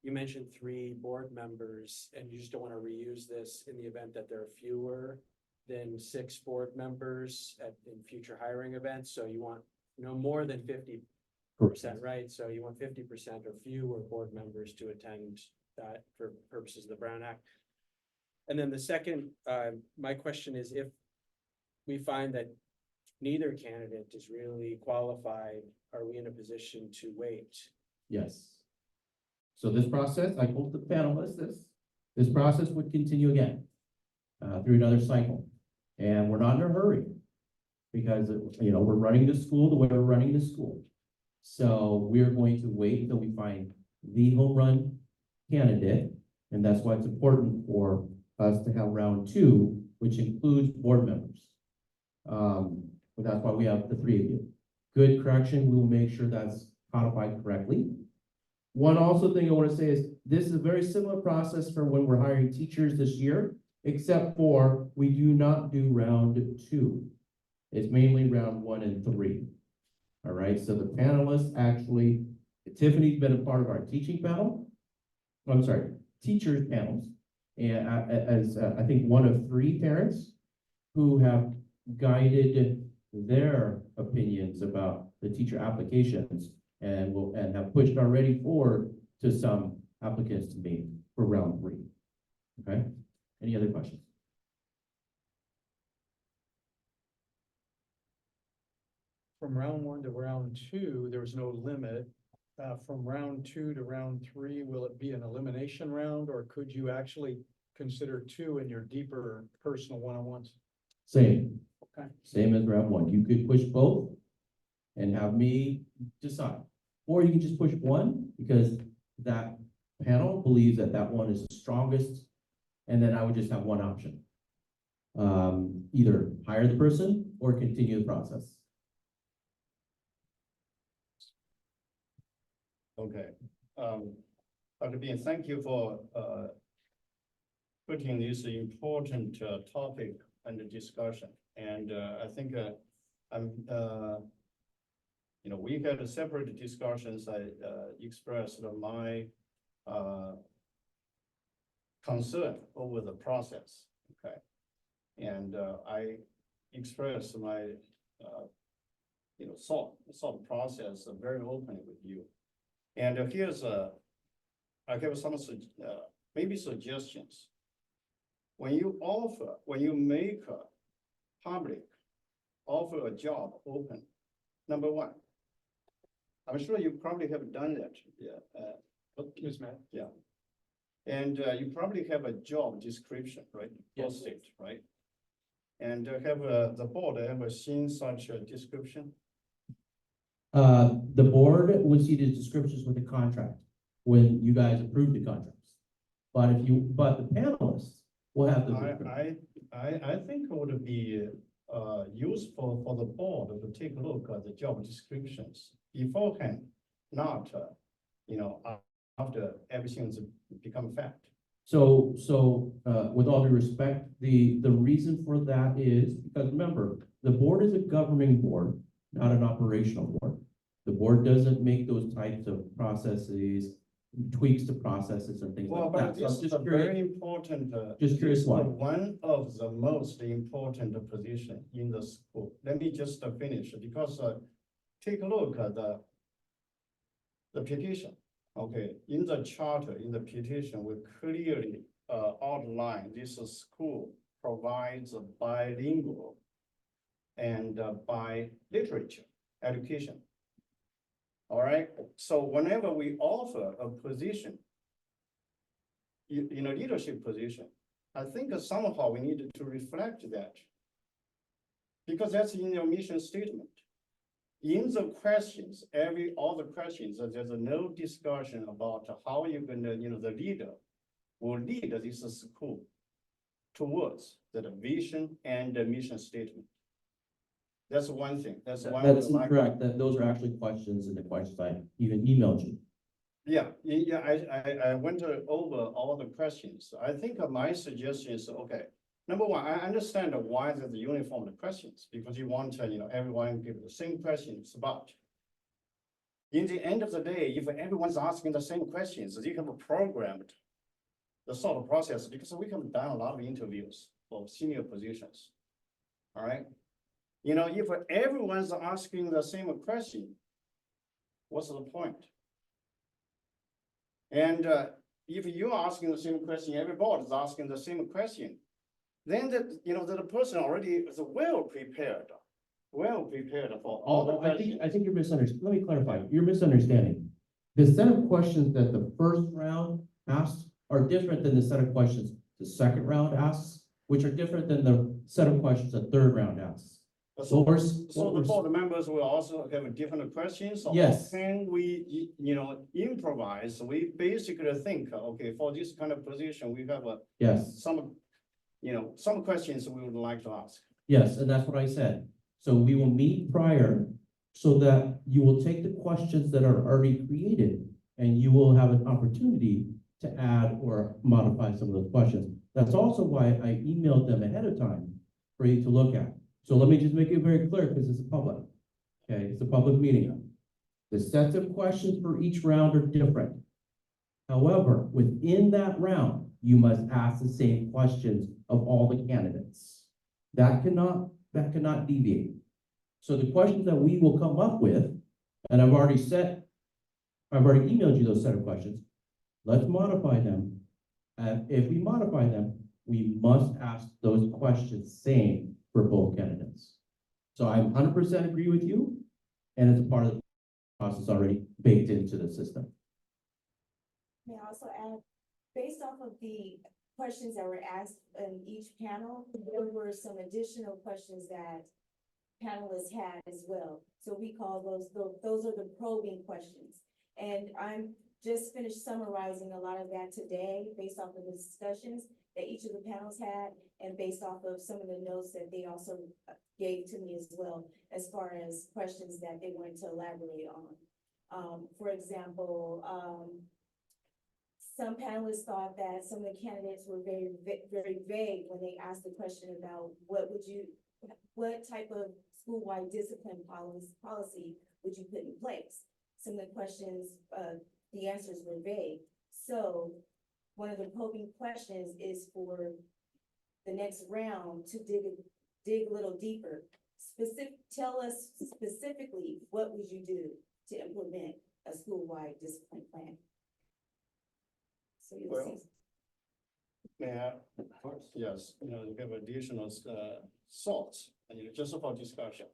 you mentioned 3 board members and you just don't want to reuse this in the event that there are fewer than 6 board members in future hiring events. So you want no more than 50%, right? So you want 50% or fewer board members to attend that for purposes of the Brown Act. And then the second, my question is, if we find that neither candidate is really qualified, are we in a position to wait? Yes. So this process, I told the panelists this process would continue again through another cycle. And we're not in a hurry because, we're running the school the way we're running the school. So we're going to wait until we find the home run candidate. And that's why it's important for us to have round 2, which includes board members. But that's why we have the 3 of you. Good correction, we will make sure that's codified correctly. One also thing I want to say is this is a very similar process for when we're hiring teachers this year, except for we do not do round 2. It's mainly round 1 and 3. All right, so the panelists actually, Tiffany's been a part of our teaching panel. I'm sorry, teachers panels. And as I think one of 3 parents who have guided their opinions about the teacher applications and have pushed already forward to some applicants to me for round 3. Okay, any other questions? From round 1 to round 2, there was no limit. From round 2 to round 3, will it be an elimination round, or could you actually consider 2 in your deeper personal one-on-ones? Same. Okay. Same as round 1. You could push both and have me decide. Or you can just push 1 because that panel believes that that one is the strongest, and then I would just have one option. Either hire the person or continue the process. Okay, Dr. Bean, thank you for putting this important topic under discussion. And I think I'm You know, we had separate discussions. I expressed my concern over the process, okay? And I expressed my thought process very openly with you. And here's I have some maybe suggestions. When you make a public offer a job open, number one, I'm sure you probably have done that, Yes, ma'am. yeah. And you probably have a job description, right? Yes. Posted, right? And have the board ever seen such a description? The board would see the descriptions with the contract when you guys approve the contracts. But the panelists will have the. I think it would be useful for the board to take a look at the job descriptions beforehand, not after everything's become fact. So, with all due respect, the reason for that is because remember, the board is a governing board, not an operational board. The board doesn't make those types of processes, tweaks to processes and things Well, like but that. So I'm this is just a curious- very important. Just curious this is why. One of the most important position in the school. Let me just finish because take a look at the petition. Okay, in the charter, in the petition, we clearly outline this school provides a bilingual and by literature education. All right, so whenever we offer a position, in a leadership position, I think somehow we need to reflect that. Because that's in your mission statement. In the questions, all the questions, there's no discussion about how you're gonna, the leader will lead this school towards the vision and the mission statement. That's one thing. That's one. That's incorrect. Those are actually questions in the questions I even emailed you. Yeah, I went over all the questions. I think my suggestion is, okay, number one, I understand why there's the uniform questions, because you want, everyone give the same questions, but in the end of the day, if everyone's asking the same questions, you have programmed the sort of process, because we have done a lot of interviews for senior positions. All right. If everyone's asking the same question, what's the point? And if you're asking the same question, everybody is asking the same question, then the person already is well prepared for all the questions. I think you're misunderstanding. Let me clarify. You're misunderstanding. The set of questions that the first round asks are different than the set of questions the second round asks, which are different than the set of questions the third round asks. So the board members will also have different questions. Or Yes. can we, improvise? We basically think, okay, for this kind of position, we have Yes, some questions we would like to ask. yes, and that's what I said. So we will meet prior so that you will take the questions that are already created and you will have an opportunity to add or modify some of those questions. That's also why I emailed them ahead of time for you to look at. So let me just make it very clear because it's a public, okay, it's a public meeting. The sets of questions for each round are different. However, within that round, you must ask the same questions of all the candidates. That cannot deviate. So the questions that we will come up with, and I've already emailed you those set of questions. Let's modify them. If we modify them, we must ask those questions same for both candidates. So I 100% agree with you, and it's a part of the process already baked into the system. May I also add, based off of the questions that were asked in each panel, there were some additional questions that panelists had as well. So we call those are the probing questions. And I'm just finished summarizing a lot of that today based off of the discussions that each of the panels had and based off of some of the notes that they also gave to me as well, as far as questions that they wanted to elaborate on. For example, some panelists thought that some of the candidates were very vague when they asked the question about what would you what type of school-wide discipline policy would you put in place? Some of the questions, the answers were vague. So one of the probing questions is for the next round to dig a little deeper. Tell us specifically, what would you do to implement a school-wide discipline plan? So you'll Well, see. Yeah, yes, you have additional thoughts, just for discussion.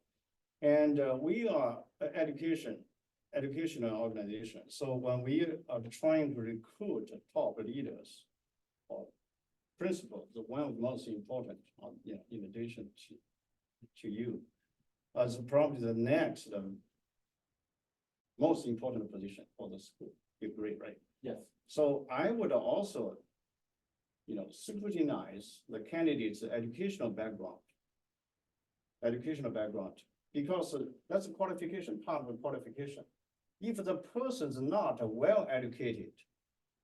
And we are an educational organization. So when we are trying to recruit top leaders or principals, the one of the most important, in addition to you, as probably the next most important position for the school. You agree, right? Yes. So I would also, scrutinize the candidate's educational background. Because that's a qualification, part of the qualification. If the person is not well educated,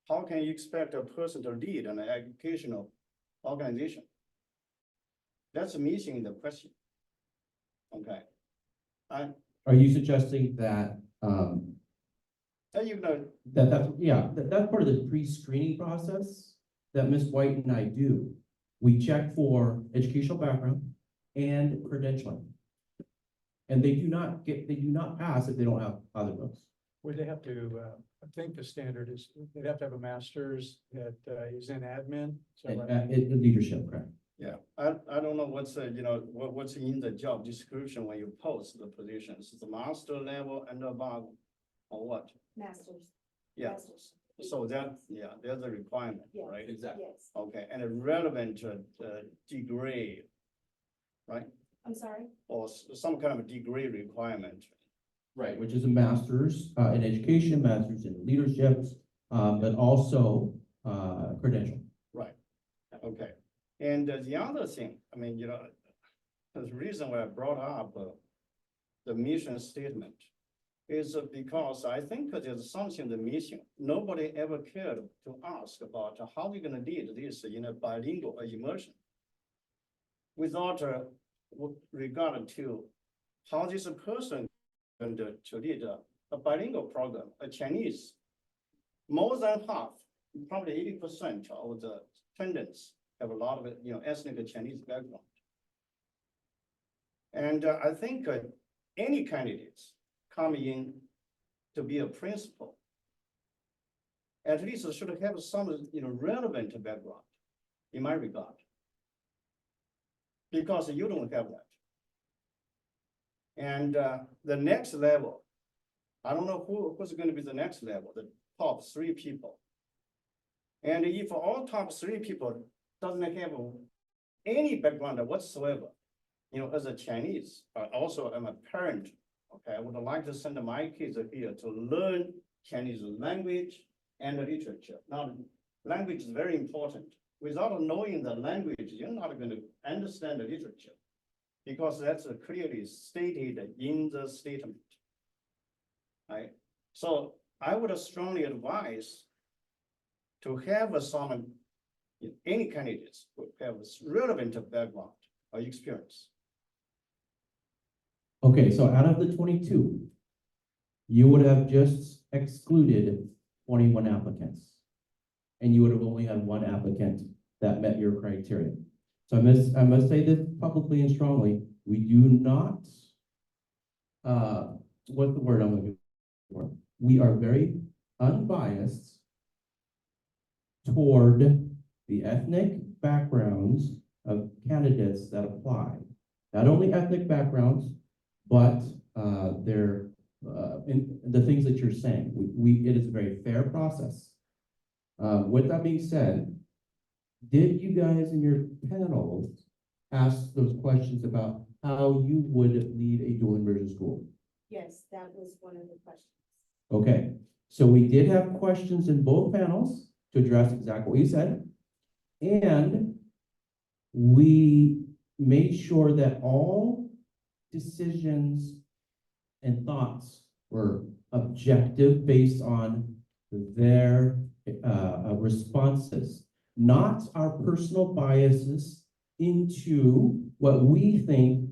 how can you expect a person to lead an educational organization? That's missing in the question. Okay. Are you suggesting that, that's part of the pre-screening process that Ms. White and I do. We check for educational background and credentialing. And they do not pass if they don't have other books. Would they have to, I think the standard is, they'd have to have a master's that is in admin. Is that right? Leadership, correct? Yeah, I don't know what's, what's in the job description when you post the positions, the master level and above, or what? Masters. Yeah. Masters. So that, there's a requirement, Yeah. right? Exactly. Yes. Okay, and a relevant degree, right? I'm sorry? Or some kind of a degree requirement. Right, which is a master's in education, master's in leadership, but also credential. Right, okay. And the other thing, the reason why I brought up the mission statement is because I think there's something that's missing. Nobody ever cared to ask about how we're gonna lead this in a bilingual immersion without regard to how this person going to lead a bilingual program, a Chinese. More than half, probably 80% of the attendants have a lot of, ethnic Chinese background. And I think any candidates coming in to be a principal, at least should have some, relevant background in my regard. Because you don't have that. And the next level, I don't know who's going to be the next level, the top 3 people. And if all top 3 people doesn't have any background whatsoever, as a Chinese, also I'm a parent, okay, I would like to send my kids here to learn Chinese language and literature. Now, language is very important. Without knowing the language, you're not going to understand the literature, because that's clearly stated in the statement. Right? So I would strongly advise to have some, any candidates who have relevant background or experience. Okay, so out of the 22, you would have just excluded 21 applicants. And you would have only had 1 applicant that met your criteria. So I must say this publicly and strongly, we do not, what's the word I'm looking for? We are very unbiased toward the ethnic backgrounds of candidates that apply. Not only ethnic backgrounds, but in the things that you're saying. It is a very fair process. With that being said, did you guys in your panel ask those questions about how you would lead a dual immersion school? Yes, that was one of the questions. Okay, so we did have questions in both panels to address exactly what you said. And we made sure that all decisions and thoughts were objective based on their responses, not our personal biases into what we think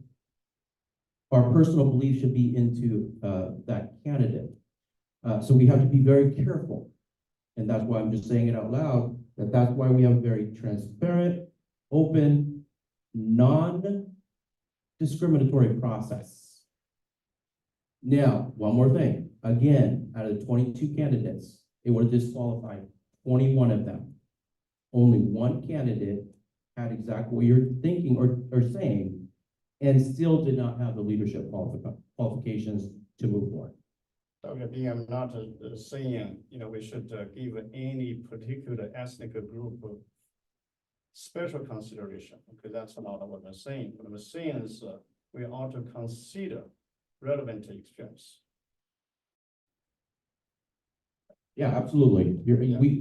our personal belief should be into that candidate. So we have to be very careful. And that's why I'm just saying it out loud, that's why we have a very transparent, open, non-discriminatory process. Now, one more thing. Again, out of the 22 candidates, it would have disqualified 21 of them. Only one candidate had exactly what you're thinking or saying, and still did not have the leadership qualifications to move forward. Dr. B, I'm not saying, we should give any particular ethnic group special consideration, because that's not what I'm saying. What I'm saying is we ought to consider relevant experience. Yeah, absolutely.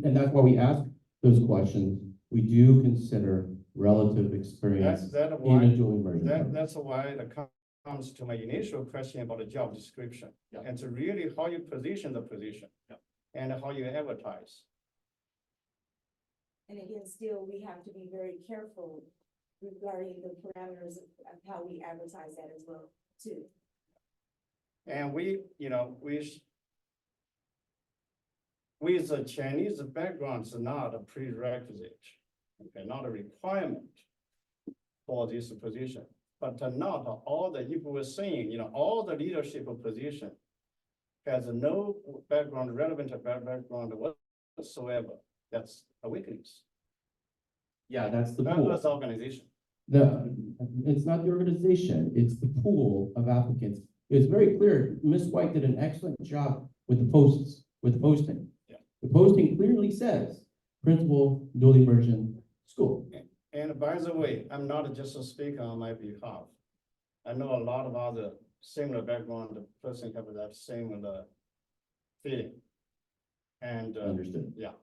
And that's why we ask those questions. We do consider relative experience That's in why, a dual immersion program. that's why it comes to my initial question about the job description. Yeah. And it's really how you position the position. Yeah. And how you advertise. And again, still, we have to be very careful regarding the parameters of how we advertise that as well, too. And with the Chinese background, it's not a prerequisite, okay, not a requirement for this position. But not all the, if we're saying, all the leadership position has no background, relevant background whatsoever, that's a weakness. Yeah, that's the That's pool. the organization. It's not the organization, it's the pool of applicants. It's very clear, Ms. White did an excellent job with the posting. Yeah. The posting clearly says, principal dual immersion school. And by the way, I'm not just speaking on my behalf. I know a lot of other similar background person have that same feeling. And Understood. yeah.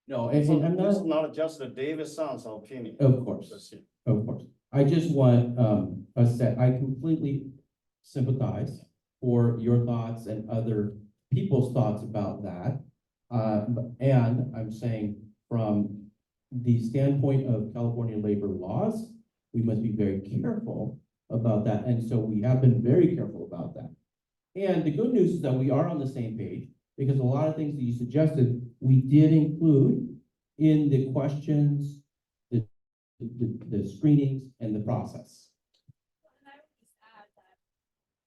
No, and So I'm this is not, not just the David Sons opinion. of course. Of course. I just want us to, I completely sympathize for your thoughts and other people's thoughts about that. And I'm saying from the standpoint of California labor laws, we must be very careful about that. And so we have been very careful about that. And the good news is that we are on the same page, because a lot of things that you suggested, we did include in the questions, the screenings and the process.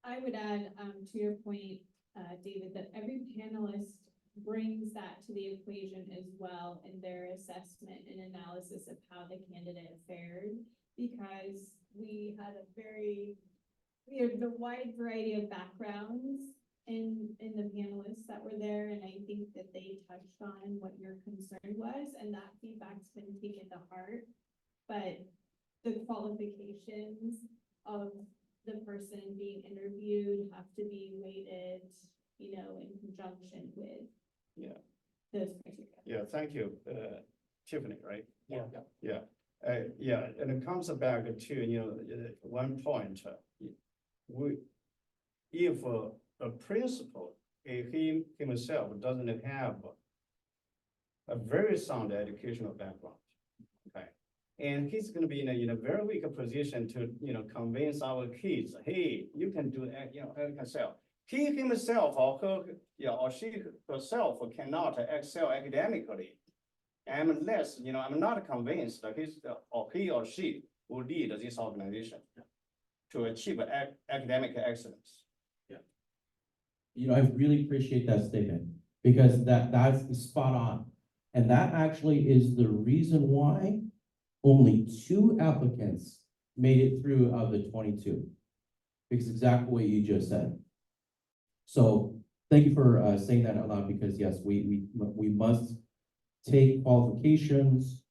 I would add, to your point, David, that every panelist brings that to the equation as well in their assessment and analysis of how the candidate fared, because we had the wide variety of backgrounds in the panelists that were there, and I think that they touched on what your concern was, and that feedback's been taken to heart. But the qualifications of the person being interviewed have to be weighted, in conjunction with those criteria. Yeah, thank you, Tiffany, right? Yeah. Yeah, and it comes back to, one point. If a principal, he himself doesn't have a very sound educational background, okay? And he's gonna be in a very weak position to, convince our kids, hey, you can do, excel. He himself or her, or she herself cannot excel academically. Unless, I'm not convinced that he or she will lead this organization to achieve academic excellence. I really appreciate that statement, because that's spot on. And that actually is the reason why only 2 applicants made it through of the 22. Because exactly what you just said. So thank you for saying that out loud, because yes, we must take qualifications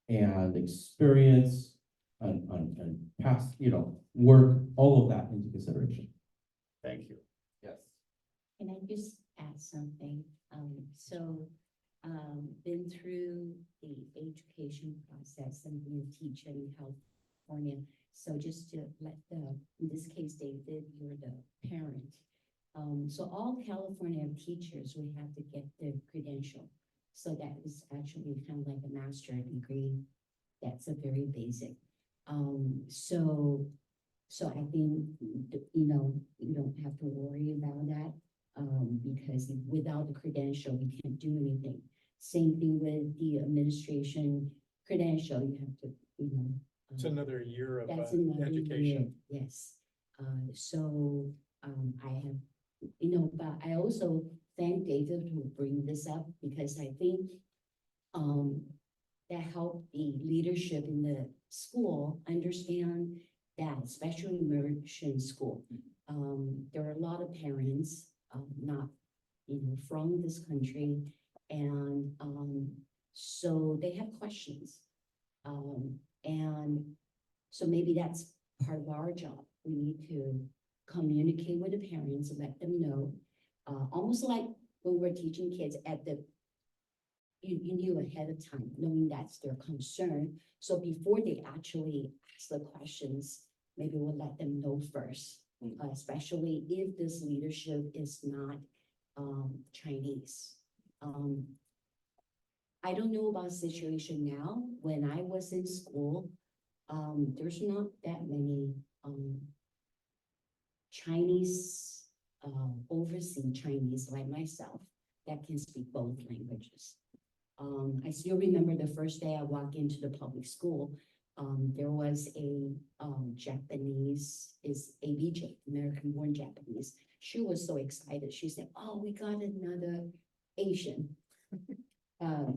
and experience and past, work, all of that into consideration. Thank you. Yes. Can I just add something? Been through the education process and being a teacher in California. So just to in this case, David, you're the parent. So all California teachers, we have to get their credential. So that is actually kind of like a master's degree. That's a very basic. So I think, you know, you don't have to worry about that. Because without the credential, we can't do anything. Same thing with the administration credential, you have to, you know. It's another year of That's another year, education. yes. I have, you know, but I also thank David to bring this up because I think that helped the leadership in the school understand that, especially immersion school. There are a lot of parents, not, you know, from this country, and so they have questions. And so maybe that's part of our job. We need to communicate with the parents and let them know, almost like when we're teaching kids at the, you knew ahead of time, knowing that's their concern. So before they actually ask the questions, maybe we'll let them know first, especially if this leadership is not Chinese. I don't know about the situation now. When I was in school, there's not that many Chinese, overseas Chinese like myself that can speak both languages. I still remember the first day I walked into the public school, there was a Japanese, is ABJ, American born Japanese. She was so excited. She said, "Oh, we got another Asian."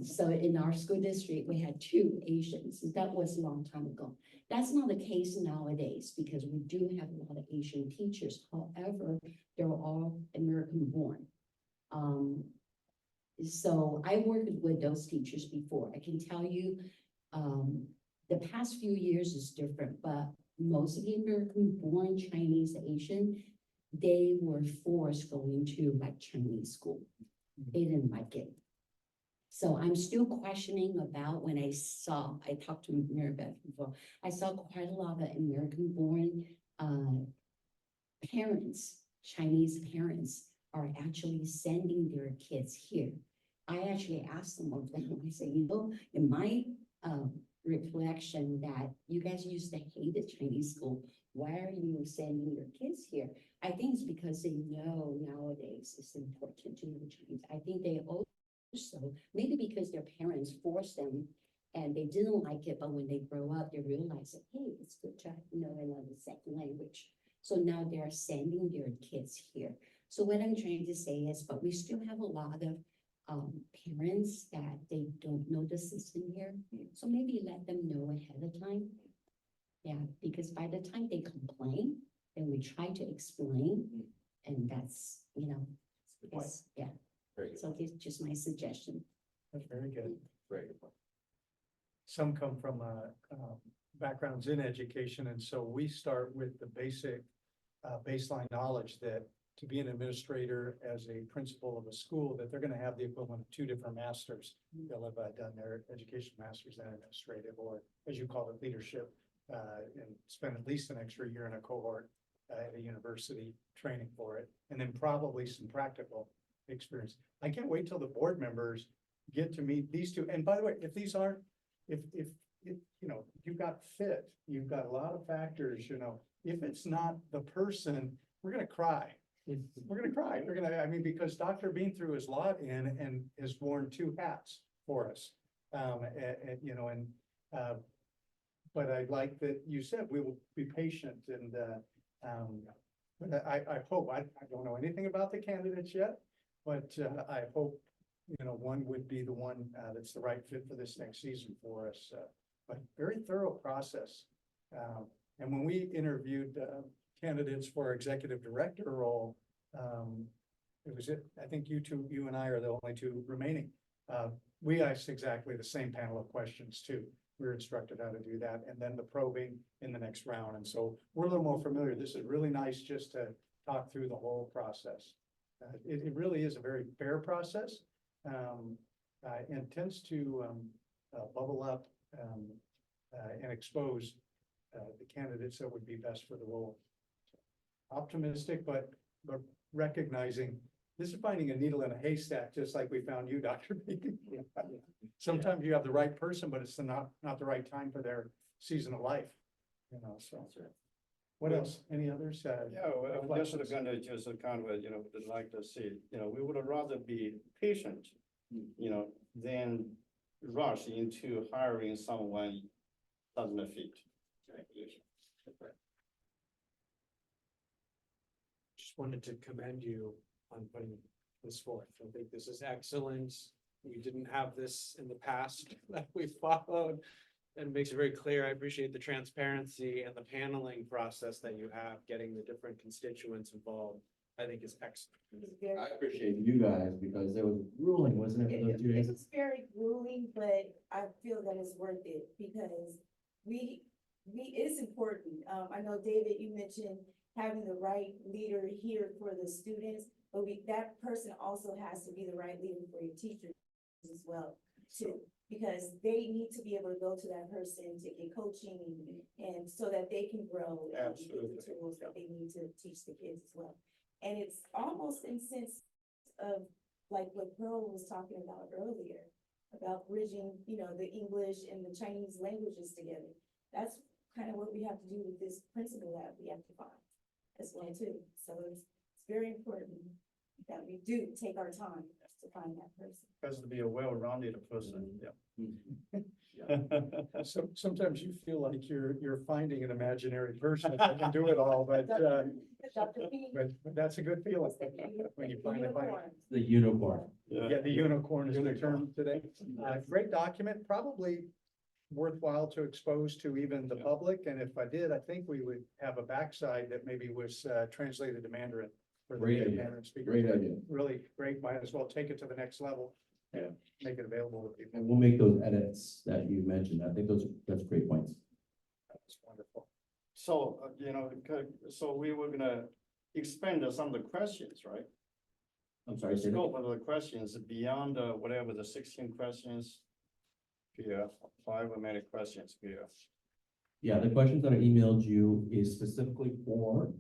So in our school district, we had 2 Asians. That was a long time ago. That's not the case nowadays because we do have a lot of Asian teachers. However, they're all American born. So I worked with those teachers before. I can tell you, the past few years is different, but most of the American born Chinese Asian, they were forced going to like Chinese school. They didn't like it. So I'm still questioning about when I talked to Mary Beth before, I saw quite a lot of American born parents, Chinese parents are actually sending their kids here. I actually asked them of them, I said, you know, in my reflection that you guys used to hate the Chinese school, why are you sending your kids here? I think it's because they know nowadays it's important to know Chinese. I think they also, maybe because their parents forced them and they didn't like it, but when they grow up, they realize that, hey, it's good to know another second language. So now they're sending their kids here. So what I'm trying to say is, but we still have a lot of parents that they don't know the system here. So maybe let them know ahead of time. Yeah, because by the time they complain, then we try to explain, and that's, you know, it's, yeah. Very good. So it's just my suggestion. That's very good. Very good point. Some come from backgrounds in education, and so we start with the basic baseline knowledge that to be an administrator as a principal of a school, that they're going to have the equivalent of 2 different masters. They'll have done their education masters and administrative, or as you call it, leadership, and spend at least an extra year in a cohort at a university training for it, and then probably some practical experience. I can't wait till the board members get to meet these 2. And by the way, if these aren't, if you know, you've got fit, you've got a lot of factors, you know, if it's not the person, we're going to cry. We're going to cry. We're going to, I mean, because Dr. Bean threw his lot in and has worn 2 hats for us. You know, and, but I like that you said we will be patient, and but I hope, I don't know anything about the candidates yet, but I hope, you know, one would be the one that's the right fit for this next season for us. But very thorough process. And when we interviewed candidates for our executive director role, I think you and I are the only 2 remaining. We asked exactly the same panel of questions too. We were instructed how to do that, and then the probing in the next round. And so we're a little more familiar. This is really nice just to talk through the whole process. It really is a very fair process, and tends to bubble up and expose the candidates that would be best for the role. Optimistic, but recognizing This is finding a needle in a haystack, just like we found you, Dr. Bean. Sometimes you have the right person, but it's not the right time for their season of life, you know, so. What else? Any others? Yeah, well, I'm just reflections? gonna just kind of, would like to see, we would rather be patient, than rush into hiring someone doesn't fit. Just wanted to commend you on putting this forth. I think this is excellent. We didn't have this in the past that we followed. And it makes it very clear. I appreciate the transparency and the paneling process that you have, getting the different constituents involved. I think is excellent. It was very- I appreciate you guys because it was grueling, wasn't it, for those 2 It days? was very grueling, but I feel that it's worth it because it's important. I know, David, you mentioned having the right leader here for the students, but that person also has to be the right leader for your teachers as well, too. Because they need to be able to go to that person to get coaching and so that they can grow. And get Absolutely. the tools that they need to teach the kids as well. And it's almost in sense of like what Pearl was talking about earlier, about bridging, the English and the Chinese languages together. That's kind of what we have to do with this principle that we have to find as well too. So it's very important that we do take our time to find that person. Has to be a well-rounded person, So sometimes you feel like you're finding an imaginary person that can do it all, but Dr. P. but that's a good feeling when you finally find it. The unicorn. Yeah, the unicorn is the term today. Great document, probably worthwhile to expose to even the public. And if I did, I think we would have a backside that maybe was translated to Mandarin. For the Great native idea. Mandarin speakers. Great idea. Really great. Might as well take it to the next level. And make it available to people. And we'll make those edits that you mentioned. I think that's great points. That's wonderful. So, so we were gonna expand some of the questions, right? I'm sorry, The say that. scope of the questions beyond whatever the 16 questions here, 5 or many questions here. Yeah, the questions that I emailed you is specifically for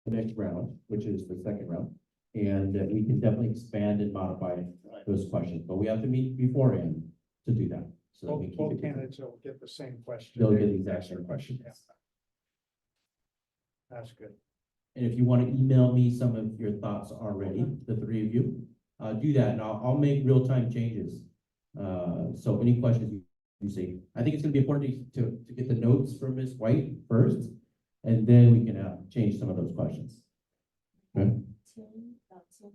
the next round, which is the second round. And we can definitely expand and modify Right. those questions, but we have to meet beforehand to do that. So that we keep Both it. candidates will get the same question. They'll get the They exact ask their same question. questions. Yeah. That's good. And if you want to email me some of your thoughts already, the three of you, do that and I'll make real-time changes. So any questions you see, I think it's gonna be important to get the notes from Ms. White first, and then we can change some of those questions. Okay, About 10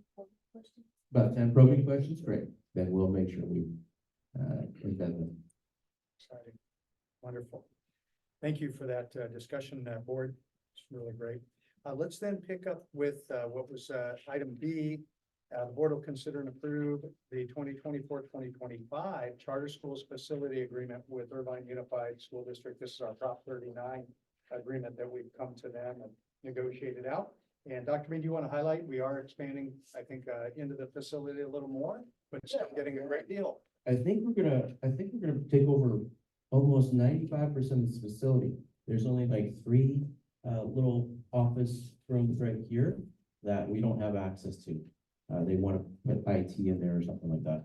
questions. about 10 probing questions, great. Then we'll make sure we embed them. Exciting. Wonderful. Thank you for that discussion, board. It's really great. Let's then pick up with what was item B. The board will consider and approve the 2024-2025 Charter Schools Facility Agreement with Irvine Unified School District. This is our Prop 39 agreement that we've come to them and negotiated out. And Dr. Bean, do you want to highlight? We are expanding, I think, into the facility a little more, but still getting a great deal. I think we're gonna take over almost 95% of this facility. There's only like 3 little office rooms right here that we don't have access to. They want to put IT in there or something like that.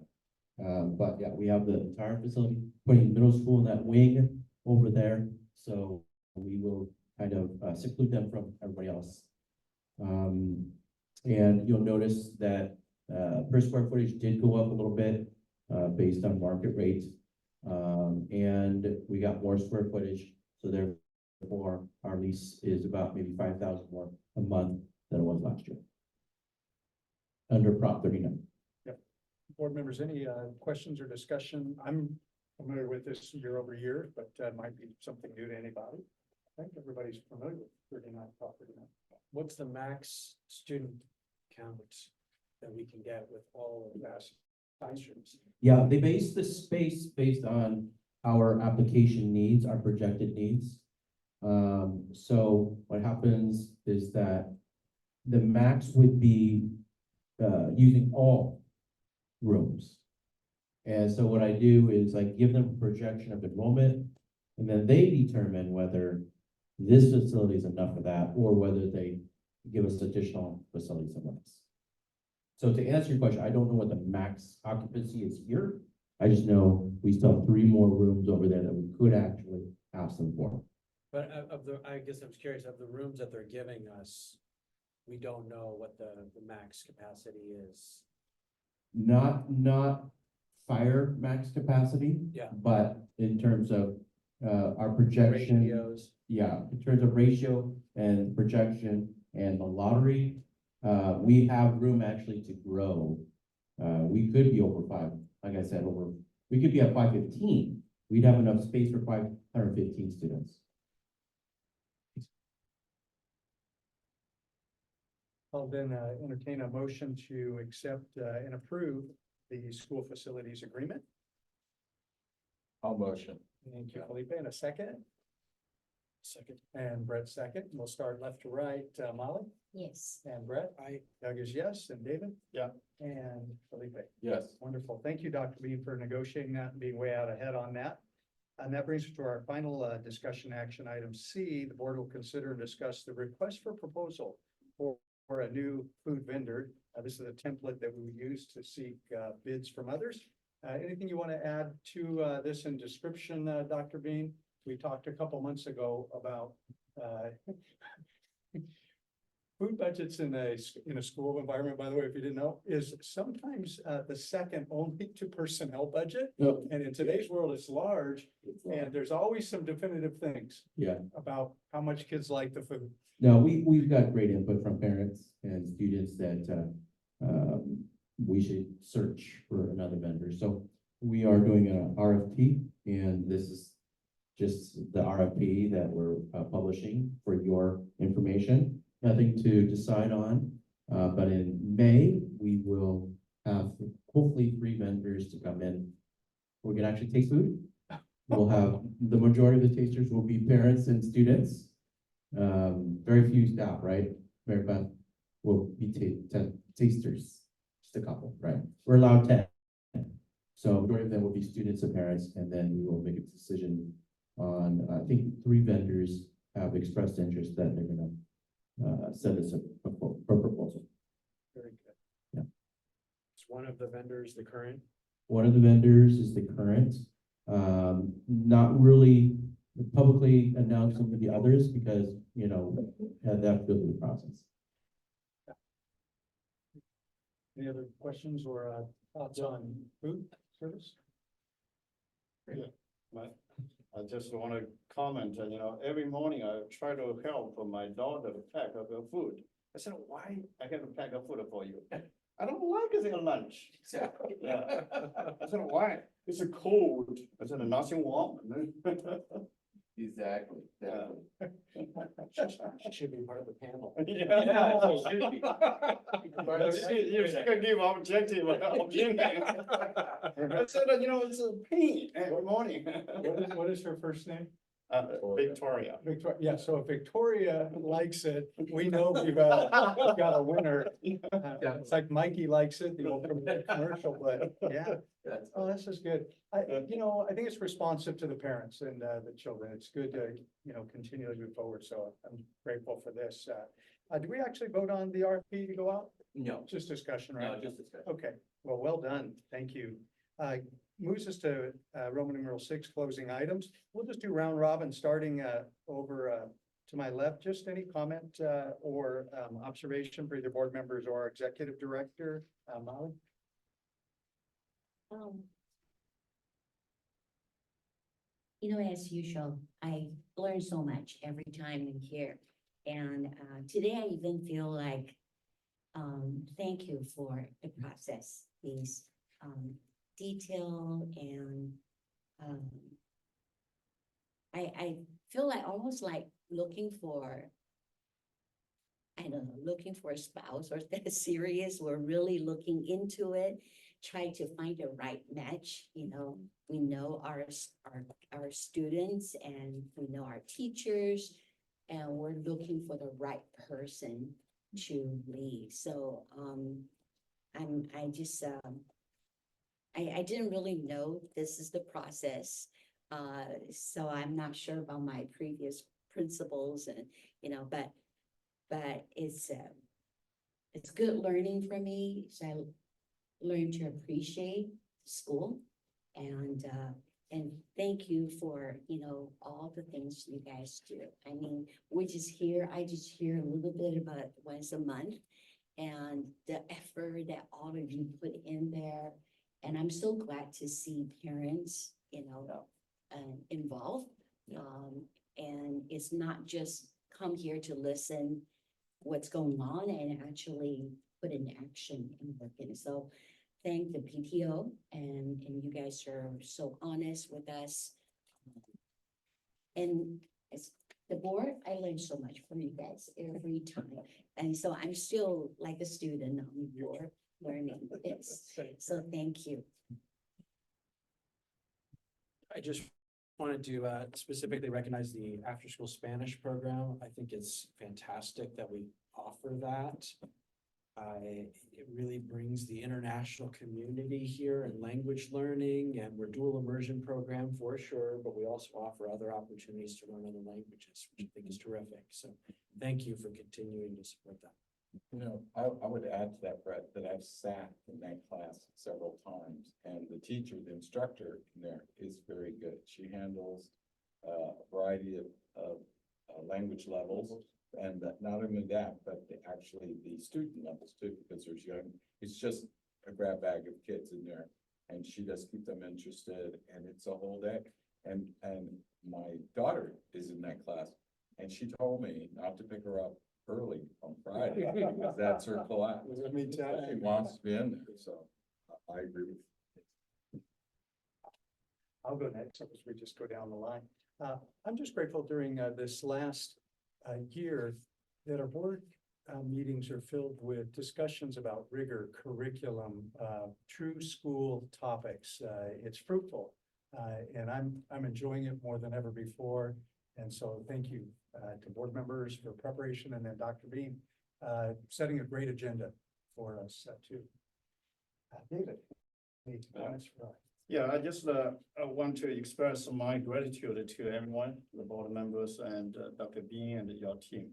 But yeah, we have the entire facility, putting middle school in that wing over there. So we will kind of seclude them from everybody else. And you'll notice that per square footage did go up a little bit based on market rate. And we got more square footage, so therefore our lease is about maybe 5,000 more a month than it was last year. Under Prop 39. Board members, any questions or discussion? I'm familiar with this year over year, but might be something new to anybody. I think everybody's familiar with 39 Prop 39. What's the max student count that we can get with all of that classrooms? Yeah, they base the space based on our application needs, our projected needs. So what happens is that the max would be using all rooms. And so what I do is I give them a projection of enrollment, and then they determine whether this facility is enough for that, or whether they give us additional facilities somewhere else. So to answer your question, I don't know what the max occupancy is here. I just know we still have 3 more rooms over there that we could actually have some for. But I guess I was curious, of the rooms that they're giving us, we don't know what the max capacity is. Not fire max capacity. Yeah. But in terms of, our projection. Ratios. Yeah, in terms of ratio and projection and the lottery, we have room actually to grow. We could be over 5, like I said, we could be at 515. We'd have enough space for 515 students. I'll then entertain a motion to accept and approve the school facilities agreement. I'll motion. Thank you, Felipe. And a second, Second. and Brett second. We'll start left to right. Molly Yes. and Brett. Doug is yes, and David? Yeah. And Felipe. Yes. Wonderful. Thank you, Dr. Bean, for negotiating that and being way out ahead on that. And that brings us to our final discussion action item C. The board will consider and discuss the request for proposal for a new food vendor. This is a template that we use to seek bids from others. Anything you want to add to this in description, Dr. Bean? We talked a couple months ago about food budgets in a school environment, by the way, if you didn't know, is sometimes the second only to personnel budget. Yep. And in today's world, it's large, and there's always some definitive things Yeah. about how much kids like the food. No, we've got great input from parents and students that, we should search for another vendor. So we are doing an RFP, and this is just the RFP that we're publishing for your information. Nothing to decide on, but in May, we will have hopefully 3 vendors to come in. We can actually taste food. We'll have, the majority of the tasters will be parents and students. Very few staff, right? Mary Beth will be tasters, just a couple, right? We're allowed 10. So majority of them will be students and parents, and then we will make a decision on, I think 3 vendors have expressed interest that they're gonna send us a proposal. Very good. Yeah. Is one of the vendors the current? One of the vendors is the current, not really publicly announcing to the others because, you know, they have to go through the process. Any other questions or thoughts on food service? I just want to comment, every morning I try to help my daughter pack up her food. I said, why I have to pack up food for you? I don't like it in lunch. Exactly. Yeah. I said, why? It's a cold. I said, nothing warm. Exactly. Yeah. She should be part of the panel. Yeah, it should be. You should give objective opinion. I said, it's a pain every morning. What is her first name? Victoria. Victoria, yeah, so if Victoria likes it, we know we've got a winner. It's like Mikey likes it, the old commercial, but yeah. Oh, this is good. I think it's responsive to the parents and the children. It's good to, continually move forward. So I'm grateful for this. Do we actually vote on the RFP to go out? No, Just discussion, right? no, just discussion. Okay, well done. Thank you. Moves us to Roman numeral 6, closing items. We'll just do round robin, starting over to my left. Just any comment or observation for either board members or our executive director, Molly? As usual, I learn so much every time I'm here. And today I even feel like, thank you for the process, these detail and I feel like almost like looking for, I don't know, looking for a spouse or that serious. We're really looking into it, trying to find the right match. We know our students and we know our teachers, and we're looking for the right person to lead. So I didn't really know this is the process. So I'm not sure about my previous principles and, but it's, it's good learning for me, so I learned to appreciate school. And thank you for, you know, all the things you guys do. I mean, I just hear a little bit about once a month. And the effort that all of you put in there. And I'm so glad to see parents, you know, involved. And it's not just come here to listen what's going on and actually put in action and work in. So thank the PTO and you guys are so honest with us. And as the board, I learn so much from you guys every time. And so I'm still like a student on the board learning this. So thank you. I just wanted to specifically recognize the after-school Spanish program. I think it's fantastic that we offer that. It really brings the international community here and language learning, and we're dual immersion program for sure, but we also offer other opportunities to learn other languages, which I think is terrific. So thank you for continuing to support that. You know, I would add to that, Brett, that I've sat in that class several times, and the teacher, the instructor in there is very good. She handles a variety of language levels, and not only that, but actually the student levels too, because there's it's just a grab bag of kids in there, and she does keep them interested, and it's a whole day. And my daughter is in that class, and she told me not to pick her up early on Friday, because that's her class. She wants to be in there, so I agree with you. I'll go next, as we just go down the line. I'm just grateful during this last year that our board meetings are filled with discussions about rigor, curriculum, true school topics. It's fruitful, and I'm enjoying it more than ever before. And so thank you to board members for preparation, and then Dr. Bean setting a great agenda for us too. David, any comments for us? Yeah, I just I want to express my gratitude to everyone, the board members and Dr. Bean and your team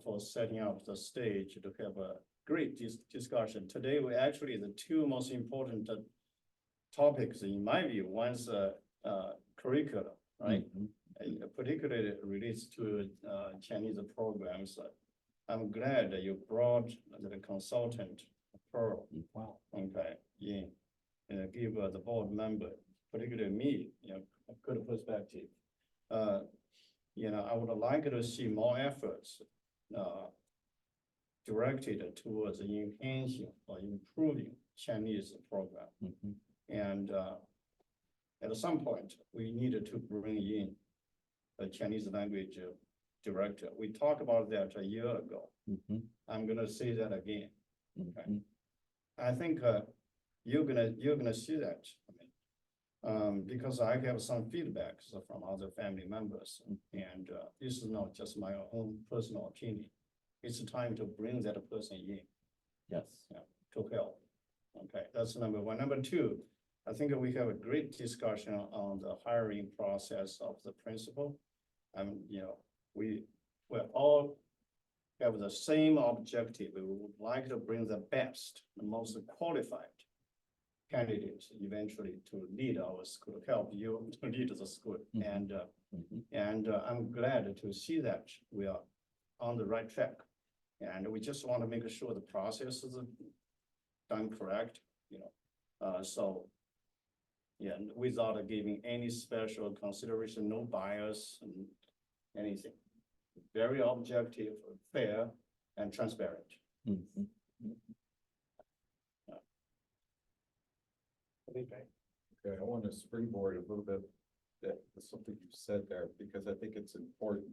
for setting up the stage to have a great discussion. Today, we actually, the two most important topics in my view, one's curriculum, right? Particularly relates to Chinese programs. I'm glad that you brought the consultant, Pearl. Wow. Okay, yeah. Give the board member, particularly me, you know, a good perspective. You know, I would like to see more efforts directed towards enhancing or improving Chinese program. And at some point, we needed to bring in a Chinese language director. We talked about that a year ago. I'm gonna say that again. Okay. I think you're gonna see that. I mean, because I have some feedbacks from other family members, and this is not just my own personal opinion. It's time to bring that person in. Yes. Yeah, to help. Okay, that's number one. Number two, I think we have a great discussion on the hiring process of the principal. You know, we all have the same objective. We would like to bring the best, the most qualified candidates eventually to lead our school, help you to lead the school. And I'm glad to see that we are on the right track. And we just want to make sure the process is done correct, you know. So yeah, without giving any special consideration, no bias and anything. Very objective, fair, and transparent. Okay, I want to springboard a little bit that something you said there, because I think it's important.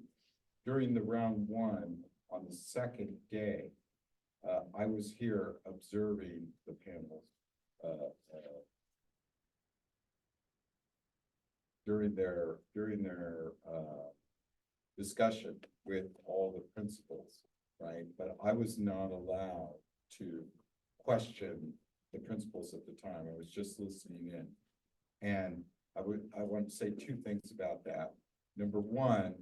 During the round one, on the second day, I was here observing the panels. During their discussion with all the principals, right? But I was not allowed to question the principals at the time. I was just listening in. And I want to say two things about that. Number one,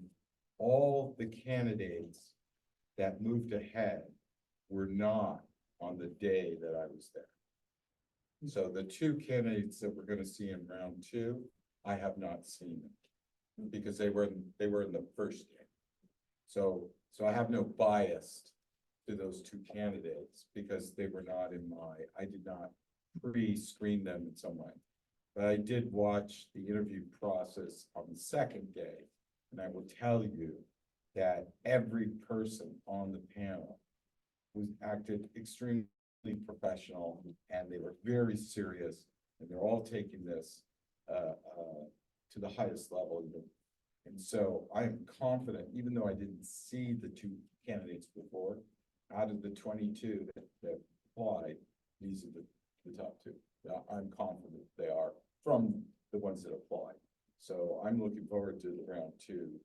all the candidates that moved ahead were not on the day that I was there. So the two candidates that we're gonna see in round two, I have not seen them. Because they were in the first day. So I have no bias to those two candidates because they were not I did not pre-screen them in some way. But I did watch the interview process on the second day, and I will tell you that every person on the panel was acted extremely professional, and they were very serious, and they're all taking this to the highest level. And so I am confident, even though I didn't see the two candidates before, out of the 22 that applied, these are the top two. I'm confident they are from the ones that applied. So I'm looking forward to the round two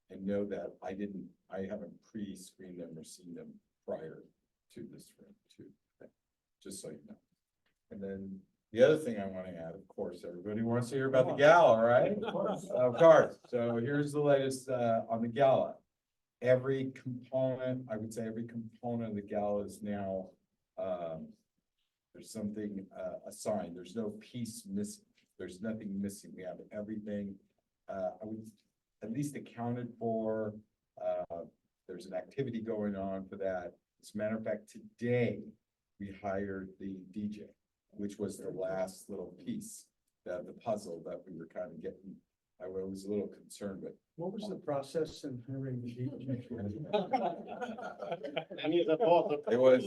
and know that I haven't pre-screened them or seen them prior to this round two, just so you know. And then the other thing I want to add, of course, everybody wants to hear about the gala, right? Of course. So here's the latest on the gala. Every component, I would say every component of the gala is now, there's something assigned. There's no piece missing. There's nothing missing. We have everything, I would at least accounted for. There's an activity going on for that. As a matter of fact, today we hired the DJ, which was the last little piece, the puzzle that we were kind of getting. I was a little concerned with. What was the process in hiring the DJ? It was,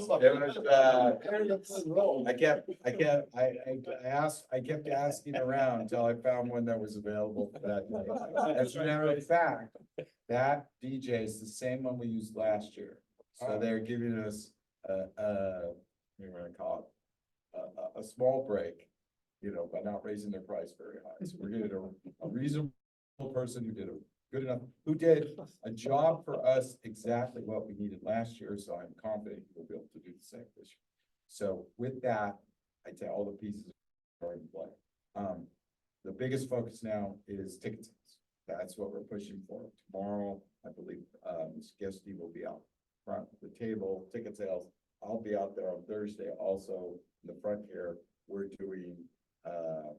I kept asking around until I found one that was available for that day. As a matter of fact, that DJ is the same one we used last year. So they're giving us what do you want to call it? A small break, by not raising their price very high. So we're getting a reasonable person who did who did a job for us exactly what we needed last year. So I'm confident we'll be able to do the same this year. So with that, I'd say all the pieces are in play. The biggest focus now is ticket sales. That's what we're pushing for. Tomorrow, I believe, Ms. Guesty will be out front of the table, ticket sales. I'll be out there on Thursday also in the front here. We're doing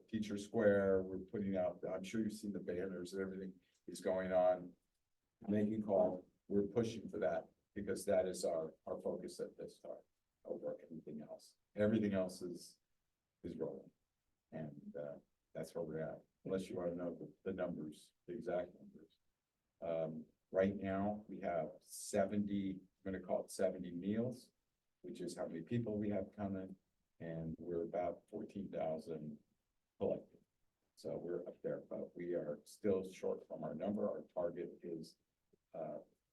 Teacher Square. We're putting out, I'm sure you've seen the banners and everything is going on. Making call, we're pushing for that because that is our focus at this time over everything else. Everything else is rolling. And that's where we're at, unless you want to know the numbers, the exact numbers. Right now, we have 70, I'm going to call it 70 meals, which is how many people we have coming, and we're about 14,000 collected. So we're up there, but we are still short from our number. Our target is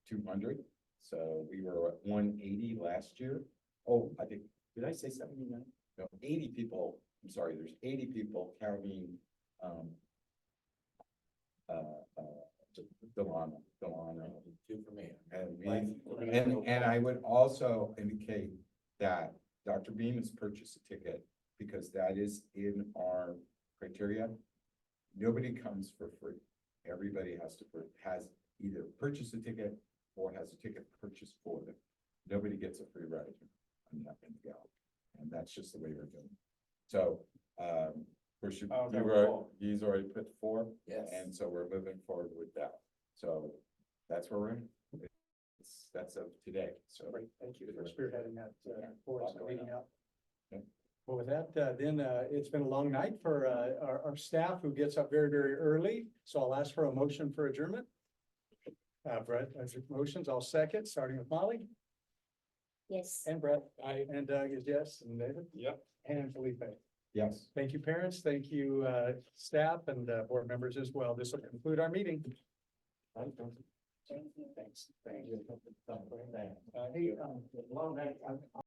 200. So we were at 180 last year. Oh, I think, did I say 79? No, 80 people. I'm sorry, there's 80 people counting Delano. Two for me. And I would also indicate that Dr. Bean has purchased a ticket because that is in our criteria. Nobody comes for free. Everybody has either purchased a ticket or has a ticket purchased for them. Nobody gets a free ride on that gala. And that's just the way we're doing it. So, of course, he's already put 4. Yes. And so we're moving forward with that. So that's where we're in. That's of today. So Great, thank you for spearheading that for us Going leading on. up. Well, with that, then it's been a long night for our staff who gets up very, very early. So I'll ask for a motion for adjournment. Brett, as motions, I'll second, starting with Molly Yes. and Brett. And Doug is yes, and David. Yep. And Felipe. yes. Thank you, parents. Thank you, staff and board members as well. This will conclude our meeting. Thanks. Thank you. Hey, long night.